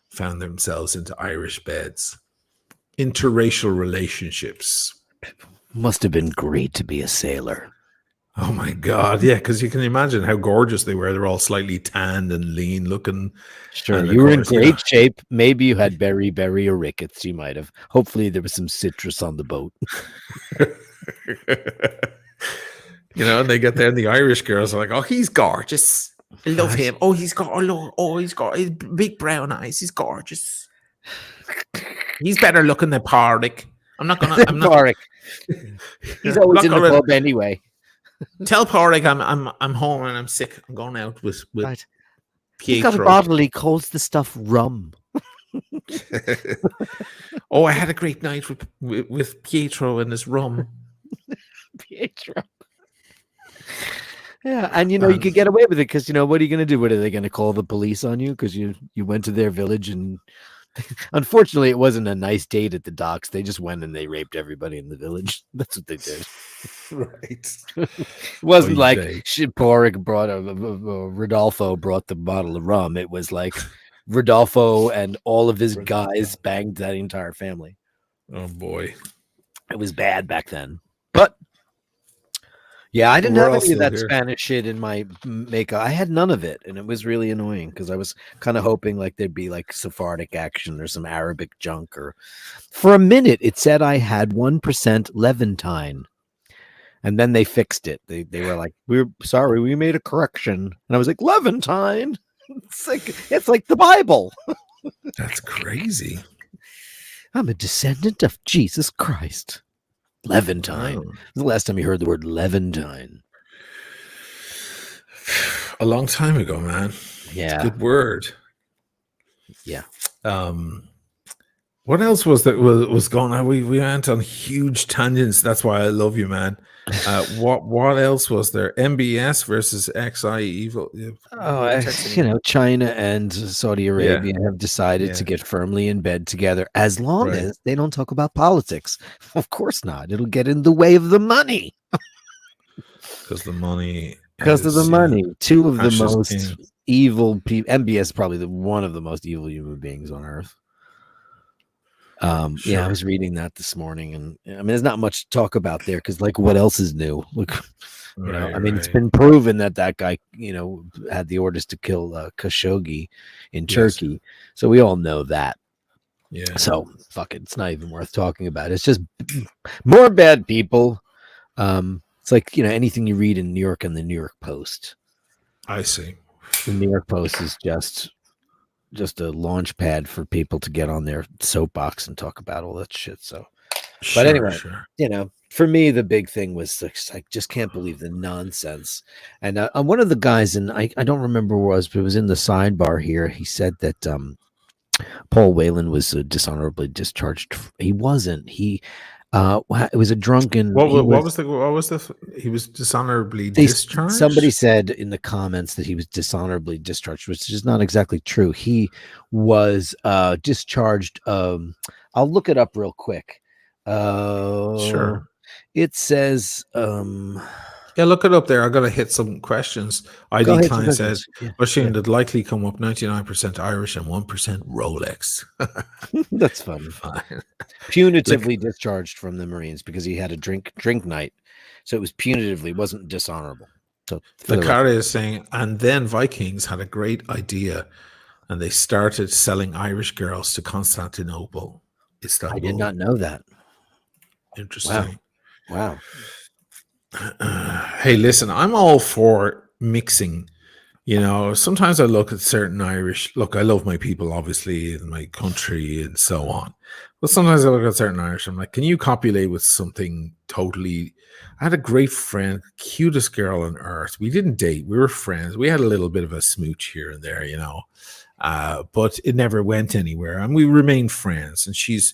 found themselves into Irish beds. Interracial relationships. Must have been great to be a sailor. Oh my God. Yeah, because you can imagine how gorgeous they were. They're all slightly tanned and lean looking. Sure. You were in great shape. Maybe you had beriberi or rickets. You might have. Hopefully there was some citrus on the boat. And they get there and the Irish girls are like, oh, he's gorgeous. I love him. He's got his big brown eyes. He's gorgeous. He's better looking than Pardick. I'm not gonna. Park. He's always in the pub anyway. Tell Pardick I'm home and I'm sick. I'm going out with Right. He's got a Pietro. bottle. He calls the stuff rum. I had a great night with Pietro and his rum. Pietro. Yeah, and you could get away with it because what are you going to do? What are they going to call the police on you because you went to their village? And unfortunately, it wasn't a nice date at the docks. They just went and they raped everybody in the village. That's what they did. Right. It wasn't like day. Porrick brought Rodolfo brought the bottle of rum. It was like Rodolfo and all of his guys banged that entire family. Oh boy, it was bad back then. But yeah, I didn't have any of that here. Spanish shit in my makeup. I had none of it, and it was really annoying because I was kind of hoping like there'd be like Sephardic action or some Arabic junk. Or for a minute, it said I had 1% Levantine, and then they fixed it. They were like, "We're sorry, we made a correction," and I was like, "Levantine." It's like the Bible. That's crazy. I'm a descendant of Jesus Christ. Levantine. Wow. When was the last time you heard the word Levantine? A long time ago, man. Yeah. It's a good word. Yeah. What else was that was going on? We went on huge tangents. That's why I love you, man. What else was there? MBS versus XI Evil. China and Saudi Arabia have decided to get firmly in bed together as long as they don't talk about politics. Of course not. It'll get in the way of the money. Because the money. Because of the money. Two of the most king. evil people. MBS is probably one of the most evil human beings on earth. Yeah, I was reading that this morning, and I mean, there's not much to talk about there because, like, what else is new? Look, it's been proven that guy, had the orders to kill Khashoggi in Turkey, so we all know that. Yeah. So fuck it, it's not even worth talking about. It's just more bad people. It's like anything you read in New York and the New York Post. I see. The New York Post is just a launch pad for people to get on their soapbox and talk about all that shit. So, but anyway, for me, the big thing was I just can't believe the nonsense. And one of the guys, and I don't remember who it was, but it was in the sidebar here. He said that Paul Whelan was dishonorably discharged. He wasn't. It was a drunken. He was dishonorably discharged. Somebody said in the comments that he was dishonorably discharged, which is not exactly true. He was discharged. I'll look it up real quick. Sure. It says. Yeah, look it up there. I got to hit some questions. ID Klein says, machine that likely come up 99% Irish and 1% Rolex. That's fun. Punitively discharged from the Marines because he had a drink night. So it was punitively, wasn't dishonorable. So the card is saying, and then Vikings had a great idea and they started selling Irish girls to Constantinople. Istanbul. I did not know that. Interesting. Wow. Hey, listen, I'm all for mixing. Sometimes I look at certain Irish. Look, I love my people, obviously, in my country and so on. But sometimes I look at certain Irish. I'm like, can you copulate with something totally? I had a great friend, cutest girl on earth. We didn't date. We were friends. We had a little bit of a smooch here and there, but it never went anywhere. And we remained friends. And she's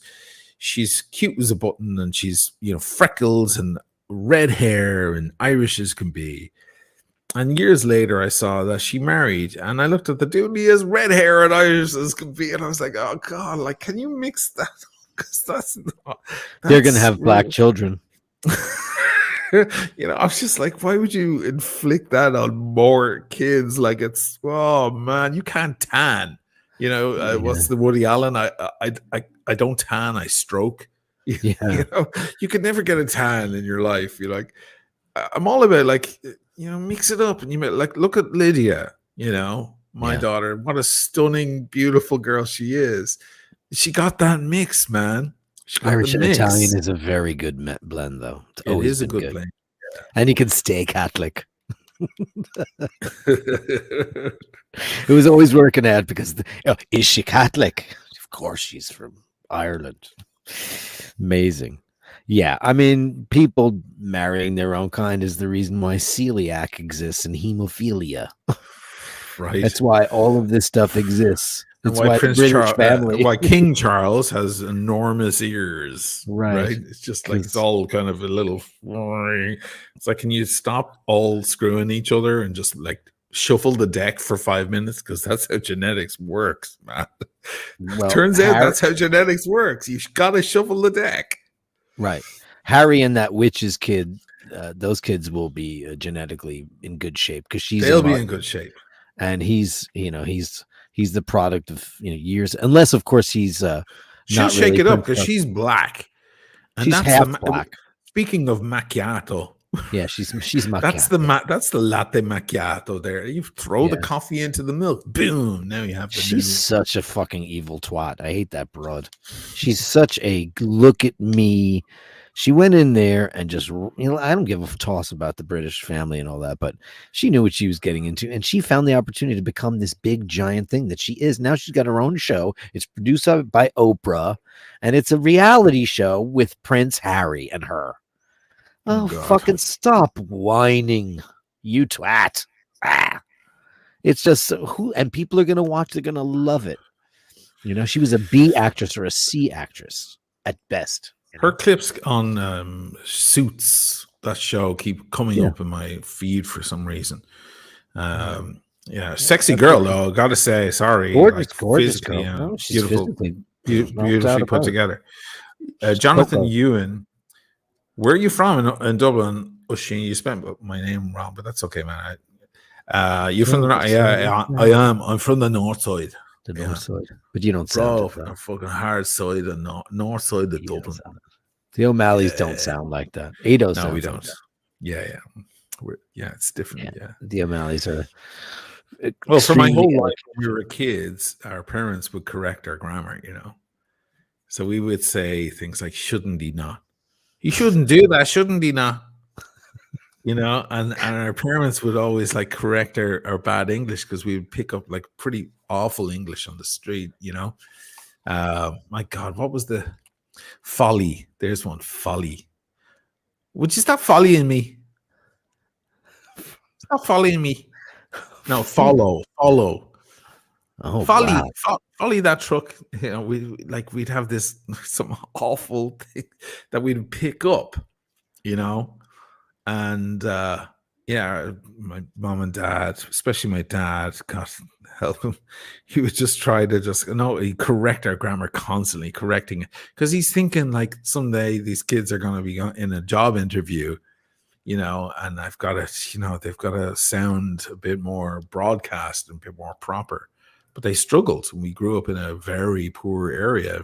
cute as a button, and she's freckles and red hair and Irish as can be. And years later I saw that she married, and I looked at the dude, he has red hair and Irish as can be, and I was like, oh god, like, can you mix that? Because they're gonna have black children. I was just like, why would you inflict that on more kids? Like, it's, oh man, you can't tan. What's the Woody Allen? I don't tan, I stroke. Yeah. You can never get a tan in your life. You're like, I'm all about like, mix it up. And you like, look at Lydia, my daughter, what a stunning, beautiful girl she is. She got that mix, man. Irish and Italian is a very good blend, though. It is a good blend. And you can stay Catholic. It was always working out because is she Catholic? Of course, she's from Ireland. Amazing. Yeah, I mean, people marrying their own kind is the reason why celiac exists and hemophilia. Right. That's why all of this stuff exists. And That's why the British family. why King Charles has enormous ears, Right. It's just like it's all kind of a little. It's like, can you stop all screwing each other and just like shuffle the deck for 5 minutes? Because that's how genetics works, man. Well, Turns out that's how genetics works. You gotta shuffle the deck. Right. Harry and that witch's kid, those kids will be genetically in good shape because They'll be in good shape. And he's the product of years, unless of course he's she'll not shake really it up because she's black. And she's that's half black. Speaking of macchiato, yeah, she's macchiato. That's the latte macchiato. There, you throw the coffee into the milk, boom. Now you have the. She's such a fucking evil twat. I hate that broad. She's such a look at me. She went in there and just, I don't give a toss about the British family and all that, but she knew what she was getting into. And she found the opportunity to become this big, giant thing that she is. Now she's got her own show. It's produced by Oprah. And it's a reality show with Prince Harry and her. Oh, fucking stop whining, you twat. Ah. It's just and people are going to watch. They're going to love it. She was a B actress or a C actress at best. Her clips on Suits, that show, keep coming up in my feed for some reason. Sexy girl though, gotta say, sorry, gorgeous girl. No, she's beautifully put together. Jonathan Ewan, where are you from in Dublin? Oisin, you spent my name wrong, but that's okay, man. You're from the north? Yeah, I am. I'm from the north side. The north side, but you don't sound the fucking hard side, the north side of Dublin. The O'Malleys don't sound like that. Ado no, we don't. Like that. Yeah, it's different. Yeah, the O'Malleys are. Well, for my whole life, when we were kids, our parents would correct our grammar. So we would say things like "shouldn't he not?" He shouldn't do that, shouldn't he not? And our parents would always like correct our bad English because we would pick up like pretty awful English on the street. My God, what was the folly? There's one, folly. Would you stop following me? Stop following me. No, follow. Oh, folly, wow. folly that truck. We'd have this some awful thing that we'd pick up, and my mom and dad, especially my dad, God help him, he would just try to he correct our grammar constantly, correcting it because he's thinking like someday these kids are going to be in a job interview. And I've got to, they've got to sound a bit more broadcast and a bit more proper. But they struggled. We grew up in a very poor area.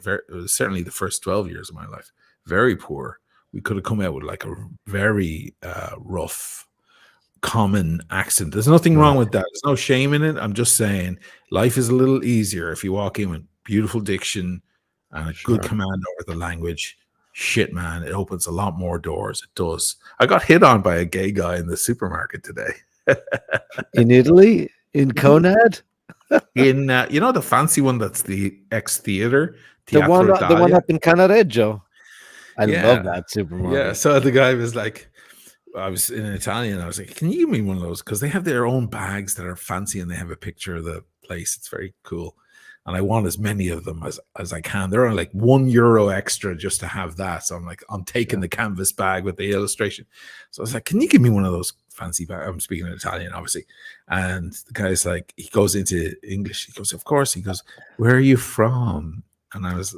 Certainly the first 12 years of my life, very poor. We could have come out with like a very rough, common accent. There's nothing wrong with that. There's no shame in it. I'm just saying life is a little easier if you walk in with beautiful diction and a good command over the language. Shit, man, it opens a lot more doors. It does. I got hit on by a gay guy in the supermarket today. In Italy? In Conad? In the fancy one that's the ex-theater. The one up in Canareggio. I love that supermarket. Yeah, so the guy was like, I was in Italian. I was like, can you give me one of those? Because they have their own bags that are fancy and they have a picture of the place. It's very cool. And I want as many of them as I can. They're only like €1 extra just to have that. So I'm like, I'm taking the canvas bag with the illustration. So I was like, can you give me one of those fancy bags? I'm speaking in Italian, obviously. And the guy's like, he goes into English. He goes, of course. He goes, where are you from? And I was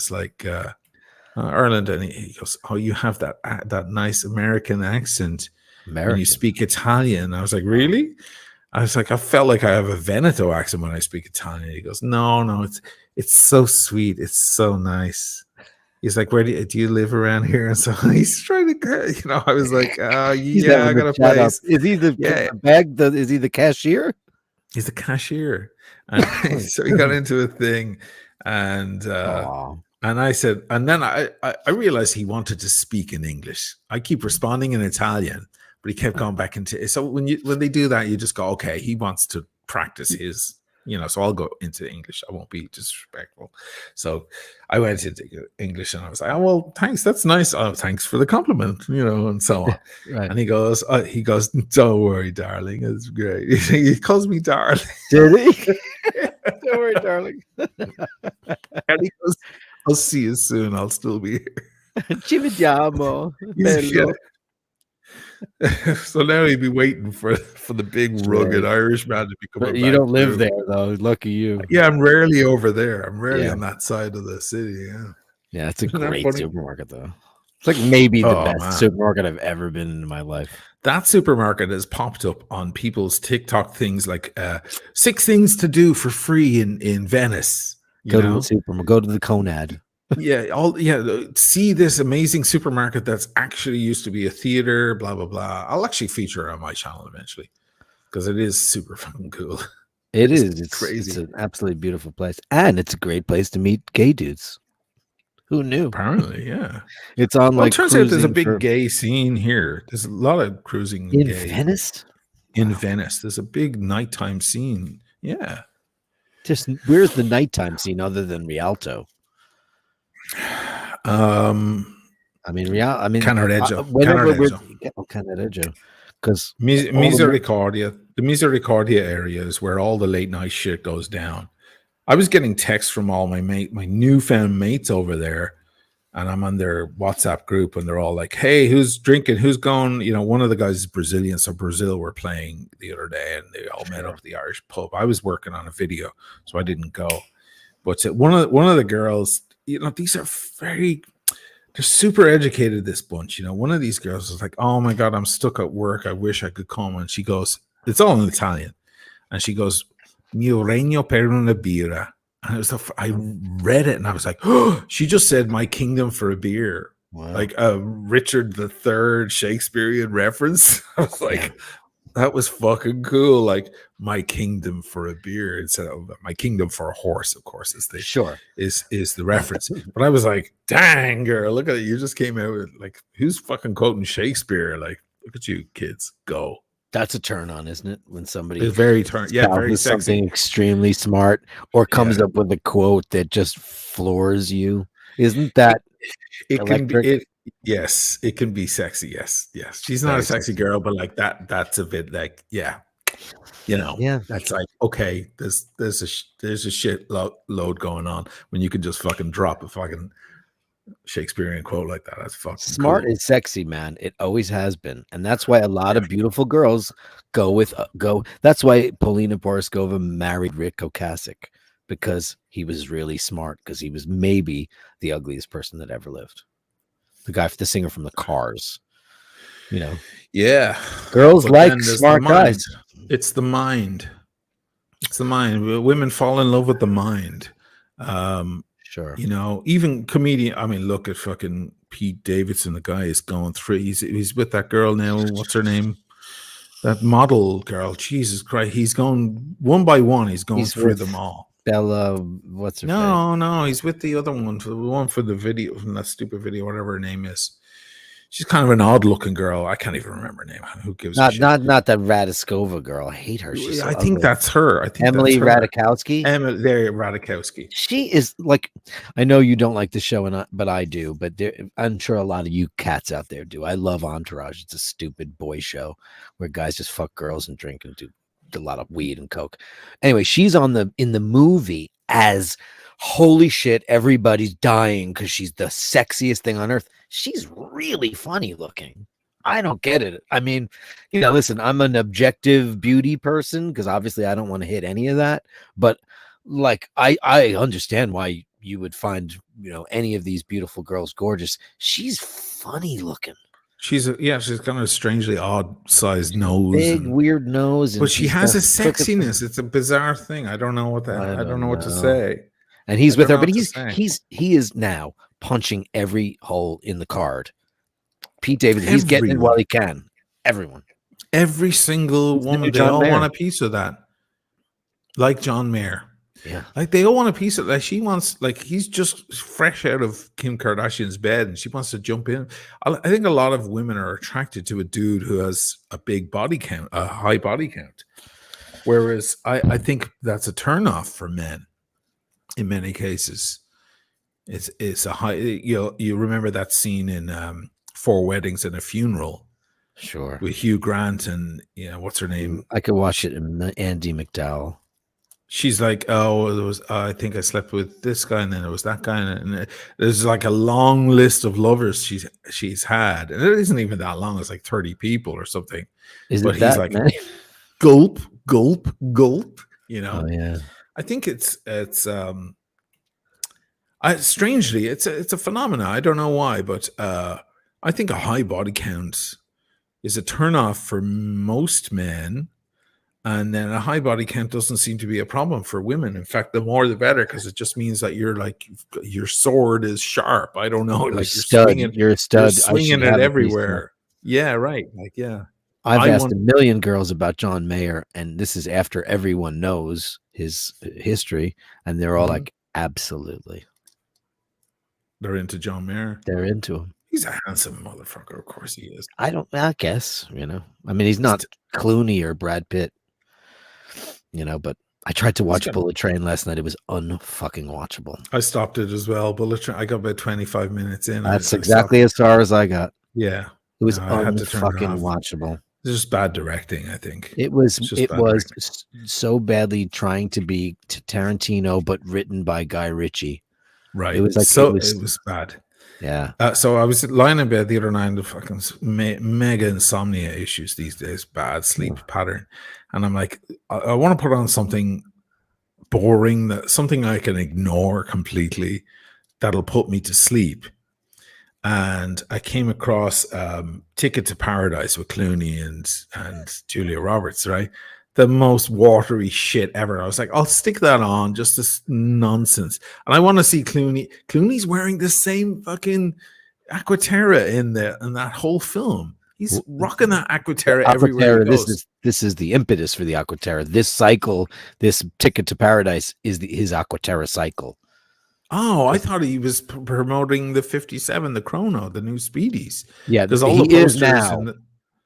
like, Ireland. And he goes, oh, you have that nice American accent when you speak Italian. I was like, really? I was like, I felt like I have a Veneto accent when I speak Italian. He goes, no, it's so sweet. It's so nice. He's like, where do you live around here? And so he's trying to, I was like, I got a place. Is he the bag? Is he the cashier? He's the cashier. And so he got into a thing and I said, and then I realized he wanted to speak in English. I keep responding in Italian, but he kept going back into it. So when they do that, you just go, okay, he wants to practice his, so I'll go into English. I won't be disrespectful. So I went into English and I was like, oh, well, thanks. That's nice. Oh, thanks for the compliment, and so on. Right. And he goes, don't worry, darling. It's great. He calls me darling. Did he? Don't worry, darling. And he goes, I'll see you soon. I'll still be here. Ci vediamo. Bello. So now he'd be waiting for the big rugged Irish man to be coming. But you don't live there though. Lucky you. Yeah, I'm rarely over there. I'm rarely on that side of the city. Yeah, it's a great supermarket though. It's like maybe the best supermarket I've ever been in my life. That supermarket has popped up on people's TikTok things like 6 things to do for free in Venice. Go to the supermarket. Go to the Conad. See this amazing supermarket that's actually used to be a theater, blah blah blah. I'll actually feature it on my channel eventually because it is super fucking cool. It's crazy. It's an absolutely beautiful place, and it's a great place to meet gay dudes. Who knew? Apparently, yeah. It's on it turns out there's a big gay scene here. There's a lot of cruising in gay. Venice. In Venice, there's a big nighttime scene. Yeah. Just where's the nighttime scene other than Rialto? Canareggio. Canareggio. Because Misericordia, the Misericordia area is where all the late night shit goes down. I was getting texts from all my newfound mates over there, and I'm on their WhatsApp group, and they're all like, "Hey, who's drinking? Who's going?" One of the guys is Brazilian, so Brazil were playing the other day, and they all met up at the Irish pub. I was working on a video, so I didn't go. But one of the girls, these are they're super educated, this bunch. One of these girls was like, "Oh my God, I'm stuck at work. I wish I could come." And she goes, it's all in Italian. And she goes, "Mio regno per una birra." And I read it and I was like, oh, she just said "my kingdom for a beer." Wow. Like a Richard III Shakespearean reference. I was like, that was fucking cool. Like, "my kingdom for a beer" instead of "my kingdom for a horse," of course, is the reference. But I was like, dang, girl, look at it. You just came out with like, who's fucking quoting Shakespeare? Like, look at you kids go. That's a turn on, isn't it? When somebody is very sexy. Something extremely smart or comes up with a quote that just floors you. Isn't that it can be yes, it can be sexy. Yes. She's not a sexy girl, but like that's a bit like, that's like, okay, there's a shit load going on when you can just fucking drop a fucking Shakespearean quote like that. That's fucking smart cool. is sexy, man. It always has been, and that's why a lot of beautiful girls go. That's why Polina Boroskova married Rick Ocasek, because he was really smart. Because he was maybe the ugliest person that ever lived. The singer from the Cars. Yeah. Girls like smart guys. It's the mind. It's the mind. Women fall in love with the mind. Sure. Even comedian. I mean, look at fucking Pete Davidson. The guy is going through. He's with that girl now. What's her name? That model girl. Jesus Christ. He's going one by one. He's going through them all. Bella, what's her name? No. He's with the other one. The one for the video, from that stupid video, whatever her name is. She's kind of an odd-looking girl. I can't even remember her name. Who gives a shit? Not that Radiskova girl. I hate her. She's so I think that's her. I think Emily that's her. Ratajkowski. Ratajkowski. She is like, I know you don't like the show, but I do. But I'm sure a lot of you cats out there do. I love Entourage. It's a stupid boy show where guys just fuck girls and drink and do a lot of weed and coke. Anyway, she's in the movie as, holy shit, everybody's dying because she's the sexiest thing on earth. She's really funny looking. I don't get it. I mean, listen, I'm an objective beauty person because obviously I don't want to hit any of that. But like, I understand why you would find, any of these beautiful girls gorgeous. She's funny looking. She's kind of a strangely odd sized nose, big weird nose, but she has a sexiness. It's a bizarre thing. I don't know what I don't know what to say. And he's with her, but he is now punching every hole in the card. Pete David, he's getting it while he can. Every single woman, they all want a piece of that. Like John Mayer. Yeah. Like they all want a piece of, like she wants, like he's just fresh out of Kim Kardashian's bed and she wants to jump in. I think a lot of women are attracted to a dude who has a big body count, a high body count. Whereas I think that's a turnoff for men in many cases. It's a high, you remember that scene in Four Weddings and a Funeral Sure. with Hugh Grant and what's her name? I could watch it in Andy McDowell. She's like, oh, there was. I think I slept with this guy, and then there was that guy, and there's like a long list of lovers she's had, and it isn't even that long. It's like 30 people or something. Is But it he's that like, many? gulp, gulp, gulp. Oh yeah. I think it's strangely, it's a phenomenon. I don't know why, but I think a high body count is a turnoff for most men. And then a high body count doesn't seem to be a problem for women. In fact, the more the better, because it just means that you're like your sword is sharp. I don't know, like You're a stud. you're swinging it everywhere. Yeah, right. Like, yeah. I've asked a million girls about John Mayer, and this is after everyone knows his history, and they're all like, absolutely. They're into John Mayer. They're into him. He's a handsome motherfucker. Of course he is. I guess, I mean, he's not Clooney or Brad Pitt. But I tried to watch Bullet Train last night. It was unfucking watchable. I stopped it as well. Bullet Train. I got about 25 minutes in. That's exactly as far as I got. Yeah, it was unfucking watchable. It's just bad directing. I think it was. It was so badly trying to be Tarantino, but written by Guy Ritchie. Right. It was like it was bad. Yeah. So I was lying in bed the other night, the fucking mega insomnia issues these days, bad sleep pattern. And I'm like, I want to put on something boring, something I can ignore completely that'll put me to sleep. And I came across Ticket to Paradise with Clooney and Julia Roberts, right? The most watery shit ever. I was like, I'll stick that on, just this nonsense. And I want to see Clooney. Clooney's wearing the same fucking Aquaterra in that whole film. He's rocking that Aquaterra everywhere he goes. This is the impetus for the Aquaterra. This cycle, this Ticket to Paradise is his Aquaterra cycle. Oh, I thought he was promoting the 57, the Chrono, the new Speedies. Yeah, because all the posters now.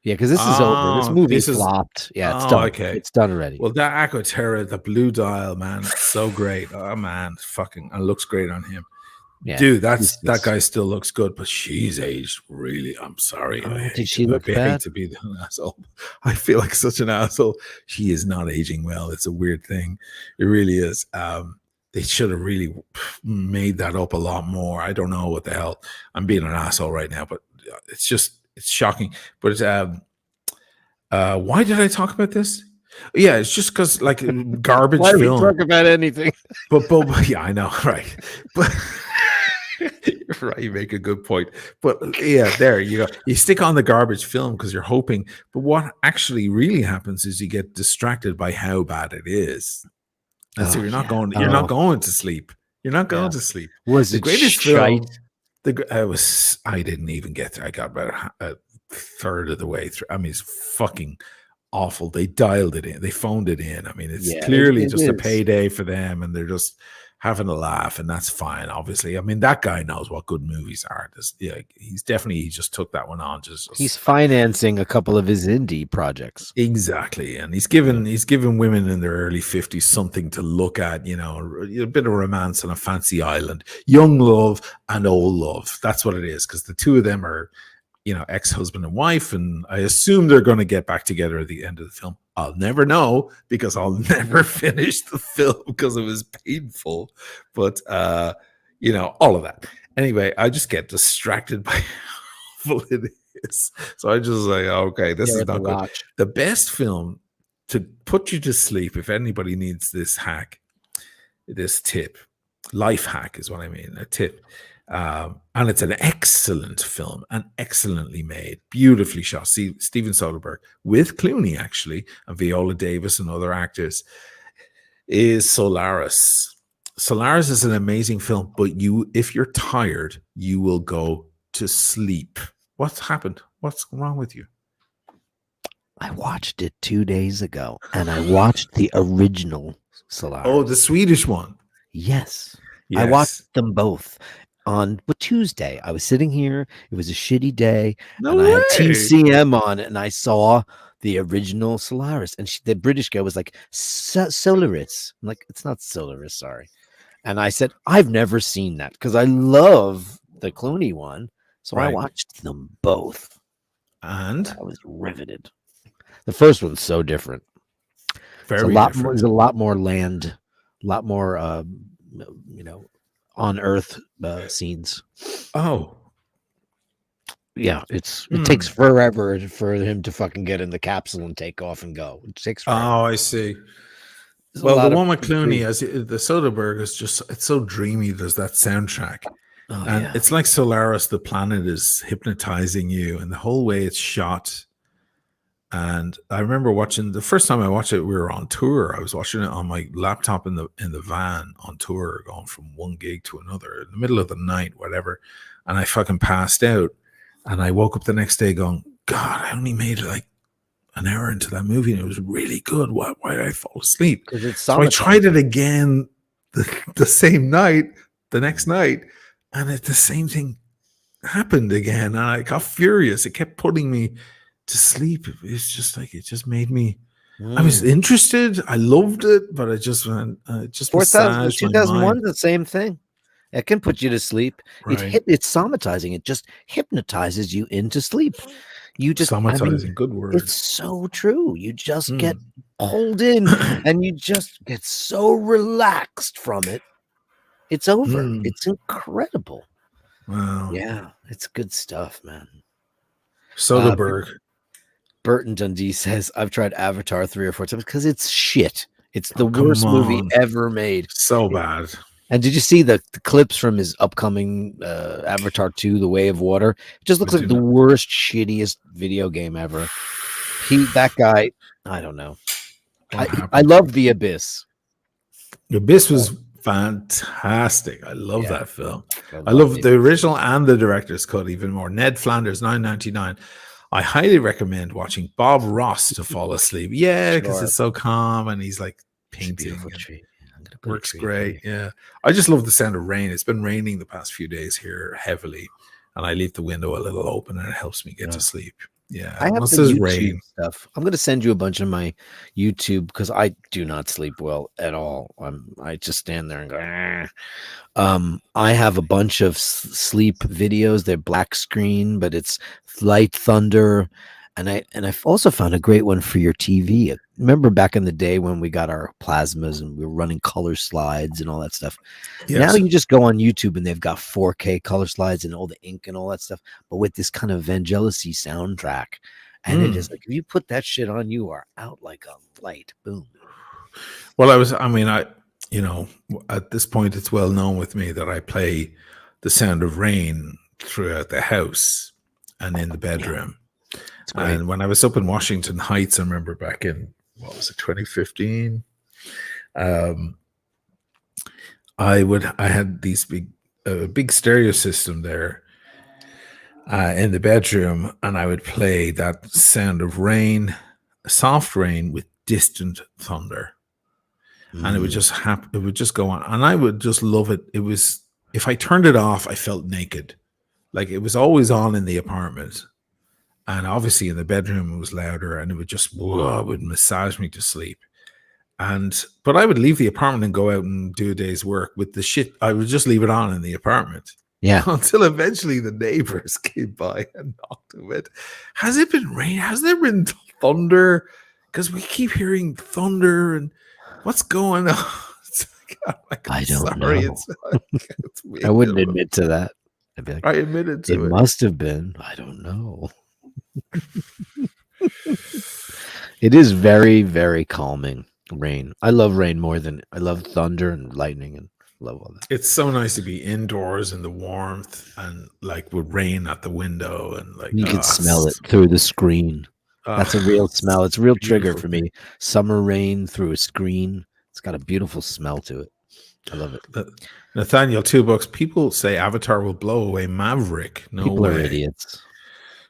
Yeah, because this is over. This movie flopped. Yeah, it's done. Okay. It's done already. Well, that Aquaterra, the blue dial, man, so great. Oh man, it looks great on him. Yeah, dude, that guy still looks good, but she's aged really. I'm sorry. Did she look bad? I hate to be an asshole. I feel like such an asshole. She is not aging well. It's a weird thing. It really is. They should have really made that up a lot more. I don't know what the hell. I'm being an asshole right now, but it's shocking. But why did I talk about this? Yeah, it's just because like garbage why film. Why talk about anything? But yeah, I know, right? But you're right, you make a good point. But yeah, there you go. You stick on the garbage film because you're hoping. But what actually really happens is you get distracted by how bad it is. And so you're not going. You're not going to sleep. You're not going to sleep. Was the it greatest shite? film? I didn't even get there. I got about a third of the way through. I mean, it's fucking awful. They dialed it in. They phoned it in. I mean, it's clearly just a payday for them, and they're just having a laugh, and that's fine. Obviously, I mean, that guy knows what good movies are. He just took that one on. He's financing a couple of his indie projects. Exactly, and he's given women in their early 50s something to look at. A bit of romance on a fancy island, young love and old love. That's what it is, because the two of them are, ex-husband and wife, and I assume they're going to get back together at the end of the film. I'll never know because I'll never finish the film because it was painful. But all of that. Anyway, I just get distracted by how awful it is. So I just like, okay, this is not good. The best film to put you to sleep, if anybody needs this tip, life hack is what I mean, a tip. And it's an excellent film and excellently made, beautifully shot. Steven Soderbergh with Clooney, actually, and Viola Davis and other actors, is Solaris. Solaris is an amazing film, but if you're tired, you will go to sleep. What's happened? What's wrong with you? I watched it 2 days ago, and I watched the original Solaris. Oh, the Swedish one. Yes. I Yes. watched them both on Tuesday. I was sitting here. It was a shitty day. No and I had way. TCM on it, and I saw the original Solaris. And the British girl was like, Solaris. I'm like, it's not Solaris, sorry. And I said, I've never seen that because I love the Clooney one. So I Right. watched them both. And I was riveted. The first one's so different. It's very a lot different. more. There's a lot more land, a lot more, on Earth scenes. Oh, Yeah, it takes forever for him to fucking get in the capsule and take off and go. It takes forever. oh, I see. There's a Well, lot the of one with Clooney, intrigue. as the Soderbergh is just, it's so dreamy. There's that soundtrack. Oh, And yeah. it's like Solaris, the planet is hypnotizing you, and the whole way it's shot. And I remember watching the first time I watched it, we were on tour. I was watching it on my laptop in the van on tour, going from one gig to another in the middle of the night, whatever. And I fucking passed out. And I woke up the next day going, God, I only made like an hour into that movie and it was really good. Why did I fall asleep? Because it's So I tried it again the same night, the next night, and the same thing happened again. And I got furious. It kept putting me to sleep. It's just like, it just made me, I was interested. I loved it, but I just went, just 4000, massaged my 2001 mind. is the same thing. It can put you to sleep. Right. It's somatizing. It just hypnotizes you into sleep. You just, Somatizing, good word. it's so true. You just get pulled in and you just get so relaxed from it. It's over. It's incredible. Wow. Yeah, it's good stuff, man. Soderbergh. Burton Dundee says, I've tried Avatar 3 or 4 times because it's shit. It's the come worst movie on. ever made. So bad. And did you see the clips from his upcoming Avatar 2, The Way of Water? It just looks I like do the not. worst, shittiest video game ever. That guy, I don't know. What I happened? love The Abyss. The Abyss was fantastic. I love Yeah. that film. I love the original and the director's cut even more. Ned Flanders, $9.99. I highly recommend watching Bob Ross to fall asleep. Yeah, because Sure. it's so calm and he's like It's a painting. beautiful And tree. I'm gonna put a works tree great. here. Yeah. I just love the sound of rain. It's been raining the past few days here heavily, and I leave the window a little open and it helps me get Yeah. to sleep. Yeah. I have Once the there's YouTube rain. stuff. I'm going to send you a bunch of my YouTube because I do not sleep well at all. I just stand there and go. I have a bunch of sleep videos. They're black screen, but it's light thunder, and I've also found a great one for your TV. Remember back in the day when we got our plasmas and we were running color slides and all that stuff. Yes. Now you just go on YouTube and they've got 4K color slides and all the ink and all that stuff, but with this kind of Vangelis-y soundtrack. And it is like, if you put that shit on, you are out like a light. Boom. Well, at this point, it's well known with me that I play The Sound of Rain throughout the house and in the bedroom. It's great. And when I was up in Washington Heights, I remember back in, 2015? I had these big stereo system there in the bedroom, and I would play that Sound of Rain, soft rain with distant thunder. And it would just happen. It would just go on, and I would just love it. It was, if I turned it off, I felt naked. Like it was always on in the apartment, and obviously in the bedroom it was louder, and it would just would massage me to sleep. But I would leave the apartment and go out and do a day's work with the shit. I would just leave it on in the apartment. Yeah. Until eventually the neighbors came by and knocked on it. Has it been rain? Has there been thunder? Because we keep hearing thunder and what's going on? It's like, I don't know. It's I wouldn't admit to that. I'd be like, I admitted to it it. must have been. I don't know. It is very, very calming. Rain. I love rain more than I love thunder and lightning and love all that. It's so nice to be indoors in the warmth and like with rain at the window and like You can smell it through the screen. That's a real smell. It's a real trigger for me. Summer rain through a screen. It's got a beautiful smell to it. I love it. Nathaniel, $2. People say Avatar will blow away Maverick. No People way. are idiots.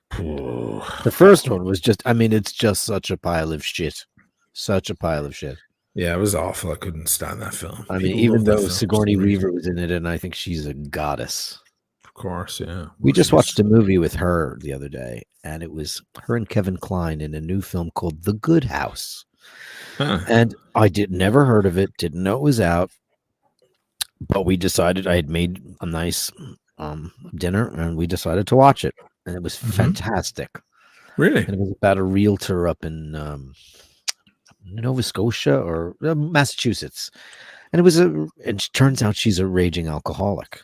The first one was just, it's just such a pile of shit. Such a pile of shit. Yeah, it was awful. I couldn't stand that film. I mean, People even love that though film for Sigourney some reason. Weaver was in it, and I think she's a goddess. Of course, yeah. We Well, just watched she's a movie with her the other day, and it was her and Kevin Kline in a new film called The Good House. huh. And I never heard of it, didn't know it was out, but we decided I had made a nice dinner, and we decided to watch it, and it was fantastic. Really? And it was about a realtor up in Nova Scotia or Massachusetts, and and it turns out she's a raging alcoholic,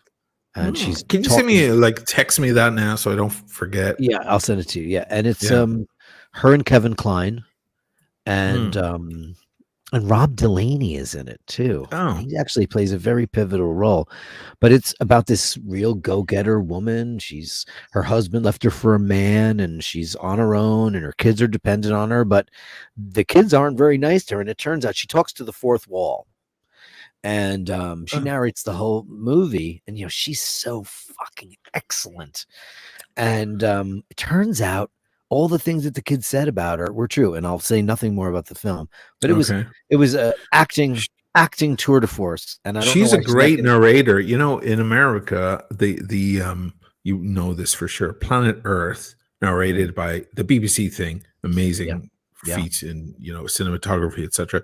and she's Can you send me text me that now so I don't forget? Yeah, I'll send it to you. Yeah, and it's her and Kevin Kline, and Rob Delaney is in it too. Oh. He actually plays a very pivotal role, but it's about this real go-getter woman. Her husband left her for a man, and she's on her own, and her kids are dependent on her, but the kids aren't very nice to her, and it turns out she talks to the fourth wall. And she narrates the whole movie, and she's so fucking excellent. And it turns out all the things that the kids said about her were true. And I'll say nothing more about the film, but it was acting tour de force. And she's a great narrator. In America, the you know this for sure. Planet Earth, narrated by the BBC thing, amazing feats in cinematography, etc.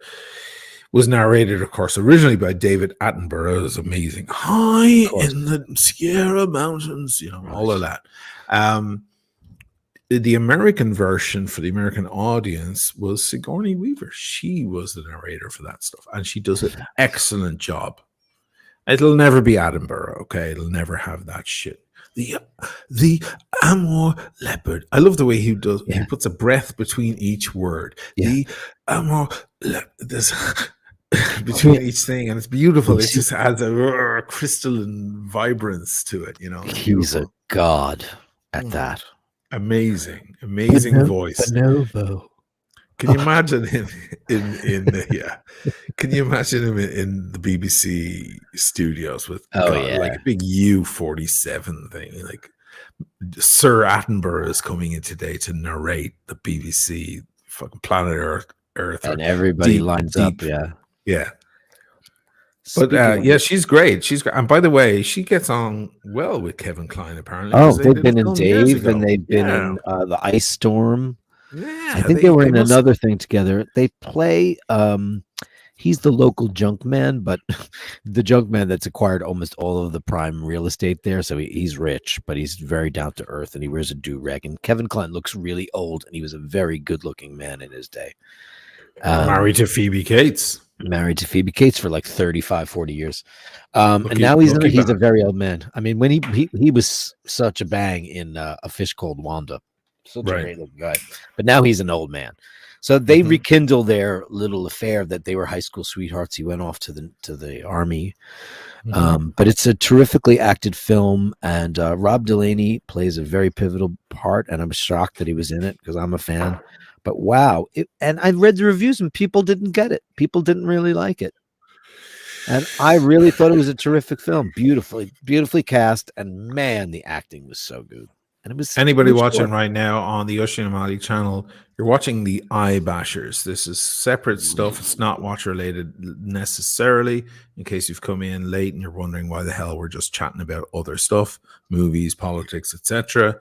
Was narrated, of course, originally by David Attenborough. It was amazing. High in the Sierra Mountains, all of that. The American version for the American audience was Sigourney Weaver. She was the narrator for that stuff, and she does an excellent job. It'll never be Attenborough, okay? It'll never have that shit. The Amor Leopard. I love the way he does. He puts a breath between each word. The Amor Leopard. Between each thing, and it's beautiful. It just adds a crystalline vibrance to it. He's a god at that. Amazing voice. Bonobo. Can you imagine him Can you imagine him in the BBC studios with like a big U-47 thing? Like Sir Attenborough is coming in today to narrate the BBC fucking Planet Earth, and everybody lines up. Yeah. But she's great. She's great. And by the way, she gets on well with Kevin Kline, apparently. Oh, they've been in Dave, and they've been in the Ice Storm. Yeah, I think they were in another thing together. They play he's the local junk man, but the junk man that's acquired almost all of the prime real estate there. So he's rich, but he's very down to earth, and he wears a do-rag. And Kevin Kline looks really old, and he was a very good-looking man in his day. Married to Phoebe Cates. Married to Phoebe Cates for like 35, 40 years. And now he's a very old man. I mean, when he was such a bang in A Fish Called Wanda. Such a great looking guy. But now he's an old man. So they rekindle their little affair that they were high school sweethearts. He went off to the army. But it's a terrifically acted film, and Rob Delaney plays a very pivotal part, and I'm shocked that he was in it because I'm a fan. But wow, and I read the reviews, and people didn't get it. People didn't really like it, and I really thought it was a terrific film. Beautifully cast, and man, the acting was so good. And it was anybody watching right now on the Ocean Amali channel. You're watching the iBashers. This is separate stuff. It's not watch related necessarily. In case you've come in late and you're wondering why the hell we're just chatting about other stuff, movies, politics, etc.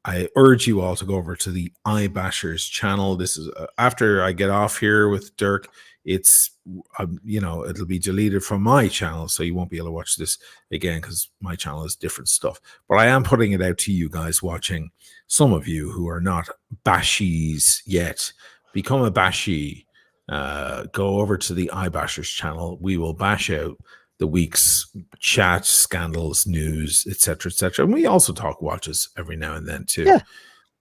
I urge you all to go over to the iBashers channel. This is after I get off here with Dirk. It's it'll be deleted from my channel, so you won't be able to watch this again because my channel is different stuff. But I am putting it out to you guys watching. Some of you who are not bashies yet, become a bashie. Go over to the iBashers channel. We will bash out the week's chat, scandals, news, etc., etc. And we also talk watches every now and then too. Yeah,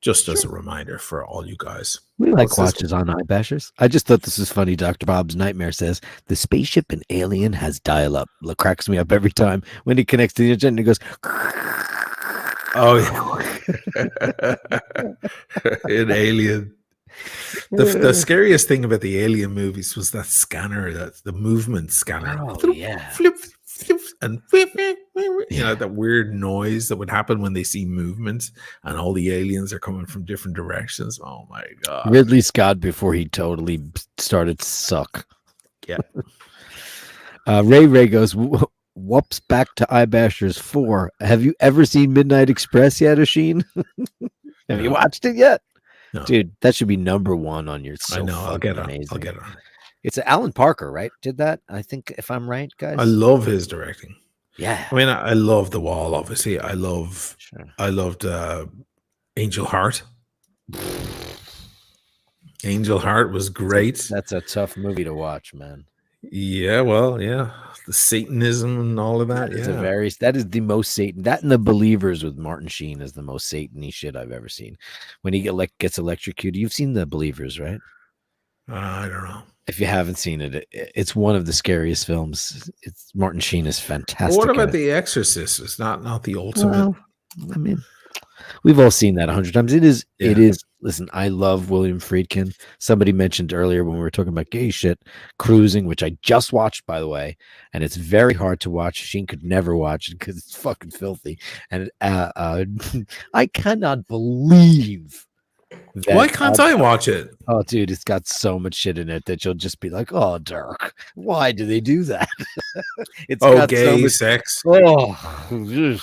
just as a reminder for all you guys. We like watches on iBashers. I just thought this was funny. Dr. Bob's Nightmare says the spaceship in Alien has dial-up. It cracks me up every time when he connects to the internet and he goes, oh yeah. In Alien. The scariest thing about the Alien movies was that scanner, the movement scanner. Oh, yeah. Flip, flip, and that weird noise that would happen when they see movement and all the aliens are coming from different directions. Oh my god. Ridley Scott before he totally started to suck. Yeah. Ray goes, whoops, back to iBashers 4. Have you ever seen Midnight Express yet, Asheen? Have you No. watched it yet? No. Dude, that should be number 1 on your. I know. I'll get it. Amazing. I'll get it. It's Alan Parker, right? Did that? I think, if I'm right, guys. I love his directing. Yeah. I mean, I love The Wall, obviously. I loved Angel Heart. Angel Heart was great. That's a tough movie to watch, man. Yeah, well, yeah. The Satanism and all of that. That is the most Satan. That and The Believers with Martin Sheen is the most Satan-y shit I've ever seen. When he gets electrocuted. You've seen The Believers, right? I don't know. If you haven't seen it, it's one of the scariest films. It's Martin Sheen is fantastic. Well, what about The Exorcist? It's not the ultimate. Well, I mean, we've all seen that 100 times. It is. Listen, I love William Friedkin. Somebody mentioned earlier when we were talking about gay shit, Cruising, which I just watched, by the way, and it's very hard to watch. Sheen could never watch it because it's fucking filthy. And I cannot believe that. Why can't I watch it? Oh, dude, it's got so much shit in it that you'll just be like, "Oh, Dirk, why do they do that?" It's got gay so much sex. Oh.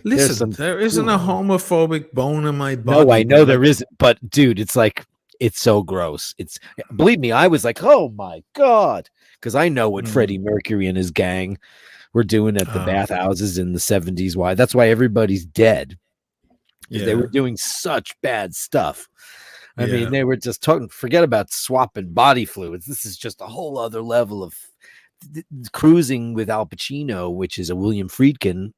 Listen, there isn't a homophobic bone in my body. No, I know there isn't, but dude, it's like it's so gross. It's believe me, I was like, oh my god, because I know what Freddie Mercury and his gang were doing at the bathhouses in the 70s. Why? That's why everybody's dead. Yeah. They were doing such bad stuff. I mean, they were just talking. Forget about swapping body fluids. This is just a whole other level of Cruising with Al Pacino, which is a William Friedkin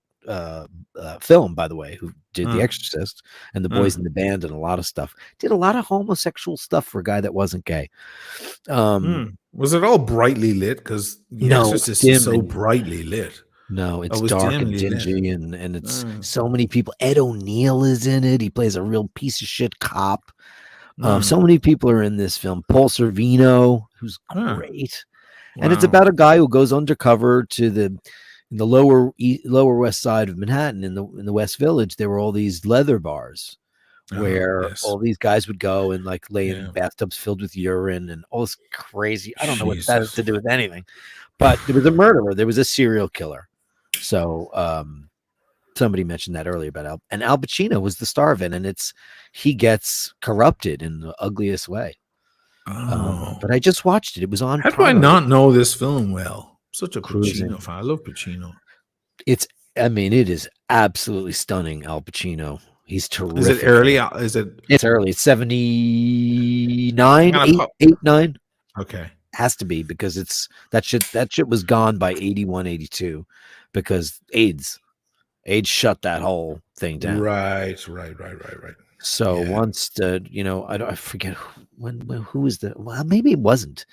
film, by the way, who did The Exorcist and The Boys in the Band and a lot of stuff. Did a lot of homosexual stuff for a guy that wasn't gay. Was it all brightly lit? Because The Exorcist is so brightly lit. No, it's dark and dingy, and it's so many people. Ed O'Neill is in it. He plays a real piece of shit cop. So many people are in this film. Paul Sorvino, who's great. Wow. And it's about a guy who goes undercover to the lower west side of Manhattan in the West Village. There were all these leather bars where all these guys would go and like lay in bathtubs filled with urine and all this crazy. I don't know what that has to do with anything, but there was a murderer. There was a serial killer. So somebody mentioned that earlier about Al Pacino was the star of it, and he gets corrupted in the ugliest way. But I just watched it. It was on. How do I not know this film well? Such a Pacino fan. I love Pacino. It is absolutely stunning. Al Pacino. He's terrific. Is it early? It's early. It's 79, 89. Okay. Has to be because that shit was gone by 81, 82 because AIDS shut that whole thing down. Right. So once I forget who was well, maybe it wasn't.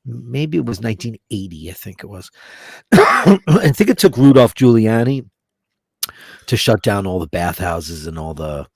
Maybe it was 1980. I think it was. I think it took Rudolph Giuliani to shut down all the bathhouses and all the,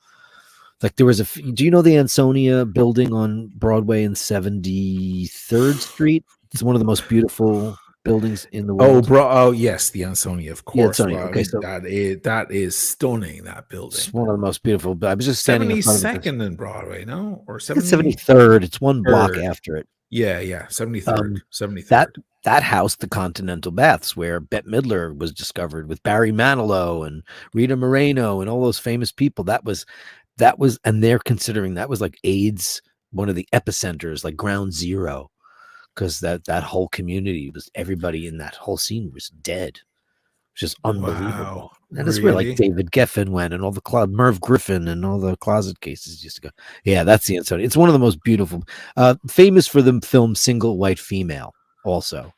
like there was do you know the Ansonia building on Broadway and 73rd Street? It's one of the most beautiful buildings in the world. Oh yes, the Ansonia, of course. Ansonia. Okay, so that is stunning. That building. It's one of the most beautiful. I was just standing 72nd in Broadway, no, or 73rd. It's one block after it. Yeah, 73rd. 73rd. That house, the Continental Baths, where Bette Midler was discovered with Barry Manilow and Rita Moreno and all those famous people. That was, and they're considering that was like AIDS, one of the epicenters, like ground zero, because that whole community was, everybody in that whole scene was dead. It was just unbelievable. Wow. And that's where like David Geffen went and all the Merv Griffin and all the Closet Cases used to go. Yeah, that's the Ansonia. It's one of the most beautiful, famous for the film Single White Female also.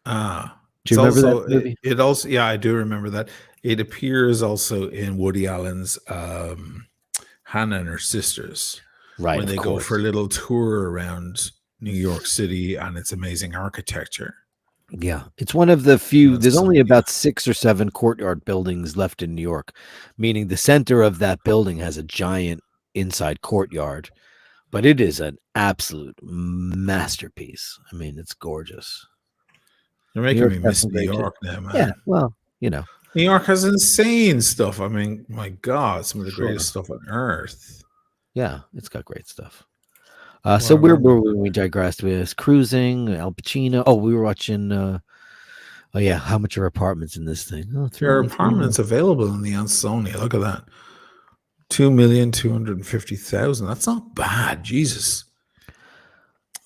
Do you remember that movie? It also, yeah, I do remember that. It appears also in Woody Allen's Hannah and Her Sisters, right? When they go for a little tour around New York City and its amazing architecture. Yeah, it's one of the few. There's only about 6 or 7 courtyard buildings left in New York, meaning the center of that building has a giant inside courtyard, but it is an absolute masterpiece. I mean, it's gorgeous. You're making York's me got miss some New great shit. York now, man. Yeah, well, you know. New York has insane stuff. I mean, my God, some of the Sure. greatest stuff on earth. Yeah, it's got great stuff. What So where about- were we when we digressed? We was cruising, Al Pacino. Oh, we were watching. Oh yeah, how much are apartments in this thing? Oh, Your $3 apartment's available in the Insomnia. Look at that. 2,250,000. That's not bad. Jesus.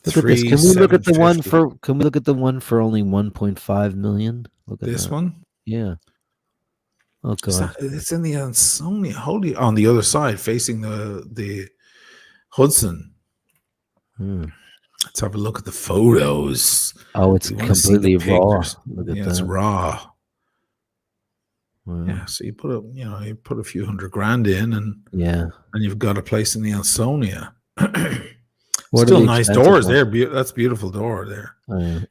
Look at this. Can we look at the one 3,750. for? Can we look at the one for only 1.5 million? Look at This that. one? Yeah. Oh god. It's in the Insomnia. Holy, on the other side, facing the Hudson. Let's have a look at the photos. Oh, it's We wanna see the completely raw. pictures. Look at Yeah, that. it's raw. Wow. Yeah, so you put a few $100,000 in, and you've got a place in the Ansonia. What are Still the nice expensive doors ones? there. That's beautiful door there.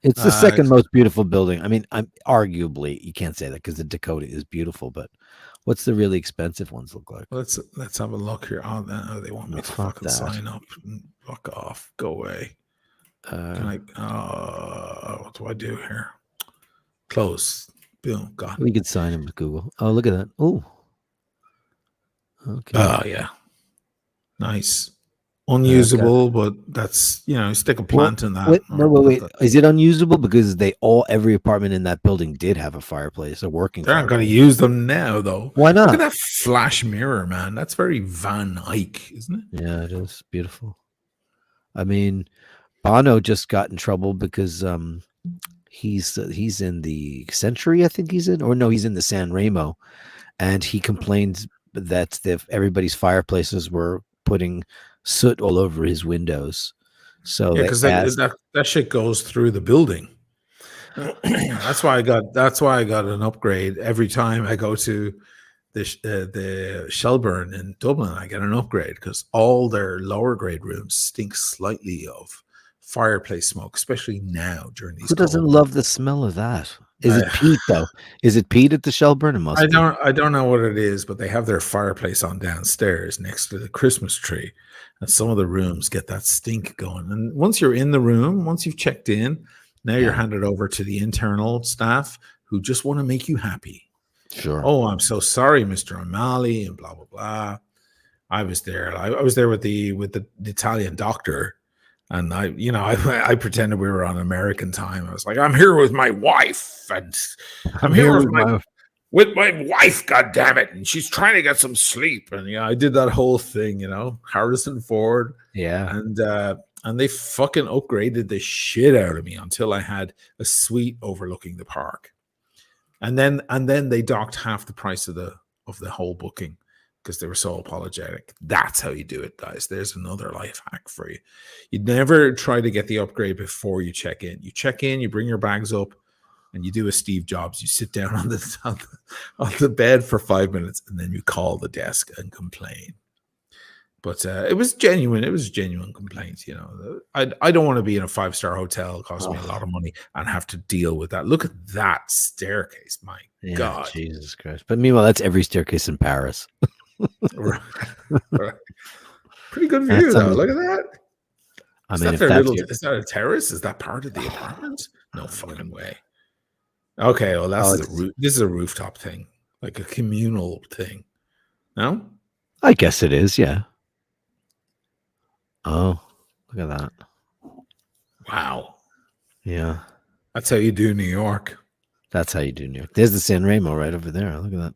It's the second most beautiful building. I mean, I'm arguably you can't say that because the Dakota is beautiful, but what's the really expensive ones look like? Let's have a look here. Oh, they want me to fuck fucking that. sign up. Fuck off. Go away. Can I? What do I do here? Close. Boom. Got it. We could sign him with Google. Oh, look at that. Oh. Okay. Oh yeah. Nice. Unusable, but that's stick a plant in that. Wait. Is it unusable because every apartment in that building did have a fireplace, a working They aren't going to fireplace? use them now, though. Why not? Look at that flash mirror, man. That's very Van Eyck, isn't it? Yeah, it is beautiful. I mean, Bono just got in trouble because he's in the Century, I think he's in, or no, he's in the San Remo, and he complained that everybody's fireplaces were putting soot all over his windows. So Yeah, because that shit goes through the building. That's why I got an upgrade every time I go to the Shelburne in Dublin. I get an upgrade because all their lower grade rooms stink slightly of fireplace smoke, especially now during these. Who doesn't love the smell of that? Is it peat though? Is it peat at the Shelburne? It must. I don't know what it is, but they have their fireplace on downstairs next to the Christmas tree, and some of the rooms get that stink going. And once you're in the room, once you've checked in, now you're handed over to the internal staff who just want to make you happy. Sure. Oh, I'm so sorry, Mr. O'Malley, and blah blah blah. I was there. I was there with the Italian doctor. And I pretended we were on American time. I was like, I'm here with my wife, and I'm here with my wife. God damn it! And she's trying to get some sleep. And I did that whole thing. Harrison Ford. Yeah. And they fucking upgraded the shit out of me until I had a suite overlooking the park. And then they docked half the price of the whole booking, because they were so apologetic. That's how you do it, guys. There's another life hack for you. You never try to get the upgrade before you check in. You check in, you bring your bags up, and you do a Steve Jobs. You sit down on the bed for 5 minutes, and then you call the desk and complain. But it was genuine. It was genuine complaints. I don't want to be in a 5-star hotel. It costs me a lot of money and have to deal with that. Look at that staircase. My God. Jesus Christ. But meanwhile, that's every staircase in Paris. Right. Pretty good view, though. Look at that. Is that a terrace? Is that part of the apartment? No fucking way. Okay, well, this is a rooftop thing, like a communal thing. No? I guess it is, yeah. Oh, look at that. Wow. Yeah. That's how you do New York. That's how you do New York. There's the San Remo right over there. Look at that.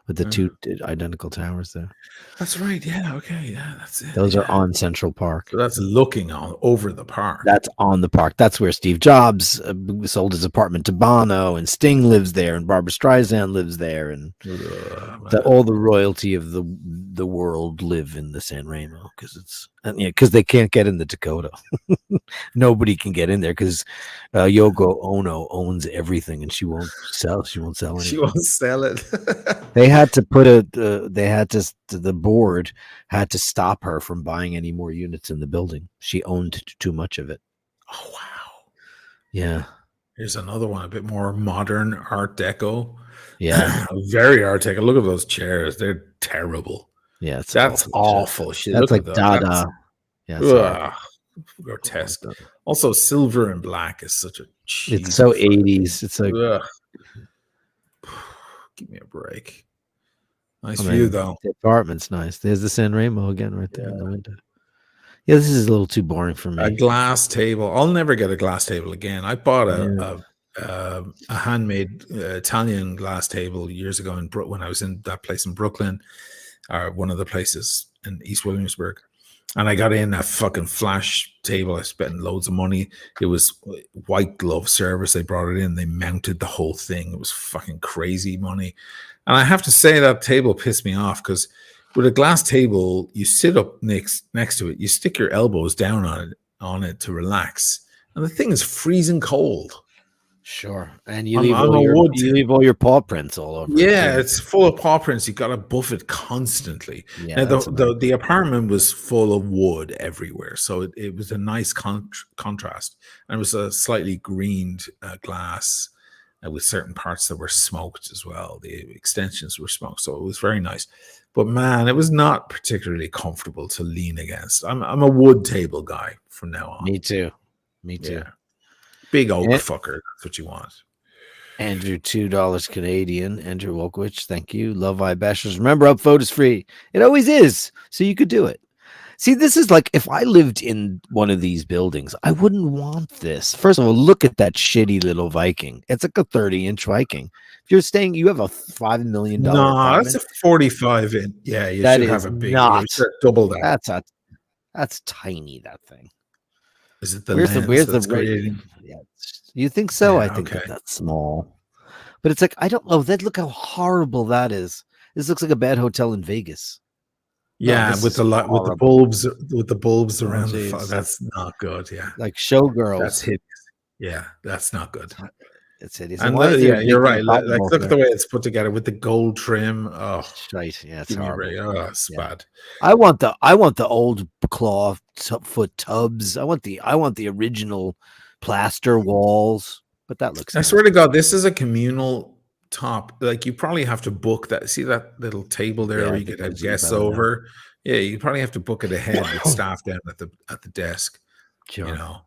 With the two identical towers there. That's right. Yeah. Okay. Yeah. That's it. Those are on Central Park. So that's looking over the park. That's on the park. That's where Steve Jobs sold his apartment to Bono, and Sting lives there, and Barbra Streisand lives there, and all the royalty of the world live in the San Remo because they can't get in the Dakota. Nobody can get in there because Yoko Ono owns everything, and she won't sell. She won't sell anything. She won't sell it. They had to put the board had to stop her from buying any more units in the building. She owned too much of it. Oh, wow. Yeah. Here's another one, a bit more modern Art Deco. Yeah. Very Art Deco. Look at those chairs. They're terrible. Yeah. That's awful shit. That's Look like Dada. Yeah. grotesque. Also, silver and black is such a cheesy. It's so 80s. It's like, ugh. Give me a break. Nice I view mean, though. the apartment's nice. There's the San Remo again right there in the window. Yeah, this is a little too boring for me. A glass table. I'll never get a glass table again. I bought a handmade Italian glass table years ago when I was in that place in Brooklyn, or one of the places in East Williamsburg. And I got in a fucking flash table. I spent loads of money. It was white glove service. They brought it in. They mounted the whole thing. It was fucking crazy money. And I have to say that table pissed me off because with a glass table, you sit up next to it. You stick your elbows down on it to relax. And the thing is freezing cold. Sure. And you I'm leave all your paw prints all over. Yeah, it's full of paw prints. You got to buff it constantly. Yeah, now, the apartment was full of wood everywhere, so it was a nice contrast. And it was a slightly greened glass with certain parts that were smoked as well. The extensions were smoked, so it was very nice. But man, it was not particularly comfortable to lean against. I'm a wood table guy from now on. Me too. Yeah. Big oak fucker. That's what you want. Andrew, $2 Canadian. Andrew Wolkowicz, thank you. Love iBashers. Remember, upvote is free. It always is. So you could do it. See, this is like if I lived in one of these buildings, I wouldn't want this. First of all, look at that shitty little Viking. It's like a 30-inch Viking. If you're staying, you have a $5 million. No, that's a 45 inch. Yeah, you should have a big. You should double that. That's tiny. That thing. Is it the where's the creating? Yeah, you think so? Yeah, I think that's small, but it's like I don't know. Look how horrible that is. This looks like a bad hotel in Vegas. Yeah, with the bulbs around the. That's not good. Yeah, like showgirls. That's hideous. Yeah, that's not good. It's hideous. And you're right. Like look at the way it's put together with the gold trim. Oh, right. Yeah, it's horrible. Oh, it's bad. I want the old claw foot tubs. I want the original plaster walls. But that looks. I swear to God, this is a communal top. Like you probably have to book that. See that little table there where you get a guest over. Yeah, you probably have to book it ahead with staff down at the desk. Sure. You know.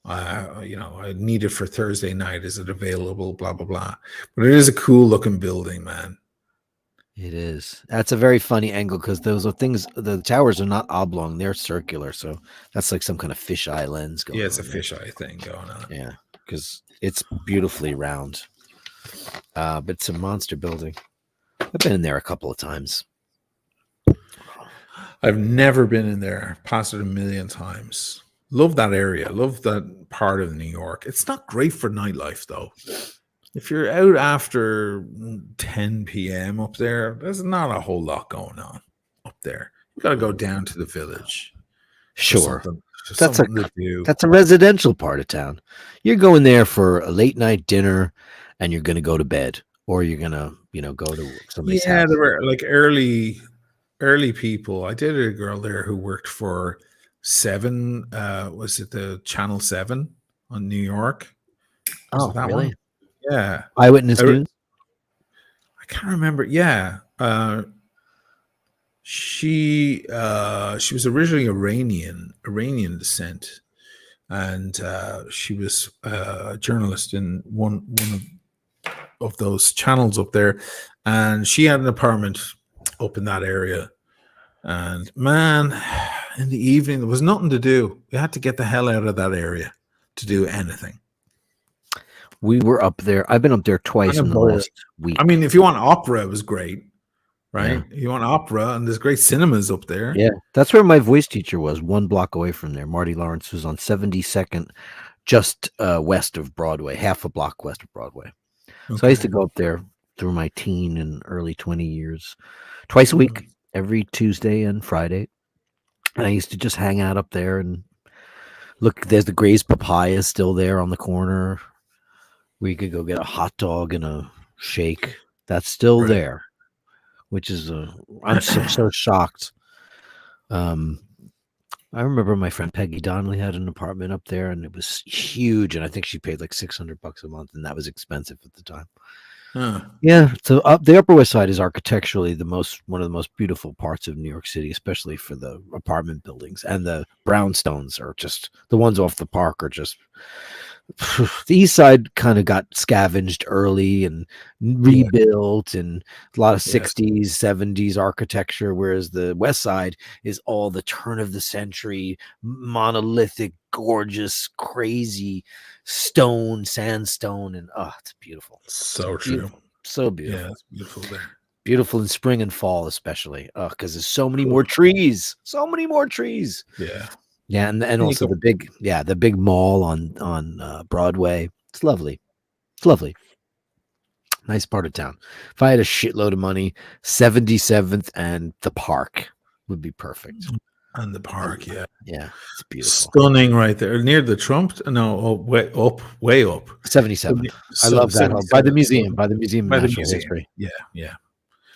I need it for Thursday night. Is it available? Blah blah blah. But it is a cool looking building, man. It is. That's a very funny angle because those are things. The towers are not oblong; they're circular. So that's like some kind of fisheye lens going on. Yeah, it's a fisheye thing going on. Yeah, because it's beautifully round. But it's a monster building. I've been in there a couple of times. I've never been in there. Passed it a million times. Love that area. Love that part of New York. It's not great for nightlife, though. If you're out after 10 p.m. up there, there's not a whole lot going on up there. You got to go down to the Village. Sure. That's a residential part of town. You're going there for a late night dinner and you're going to go to bed, or you're going to, go to somebody's house. Yeah, there were like early people. I dated a girl there who worked for 7, was it the Channel 7 on New York? Oh, that really? One? Yeah. Eyewitness News? I can't remember. Yeah. She was originally Iranian descent, and she was a journalist in one of those channels up there, and she had an apartment up in that area. And man, in the evening there was nothing to do. You had to get the hell out of that area to do anything. We were up there. I've been up there twice in the last week. I mean, if you want opera, it was great, right? Yeah. You want opera, and there's great cinemas up there. Yeah, that's where my voice teacher was, 1 block away from there. Marty Lawrence was on 72nd, just west of Broadway, half a block west of Broadway. Okay. So I used to go up there through my teen and early 20 years, twice a week, every Tuesday and Friday. And I used to just hang out up there and look. There's the Gray's Papaya still there on the corner. We could go get a hot dog and a shake. That's still there, which is I'm so shocked. I remember my friend Peggy Donnelly had an apartment up there, and it was huge. And I think she paid like $600 a month, and that was expensive at the time. Huh. Yeah, so up the Upper West Side is architecturally one of the most beautiful parts of New York City, especially for the apartment buildings. And the brownstones are just the ones off the park are just the East Side kind of got scavenged early and rebuilt, and a lot of Yes. 60s, 70s architecture, whereas the West Side is all the turn of the century, monolithic, gorgeous, crazy stone, sandstone, and it's beautiful. So true. Beautiful. So beautiful. Yeah, it's beautiful there. Beautiful in spring and fall, especially. Because there's so many Cool. more trees. So many more trees. Yeah. Yeah, and you also go- the big mall on Broadway. It's lovely. It's lovely. Nice part of town. If I had a shitload of money, 77th and the park would be perfect. And the park, yeah. Yeah, it's beautiful. Stunning right there. Near the Trump. No, way up. 77th. I So love that home. By the 77. museum, by the Museum By of the Natural museum. History. Yeah.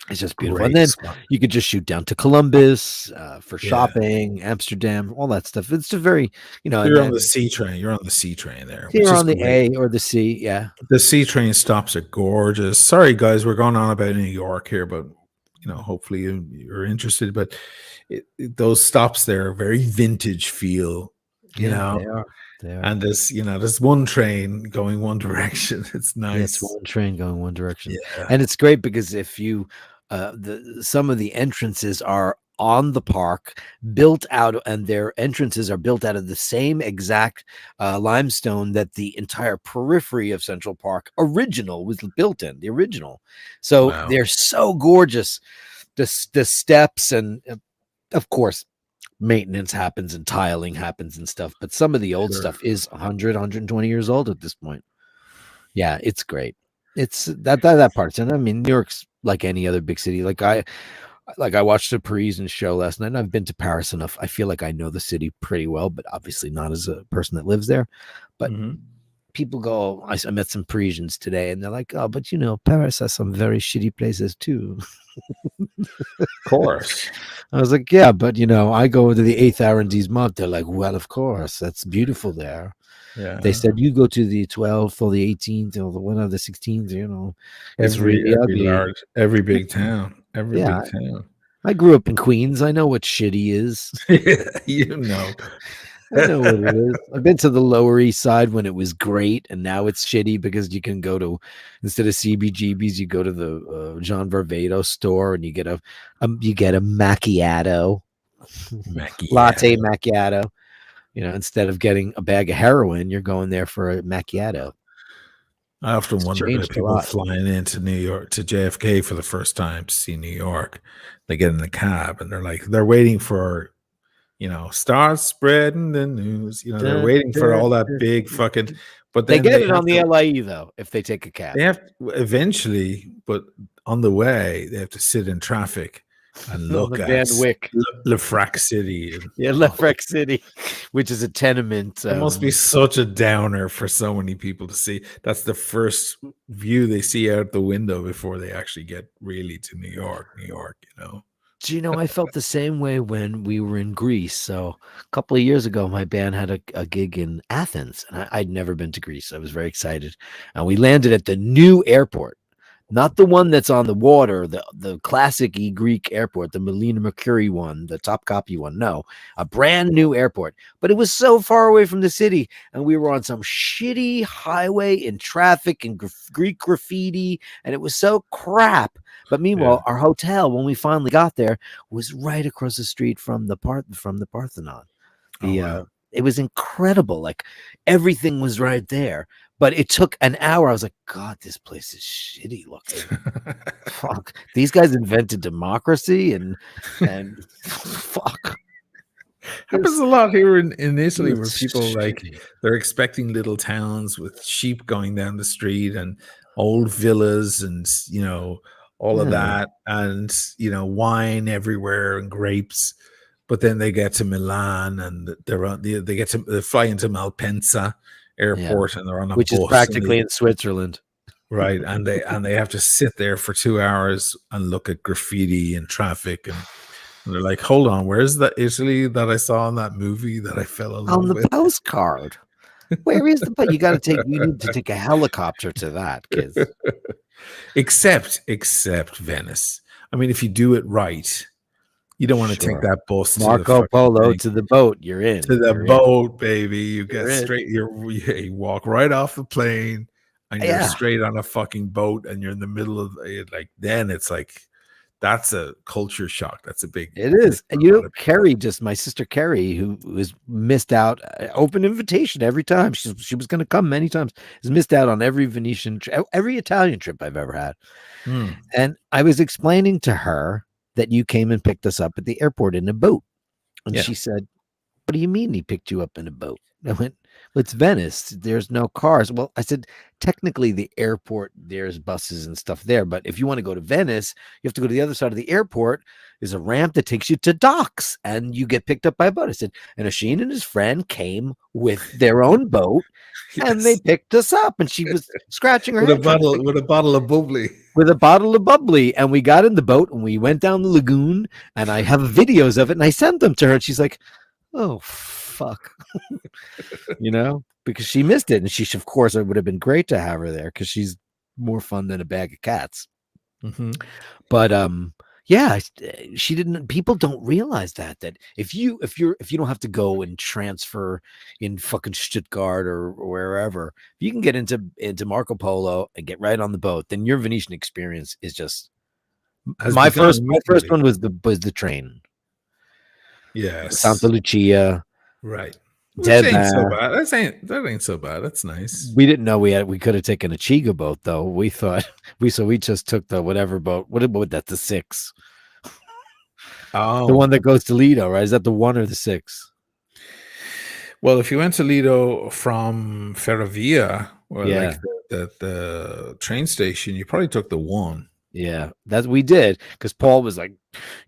It's just beautiful. Great And then spot. you could just shoot down to Columbus for Yeah. shopping, Amsterdam, all that stuff. It's just very, and You're on then the C train. You're on the C train there. which you're is on the great. A or the C. Yeah. The C train stops are gorgeous. Sorry, guys, we're going on about New York here, but hopefully you're interested. But those stops there are very vintage feel, They are. and there's one train going one direction. It's Yeah, nice. it's one train going one direction. Yeah. And it's great because if you some of the entrances are on the park, built out, and their entrances are built out of the same exact limestone that the entire periphery of Central Park original was built in, the original. So Wow. they're so gorgeous. The steps, and of course maintenance happens and tiling happens and stuff, but some of the old Sure. stuff is 100, 120 years old at this point. Yeah, it's great. It's that part's, and I mean, New York's like any other big city. Like I watched a Parisian show last night, and I've been to Paris enough. I feel like I know the city pretty well, but obviously not as a person that lives there. But Mhm. people go, I met some Parisians today, and they're like, oh, but Paris has some very shitty places too. Of course. I was like, yeah, but I go to the 8th arrondissement. They're like, well, of course, that's beautiful there. Yeah. They said you go to the 12th or the 18th or the one of the 16th. It's really ugly. Every big town. Yeah. Big town. I grew up in Queens. I know what shitty is. you know. I know what it is. I've been to the Lower East Side when it was great, and now it's shitty because you can go to, instead of CBGB's, you go to the John Varvatos store and you get a macchiato, latte macchiato. Instead of getting a bag of heroin, you're going there for a macchiato. I often wonder about changed a people lot. flying into New York to JFK for the first time to see New York. They get in the cab and they're waiting for, start spreading the news. They're waiting for all that big fucking. But They then get it on the to, LIE though if they take a cab. They have eventually, but on the way they have to sit in traffic and look the at Van Wyck. Lefrak City. Yeah, Lefrak City, which is a tenement. It must be such a downer for so many people to see. That's the first view they see out the window before they actually get really to New York. Do I felt the same way when we were in Greece. So a couple of years ago, my band had a gig in Athens, and I'd never been to Greece. I was very excited. And we landed at the new airport, not the one that's on the water, the classic Greek airport, the Melina Mercury one, the Topkapi one. No, a brand new airport. But it was so far away from the city, and we were on some shitty highway in traffic and Greek graffiti, and it was so crap. But meanwhile, our hotel, when we finally got there, was right across the street from the Parthenon. It was incredible. Like everything was right there. But it took an hour. I was like, God, this place is shitty looking. Fuck. These guys invented democracy and fuck. Happens a lot here in Italy where people shitty. they're expecting little towns with sheep going down the street and old villas and all of that and wine everywhere and grapes. But then they get to Milan and they fly into Malpensa airport and they're on a which bus is practically in Switzerland, right? And they have to sit there for 2 hours and look at graffiti and traffic and they're like, hold on, where's that Italy that I saw in that movie that I fell in love on the with? postcard? Where is the boat? You need to take a helicopter to that, kids. Except Venice. I mean, if you do it right, you don't want to take Sure. that bus to the Marco fucking Polo thing. to the boat. You're in. To the You're in. boat, baby. You You're get in. straight. You walk right off the plane, and you're Yeah. straight on a fucking boat, and you're in the middle of it. Like then, it's like that's a culture shock. That's a big. It is. And for a lot of people. Carrie, just my sister Carrie, who was missed out, open invitation every time. She was going to come many times. Has missed out on every Venetian, every Italian trip I've ever had. Hmm. And I was explaining to her that you came and picked us up at the airport in a boat. And Yeah. she said, "What do you mean he picked you up in a boat?" I went, "Well, it's Venice. There's no cars." Well, I said, technically the airport, there's buses and stuff there. But if you want to go to Venice, you have to go to the other side of the airport. There's a ramp that takes you to docks and you get picked up by a boat. I said, and Asheen and his friend came with their own boat and they Yes. picked us up. And she was scratching her with a head trying to bottle with a bottle of bubbly. with a bottle of bubbly, and we got in the boat and we went down the lagoon, and I have videos of it and I sent them to her, and she's like, "Oh fuck." Because she missed it, and of course it would have been great to have her there because she's more fun than a bag of cats. Mm-hmm. But yeah, she didn't. People don't realize that if you don't have to go and transfer in fucking Stuttgart or wherever, if you can get into Marco Polo and get right on the boat, then your Venetian experience is just. My first one was the train. Yes, Santa Lucia. Right. Dead Which ain't so man. bad. That ain't so bad. That's nice. We didn't know we could have taken a Chiga boat though. We thought we just took the whatever boat. What about that? The 6. Oh, The one that goes to Lido, right? Is that the 1 or the 6? well, if you went to Lido from Ferrovia or Yeah. like the train station, you probably took the 1. Yeah, that's we did because Paul was like,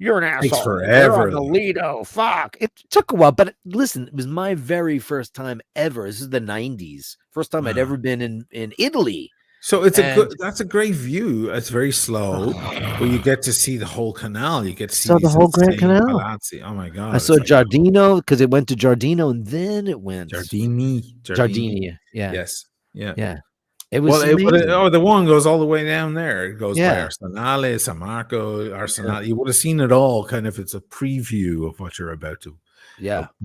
"You're an asshole. Takes You're forever. on the Lido. Fuck." It took a while, but listen, it was my very first time ever. This is the 90s. First time I'd ever been in Italy. So that's a great view. It's very slow, but you get to see the whole canal. You get to see Saw the these whole Grand insane Canal. palazzi. Oh my god! I saw it's like Giardino because it went to Giardino and then it went Giardini. Giardini. Yeah, Yes. Yeah. yeah. It was Well, amazing. the one goes all the way down there. It goes by Yeah. Arsenale, San Marco, Arsenale. You would have seen it all. Kind of, it's a preview of what you're about to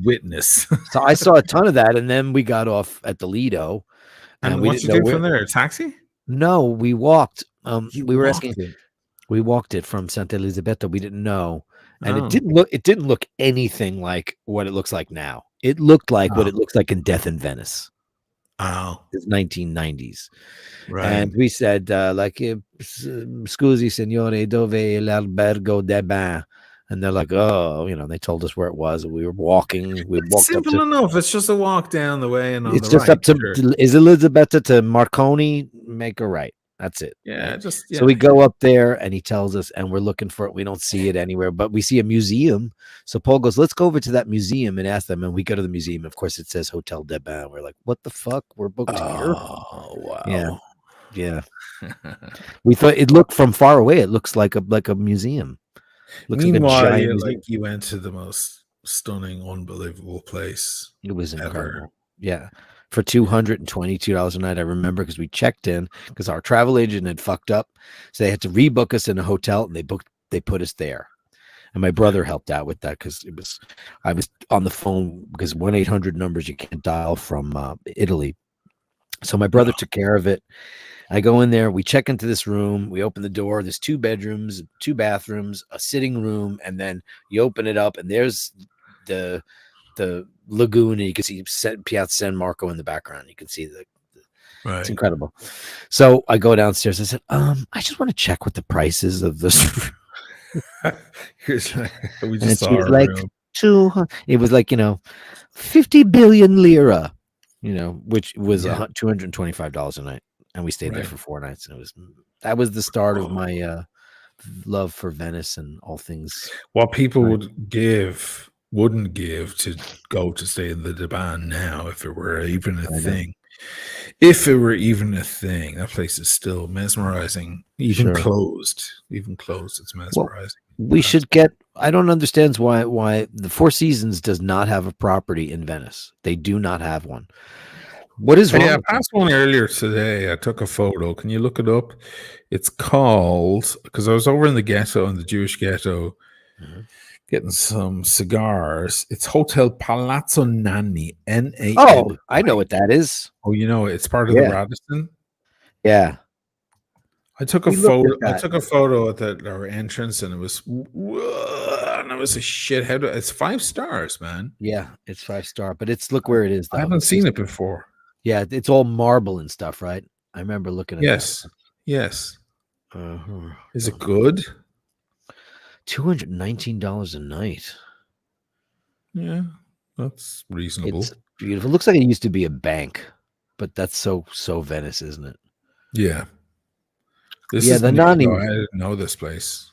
witness. So I saw a ton of that, and then we got off at the Lido, and we what you didn't do know from there? A taxi? No, we walked. You We were walked asking. it. We walked it from Santa Elisabetta. We didn't know, and Oh. it didn't look anything like what it looks like now. It looked like what it looks like in Death in Venice. Oh, It's 1990s. right. And we said, "Scusi, signore, dove l'albergo de bain?" And they're like, "Oh, they told us where it was." And we were walking. We It's walked up simple to. enough. It's just a walk down the way and on It's the just right. up to Sure. is Elisabetta to Marconi. Make a right. That's it. Yeah, right? just So we go up there and he tells us, and we're looking for it. We don't see it anywhere, but we see a museum. So Paul goes, "Let's go over to that museum and ask them." And we go to the museum. Of course, it says Hotel de Bain. We're like, "What the fuck? We're booked here." Oh wow. Yeah. We thought it looked from far away. It looks like a museum. Looks Meanwhile, like a giant museum. you went to the most stunning, unbelievable place. It was ever. incredible. Yeah. For $222 a night, I remember, because we checked in because our travel agent had fucked up. So they had to rebook us in a hotel, and they put us there. And my brother helped out with that because I was on the phone because 1-800 numbers you can't dial from Italy. So my brother took care of it. I go in there, we check into this room, we open the door, there's 2 bedrooms, 2 bathrooms, a sitting room, and then you open it up and there's the lagoon, and you can see Piazza San Marco in the background. You can see Right. it's incredible. So I go downstairs. I said, I just want to check what the price is of this. We And just she saw was our like, room. 200. It was like 50 billion lira, which was Yeah. $225 a night, and we stayed there Right. for 4 nights, and that was the start of my love for Venice and all things. What people Right. wouldn't give to go to stay in the Daban now, if it were even a I know. thing. If it were even a thing, that place is still mesmerizing. Even Sure. closed, it's mesmerizing. We should get. I don't understand why the Four Seasons does not have a property in Venice. They do not have one. What is wrong? Yeah, I with it? passed one earlier today. I took a photo. Can you look it up? It's called, because I was over in the ghetto, in the Jewish ghetto, Mhm. getting some cigars. It's Hotel Palazzo Nanni, Nani. Oh, I know what that is. Oh, you know, it's part of the Yeah. Radisson. Yeah. I took a We looked photo. at that. I took a photo at our entrance, and it was, and it was a shit. It's 5 stars, man. Yeah, it's 5-star, but it's look where it is though. I haven't It's seen just- it before. Yeah, it's all marble and stuff, right? I remember looking at Yes, yes. that. Uh-huh. Is it good? $219 a night. Yeah, that's reasonable. It's beautiful. It looks like it used to be a bank, but that's so Venice, isn't it? Yeah. This Yeah, is the neat, Nani- though. I didn't know this place.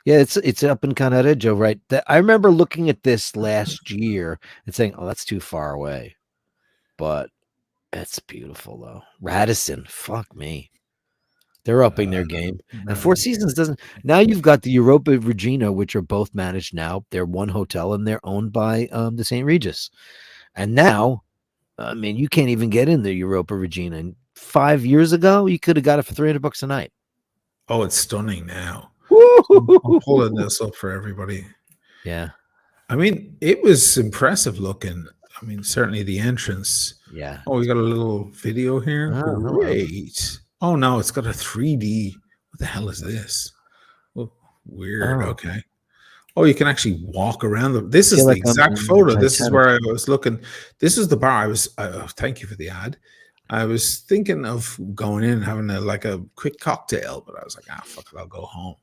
Yeah, it's up in Canareggio, right? I remember looking at this last year and saying, "Oh, that's too far away," but it's beautiful though. Radisson, fuck me, they're upping their game. And Four Seasons doesn't. Now you've got the Europa Regina, which are both managed now. They're one hotel and they're owned by the St. Regis. And now, I mean, you can't even get in the Europa Regina. And 5 years ago, you could have got it for $300 a night. Oh, it's stunning now. I'm pulling this up for everybody. Yeah, I mean, it was impressive looking. I mean, certainly the entrance. yeah. Oh, we got a little video here. Oh, hello. Great. Oh, no, it's got a 3D. What the hell is this? Oh, weird. Oh. Okay. Oh, you can actually walk around them. This is Feel the like I'm exact in photo. This is Titanic. where I was looking. This is the bar. I was. Thank you for the ad. I was thinking of going in and having a quick cocktail, but I was like, fuck it, I'll go home.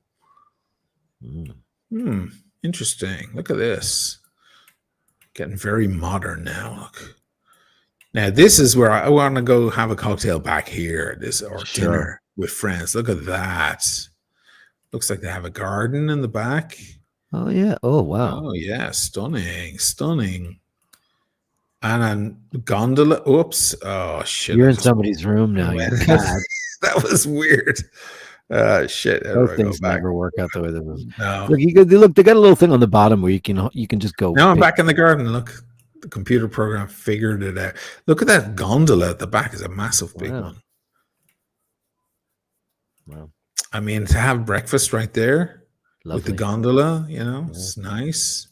Interesting. Look at this. Getting very modern now. Look. Now this is where I want to go have a cocktail back here. Or Sure. dinner with friends. Look at that. Looks like they have a garden in the back. Oh yeah. Oh wow. Oh yeah, stunning, stunning. And a gondola. Oops. Oh shit. You're I in just- somebody's room now. You're That bad. that was weird. Shit. How do Those I go things back? never work out the way they were. No. Look, they got a little thing on the bottom where you can just go. Now I'm pick- back in the garden. Look, the computer program figured it out. Look at that gondola at the back. Is a massive big Wow. one. Wow. I mean, to have breakfast right there with the Lovely. gondola, it's nice.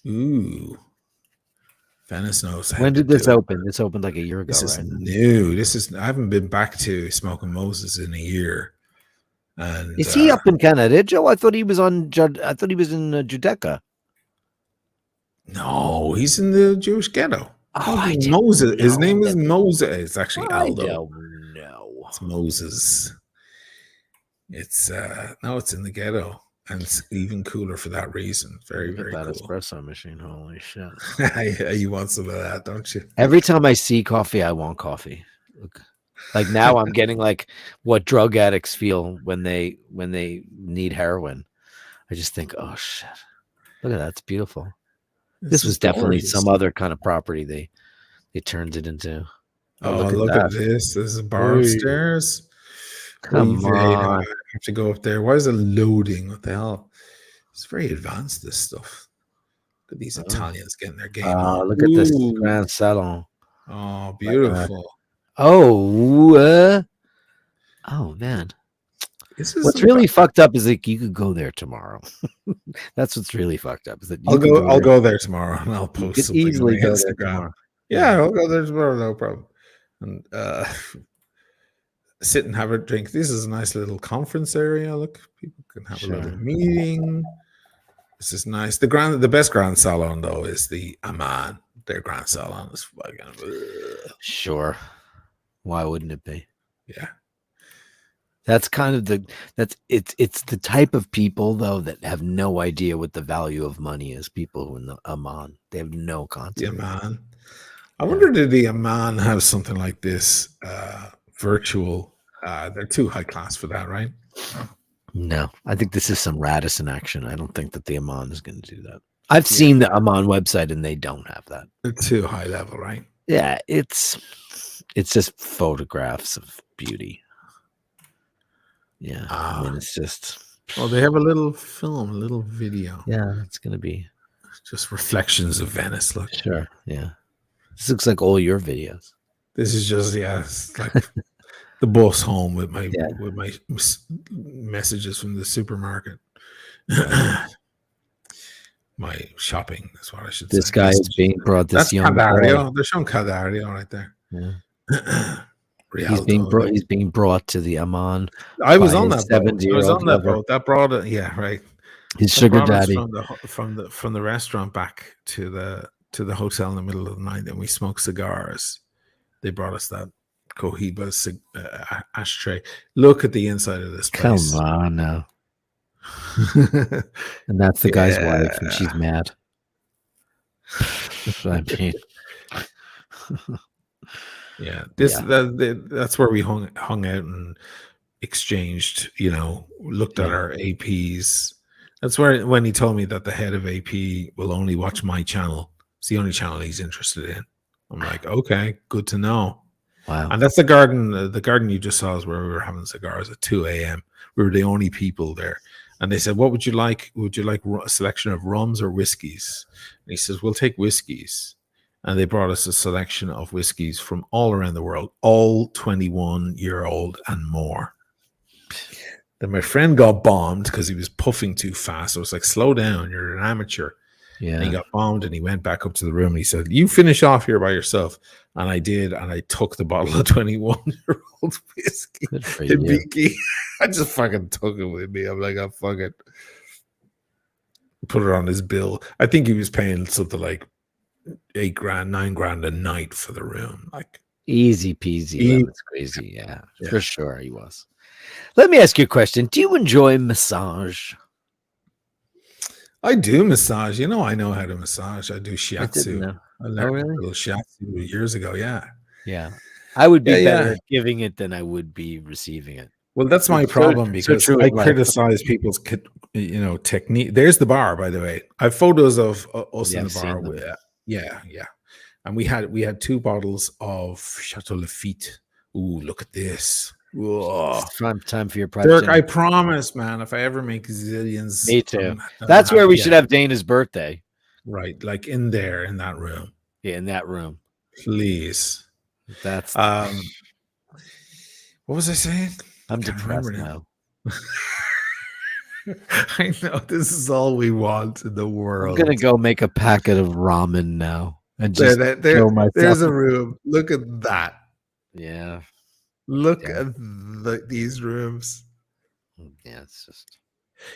Ooh. Venice knows how When to did this do it. open? This opened like a year ago, This is right? new. I haven't been back to Smoking Moses in a year. And Is he up in Canareggio? I thought he was in Giudecca. No, he's in the Jewish ghetto. Oh, I didn't Moses. His know name is that. Moses. It's actually I Aldo. don't know. It's Moses. It's no, it's in the ghetto, and it's even cooler for that reason. Very, Look at very that cool. espresso machine. Holy shit. Yeah, you want some of that, don't you? Every time I see coffee, I want coffee. Look, like now I'm getting like what drug addicts feel when they need heroin. I just think, oh shit. Look at that. It's beautiful. This was is definitely glorious. some other kind of property they turned it into. Oh, look look, at at that. this. There's a bar Oy. upstairs. Come Oy vey, on. I have to go up there. Why is it loading? What the hell? It's very advanced, this stuff. Look at these Italians getting their game on. Look at this Ooh. grand salon. Oh, beautiful. Oh, oh man. This is What's really fucked up is like you could go there tomorrow. That's what's really fucked up. Is that you I'll could go. I'll there. go there tomorrow, and I'll You post could something on easily my go there Instagram. tomorrow. Yeah, I'll go there tomorrow, no problem. And sit and have a drink. This is a nice little conference area. Look, people can have a little Sure. meeting. This is nice. The best grand salon though is the Aman. Their grand salon is fucking. Sure. Why wouldn't it be? Yeah. That's kind of it's the type of people though that have no idea what the value of money is. People who in the Amman, they have no The concept. Aman. I wonder did the Aman have something like this virtual? They're too high class for that, right? No, I think this is some Radisson action. I don't think that the Amman is going to do that. I've seen the Amman website and they don't have that. They're too high level, right? Yeah, it's just photographs of beauty. Yeah, I mean it's just Well, they have a little film, a little video. yeah, it's going to be Just reflections of Venice. Look. sure. Yeah, this looks like all your videos. This is just it's like the bus home with my Yeah. messages from the supermarket. Right. My shopping is what I should This say. guy is Messages. being brought. This That's young boy. Cadario. They're showing Cadario right there. Yeah. He's Rialto. being brought to the Amman. I was by on his that boat. I was 70-year-old on that lover. boat. That brought it. Yeah, right. His That sugar brought us daddy. from the restaurant back to the hotel in the middle of the night, and we smoked cigars. They brought us that Cohiba ashtray. Look at the inside of this place. Come on now. And that's the guy's wife, and she's mad. I mean, yeah, that's where we hung out and exchanged. Looked at our APs. That's where when he told me that the head of AP will only watch my channel. It's the only channel he's interested in. I'm like, okay, good to know. wow. And that's the garden. The garden you just saw is where we were having cigars at 2 a.m. We were the only people there. And they said, what would you like? Would you like a selection of rums or whiskeys? And he says, we'll take whiskeys. And they brought us a selection of whiskeys from all around the world, all 21-year-old and more. Then my friend got bombed because he was puffing too fast. I was like, slow down, you're an amateur. Yeah. And he got bombed and he went back up to the room and he said, you finish off here by yourself. And I did. And I took the bottle of 21-year-old whiskey. Good for in you. Beaky. I just fucking took it with me. I'm like, I fucking put it on his bill. I think he was paying something like $8,000, $9,000 a night for the room. Like Easy peasy. That's crazy. Yeah, for sure he was. Let me ask you a question. Do you enjoy massage? I do massage. I know how to massage. I do shiatsu. I learned really? a little shiatsu years ago. Yeah. Yeah. I would be Yeah, better yeah. at giving it than I would be receiving it. Well, that's my It's so- problem so because true I in life. criticize people's, technique. There's the bar, by the way. I have photos of us Yeah, in I've the bar. seen them. With, yeah. And we had 2 bottles of Chateau Lafite. Ooh, look at this. Whoa. It's time for your private Dirk, I channel. promise, man, if I ever make zillions. Me too. That's where we should have Dana's birthday. Right, like in that room. Yeah, in that room. Please. That's What was I saying? I'm Can't depressed remember now. I know this is all we want in the I'm world. gonna go make a packet of ramen now and just There- kill myself. there's a room. Look at that. Yeah. Look Yeah. at these rooms. Yeah, it's just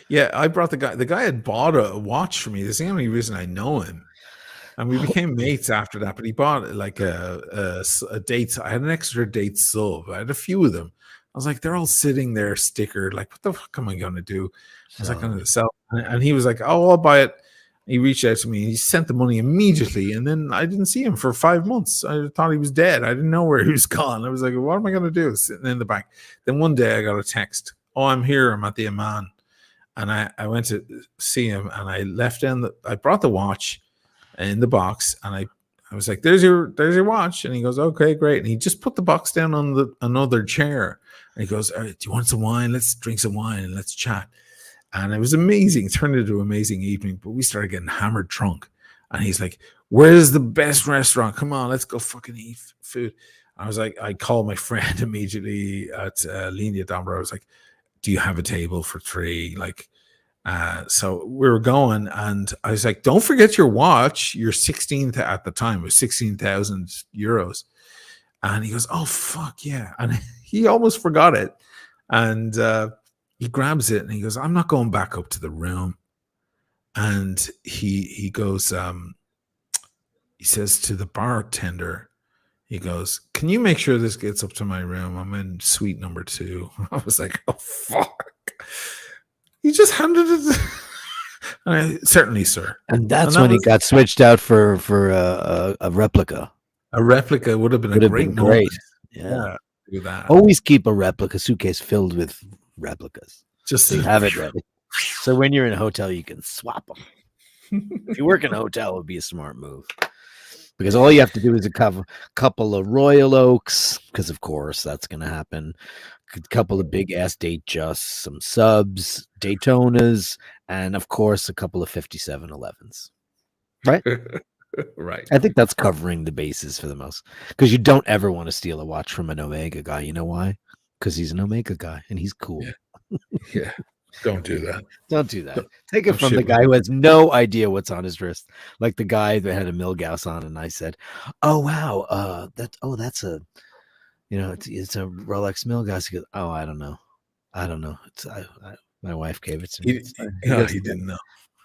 Yeah, I brought the guy. The guy had bought a watch for me. That's the only reason I know him. And we became mates after that. But he bought like a date. I had an extra date sub. I had a few of them. I was like, they're all sitting there stickered. Like, what the fuck am I going to do? I was like, I'm going to sell. And he was like, oh, I'll buy it. He reached out to me. He sent the money immediately. And then I didn't see him for 5 months. I thought he was dead. I didn't know where he was gone. I was like, what am I going to do? Sitting in the back. Then one day I got a text. Oh, I'm here. I'm at the Amman. And I went to see him and I left in I brought the watch in the box and I was like, there's your watch. And he goes, okay, great. And he just put the box down on another chair. And he goes, all right, do you want some wine? Let's drink some wine and let's chat. And it was amazing. It turned into an amazing evening, but we started getting hammered drunk. And he's like, where's the best restaurant? Come on, let's go fucking eat food. I was like, I called my friend immediately at Linia Dombra. I was like, do you have a table for 3? Like, so we were going and I was like, don't forget your watch. Your 16th at the time was 16,000 euros. And he goes, oh, fuck yeah. And he almost forgot it. And he grabs it and he goes, I'm not going back up to the room. And he goes, he says to the bartender, he goes, can you make sure this gets up to my room? I'm in suite number 2. I was like, oh, fuck. He just handed it. Certainly, sir. and that's And when that he was- got switched out for a replica. A replica would have been Would a have great been great. moment. Yeah. Do that. Always keep a replica suitcase filled with replicas. Just So you have it ready. So when you're in a hotel, you can swap them. If you work in a hotel, it would be a smart move. Because all you have to do is a couple of Royal Oaks, because of course that's going to happen. A couple of big ass Datejust, some subs, Daytonas, and of course a couple of 5711s. Right? Right. I think that's covering the bases for the most, because you don't ever want to steal a watch from an Omega guy. You know why? Because he's an Omega guy and he's cool. Yeah. Don't do that. Don't do that. Don't- Take it don't from the shit guy me. who has no idea what's on his wrist, like the guy that had a Milgauss on, and I said, "Oh wow, that's a, it's a Rolex Milgauss." He goes, "Oh, I don't know. It's my wife gave it to me." He didn't know.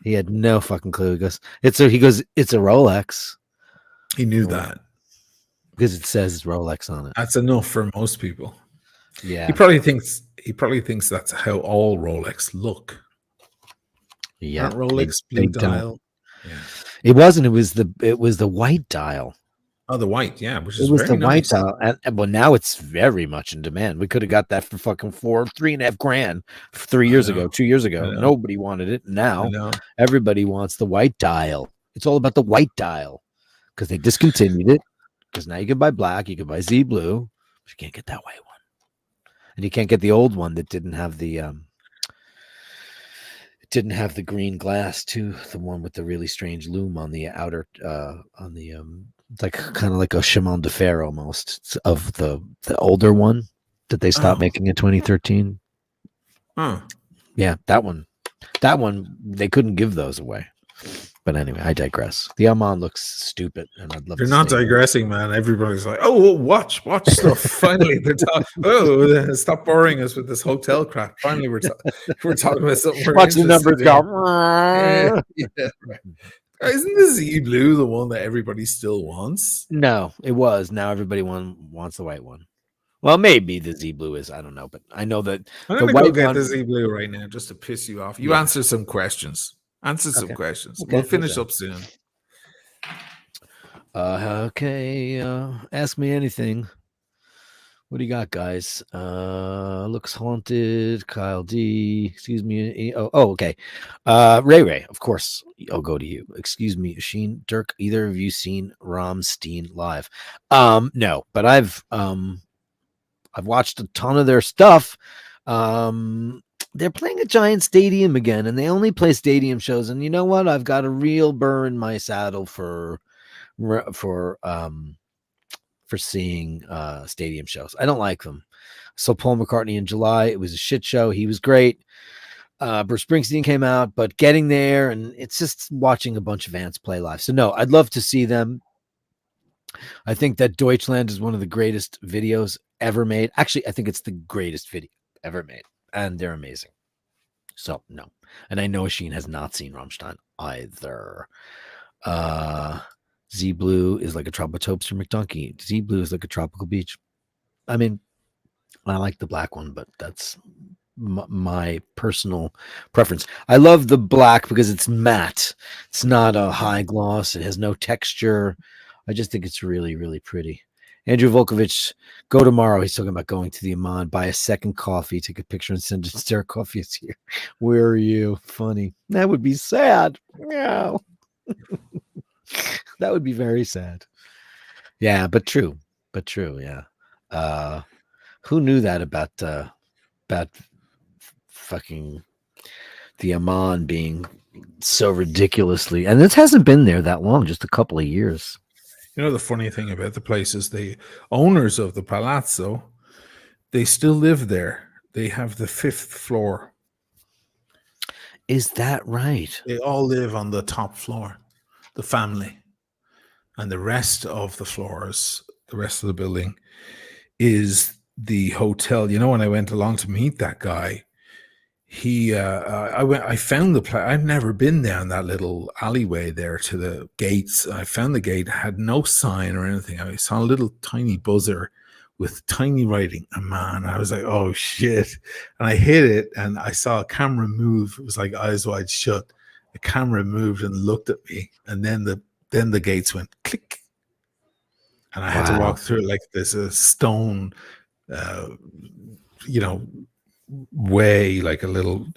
He had no fucking clue. It's a Rolex He knew Oh, that. because it says Rolex on it. That's enough for most people. Yeah, He probably thinks that's how all Rolex look. yeah. Aren't Rolex they blue don't. dial? Yeah. It wasn't. It was the white dial. Oh, the white, yeah, which It is was very the white nice. dial, and well, now it's very much in demand. We could have got that for fucking $3.5 grand 3 years ago, 2 years ago. know. Nobody wanted it. I Now know. everybody wants the white dial. It's all about the white dial because they discontinued it. Because now you can buy black, you can buy Z blue, but you can't get that white one, and you can't get the old one that didn't have the green glass too. The one with the really strange lume on the outer on the like kind of like a Chemin de Fer almost. It's of the older one that they stopped Oh. making in 2013. Huh. Yeah, that one they couldn't give those away. But anyway, I digress. The Amman looks stupid, and I'd love. They're to not stay there. digressing, man. Everybody's like, "Oh, watch stuff." Finally, they're talking. Oh, stop boring us with this hotel crap. Finally, we're talking about something. We're Watch the interested numbers in. go. Yeah, right. Isn't the Z blue the one that everybody still wants? No, it was. Now everybody wants the white one. Well, maybe the Z blue is. I don't know, but I know that I'm the gonna go white get one. the Z blue right now just to piss you off. You Yeah. answer some questions. Answer some questions. Okay, We'll finish okay. up soon. Okay. Ask me anything. What do you got, guys? Looks haunted. Kyle D. Excuse me. Oh, okay. Ray, of course. I'll go to you. Excuse me, Sheen, Dirk. Either of you seen Rammstein live? No, but I've watched a ton of their stuff. They're playing a giant stadium again, and they only play stadium shows. And you know what? I've got a real burr in my saddle for seeing stadium shows. I don't like them. So Paul McCartney in July, it was a shit show. He was great. Bruce Springsteen came out, but getting there, and it's just watching a bunch of ants play live. So no, I'd love to see them. I think that Deutschland is one of the greatest videos ever made. Actually, I think it's the greatest video ever made, and they're amazing. So no, and I know Sheen has not seen Rammstein either. Z blue is like a Tropotopes from McDonkey. Z blue is like a tropical beach. I mean, I like the black one, but that's my personal preference. I love the black because it's matte. It's not a high gloss. It has no texture. I just think it's really, really pretty. Andrew Volkovich, go tomorrow. He's talking about going to the Amman, buy a second coffee, take a picture, and send it to Dirk. Coffee is here. Where are you? Funny. That would be sad. No. That would be very sad. Yeah, but true. Yeah. Who knew that about fucking the Amman being so ridiculously, and this hasn't been there that long, just a couple of years. You know, the funny thing about the place is the owners of the palazzo, they still live there. They have the 5th floor. Is that right? They all live on the top floor, the family. And the rest of the floors, the rest of the building is the hotel. You know, when I went along to meet that guy, I found the place. I've never been down that little alleyway there to the gates. I found the gate, had no sign or anything. I saw a little tiny buzzer with tiny writing, Amman. I was like, oh shit. And I hit it and I saw a camera move. It was like eyes wide shut. The camera moved and looked at me. And then the gates went click. And I had to walk through it like there's a stone, way, like a little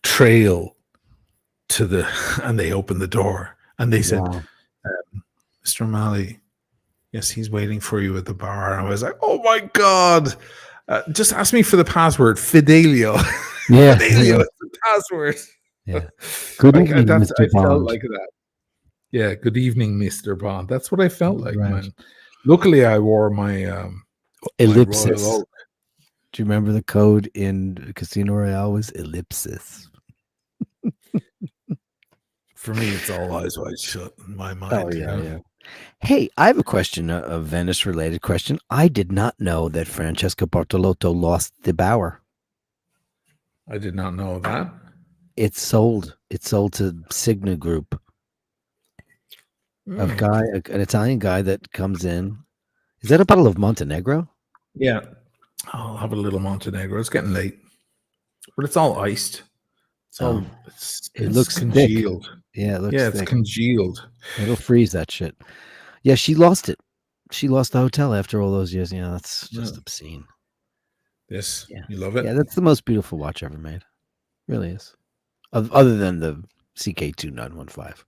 trail to and they opened the door and they said, Mr. O'Malley, yes, he's waiting for you at the bar. And I was like, oh my God, just ask me for the password, Fidelio. Yeah. Fidelio is the password. Yeah. Good evening, Mr. I felt Bond. like that. Yeah, good evening, Mr. Bond. That's what I felt like, Right. man. Luckily, I wore my Ellipsis. Royal Oak. Do you remember the code in Casino Royale was ellipsis? For me, it's all eyes wide shut in my mind. you know? Hey, I have a question, a Venice related question. I did not know that Francesca Bartolotto lost the Bauer. I did not know that. It's sold. It's sold to Signa Group. Mm. An Italian guy that comes in. Is that a bottle of Montenegro? Yeah, I'll have a little Montenegro. It's getting late, but it's all iced. It's all It looks thick. congealed. Yeah, it looks Yeah, it's thick. congealed. It'll freeze that shit. Yeah, she lost it. She lost the hotel after all those years. Yeah, that's just obscene. Yes, Yeah. you love it. Yeah, that's the most beautiful watch ever made. Really is. Other than the CK2915.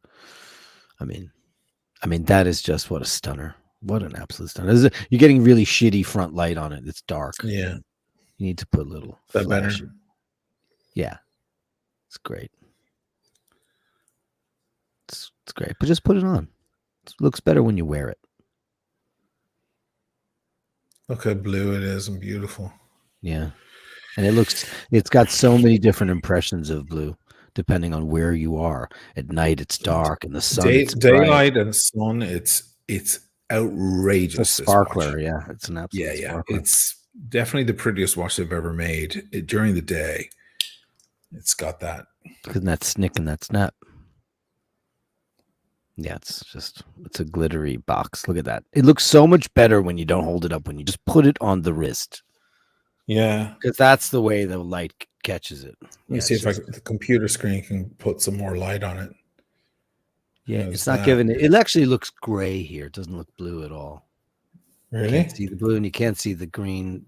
I mean, that is just what a stunner. What an absolute stunner. You're getting really shitty front light on it. It's dark. Yeah, You need to put a little that flash. better. Yeah. It's great. It's great. But just put it on. It looks better when you wear it. Look how blue it is and beautiful. Yeah. And it's got so many different impressions of blue, depending on where you are. At night, it's dark, and the sun, it's bright. Daylight and sun, it's outrageous. It's a sparkler, yeah. It's an absolute sparkler. It's definitely the prettiest watch they've ever made. During the day, it's got that. Isn't that snick and that snap? Yeah, it's a glittery box. Look at that. It looks so much better when you don't hold it up, when you just put it on the wrist. Yeah. Because that's the way the light catches it. Let me see if the computer screen can put some more light on it. Yeah, it's not giving it. It actually looks gray here. It doesn't look blue at all. Really? You can't see the blue, and you can't see the green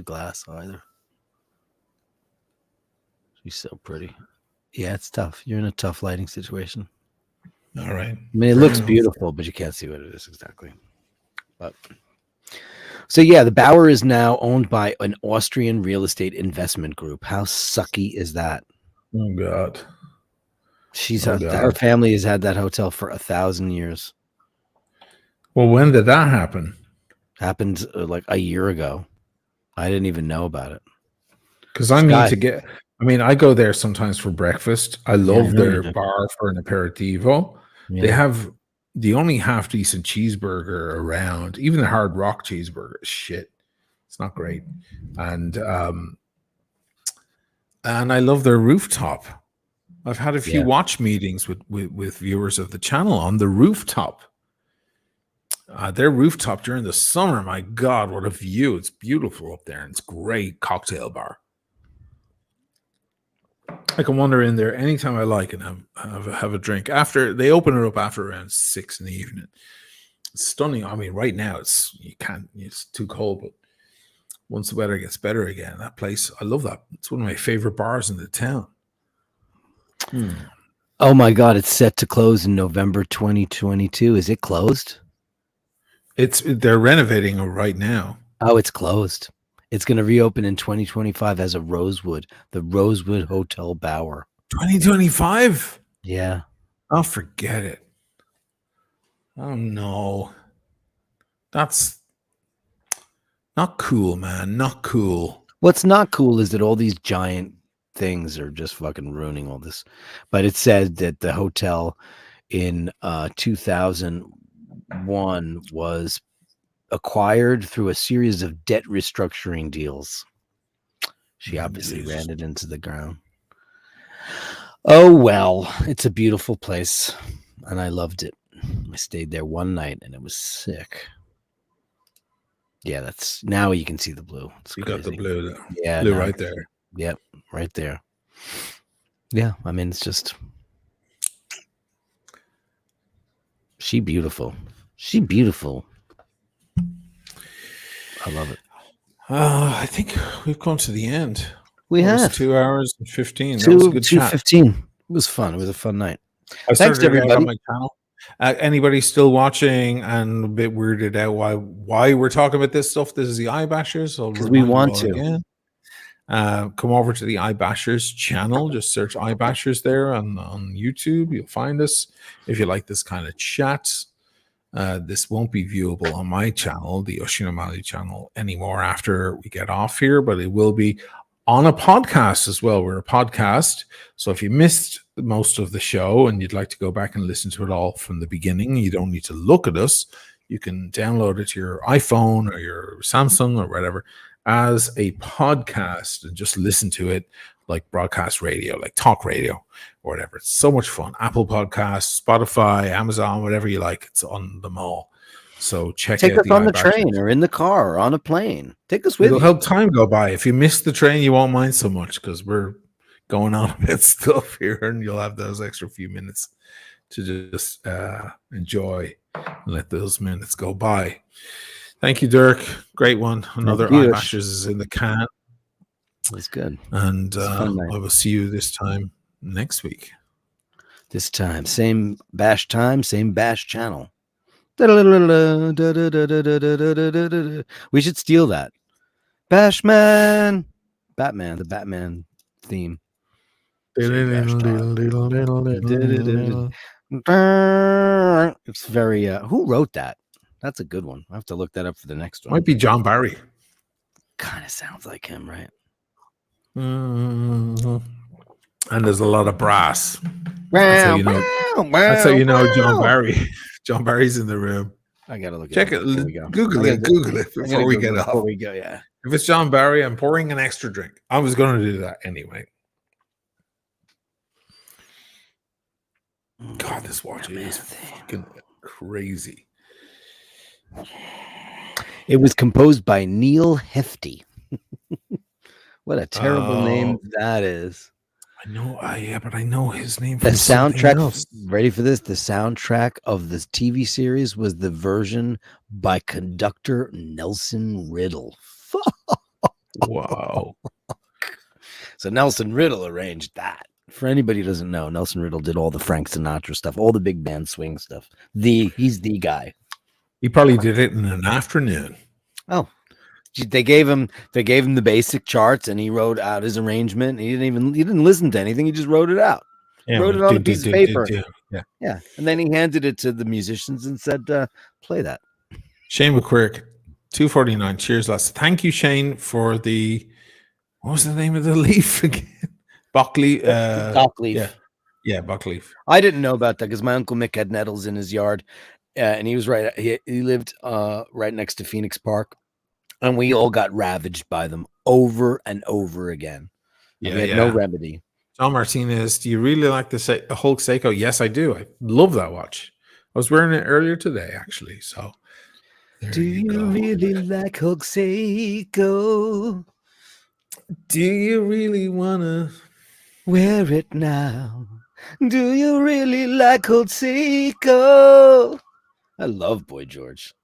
glass either. She's so pretty. Yeah, it's tough. You're in a tough lighting situation. All right. I mean, it looks beautiful, but you can't see what it is exactly. But so yeah, the Bauer is now owned by an Austrian real estate investment group. How sucky is that? Oh God. Her family has had that hotel for 1,000 years. Well, when did that happen? Happened like a year ago. I didn't even know about it. Because I need to get. I mean, I go there sometimes for breakfast. I love their bar for an aperitivo. Yeah. They have the only half decent cheeseburger around. Even the Hard Rock cheeseburger is shit. It's not great. And I love their rooftop. I've had a few watch meetings with viewers of the channel on the rooftop. Their rooftop during the summer, my God, what a view. It's beautiful up there. And it's great cocktail bar. I can wander in there anytime I like and have a drink. After they open it up after around 6 in the evening. It's stunning. I mean, right now it's too cold, but once the weather gets better again, that place, I love that. It's one of my favorite bars in the town. Oh my God, it's set to close in November 2022. Is it closed? They're renovating it right now. Oh, it's closed. It's going to reopen in 2025 as the Rosewood Hotel Bauer. 2025? Yeah. I'll forget it. Oh no. That's not cool, man. Not cool. What's not cool is that all these giant things are just fucking ruining all this. But it said that the hotel in 2001 was acquired through a series of debt restructuring deals. She obviously ran it into the ground. Oh well, it's a beautiful place and I loved it. I stayed there one night and it was sick. Yeah, that's now you can see the blue. It's you crazy. Got the blue there. Yeah, blue right there. Yep, right there. Yeah, I mean it's just she beautiful. I love it. I think we've come to the end. We have 2 hours and 15. That was a good chat. 2:15. It was fun. It was a fun night. Thanks to everybody on my channel. Anybody still watching and a bit weirded out why we're talking about this stuff? This is the iBashers. Because we want to. Again. come over to the iBashers channel. Just search iBashers there on YouTube. You'll find us. If you like this kind of chat, this won't be viewable on my channel, the Oisin O'Malley channel, anymore after we get off here, but it will be on a podcast as well. We're a podcast. So if you missed most of the show and you'd like to go back and listen to it all from the beginning, you don't need to look at us. You can download it to your iPhone or your Samsung or whatever as a podcast and just listen to it like broadcast radio, like talk radio or whatever. It's so much fun. Apple Podcasts, Spotify, Amazon, whatever you like. It's on them all. So check Take out us on the iBashers. train or in the car or on a plane. Take us with It'll you. help time go by. If you miss the train, you won't mind so much because we're going on about stuff here, and you'll have those extra few minutes to just enjoy and let those minutes go by. Thank you, Dirk. Great one. Another you. iBashers is in the can. That's good. And It's fun, man. I will see you this time next week. This time, same bash channel. We should steal that. Bashman. Batman, the Batman theme. It's very who wrote that? That's a good one. I have to look that up for the next one. Might be John Barry. Kind of sounds like him, right? Mhm. And there's a lot of brass. That's how you know. That's how you know John Barry. John Barry's in the room. I gotta look. Check it. Before we go. Google it. Google it before we get off. Before we go, yeah. If it's John Barry, I'm pouring an extra drink. I was going to do that anyway. God, this watch is fucking crazy. It was composed by Neil Hefti. What a terrible name that is. I know, but I know his name. The From soundtrack, else. ready for this? The soundtrack of this TV series was the version by conductor Nelson Riddle. Wow. So Nelson Riddle arranged that. For anybody who doesn't know, Nelson Riddle did all the Frank Sinatra stuff, all the big band swing stuff. He's the guy. He probably did it in an afternoon. Oh, they gave him the basic charts, and he wrote out his arrangement. He didn't listen to anything. He just wrote it out. Yeah, Wrote it on a piece of paper. Yeah. Yeah, and then he handed it to the musicians and said, "Play that." Shane McQuirk, 249. Cheers, lads. Thank you, Shane, for the what was the name of the leaf again? Buckleaf. Dockleaf. Yeah, Buckleaf. I didn't know about that because my uncle Mick had nettles in his yard, and he was right. He lived right next to Phoenix Park, and we all got ravaged by them over and over again. And we had no remedy. John Martinez, do you really like the Hulk Seiko? Yes, I do. I love that watch. I was wearing it earlier today, actually. So, do you really like Hulk Seiko? Do you really wanna wear it now? Do you really like Hulk Seiko? I love Boy George.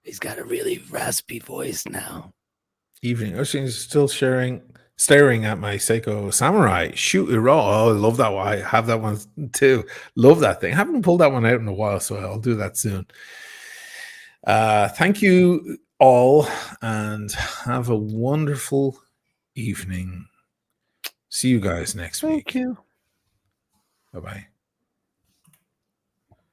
He's got a really raspy voice now. Evening. She's still staring at my Seiko Samurai. Shoot it raw. Oh, I love that one. I have that one too. Love that thing. I haven't pulled that one out in a while, so I'll do that soon. Thank you all, and have a wonderful evening. See you guys next week. Thank you. Bye-bye.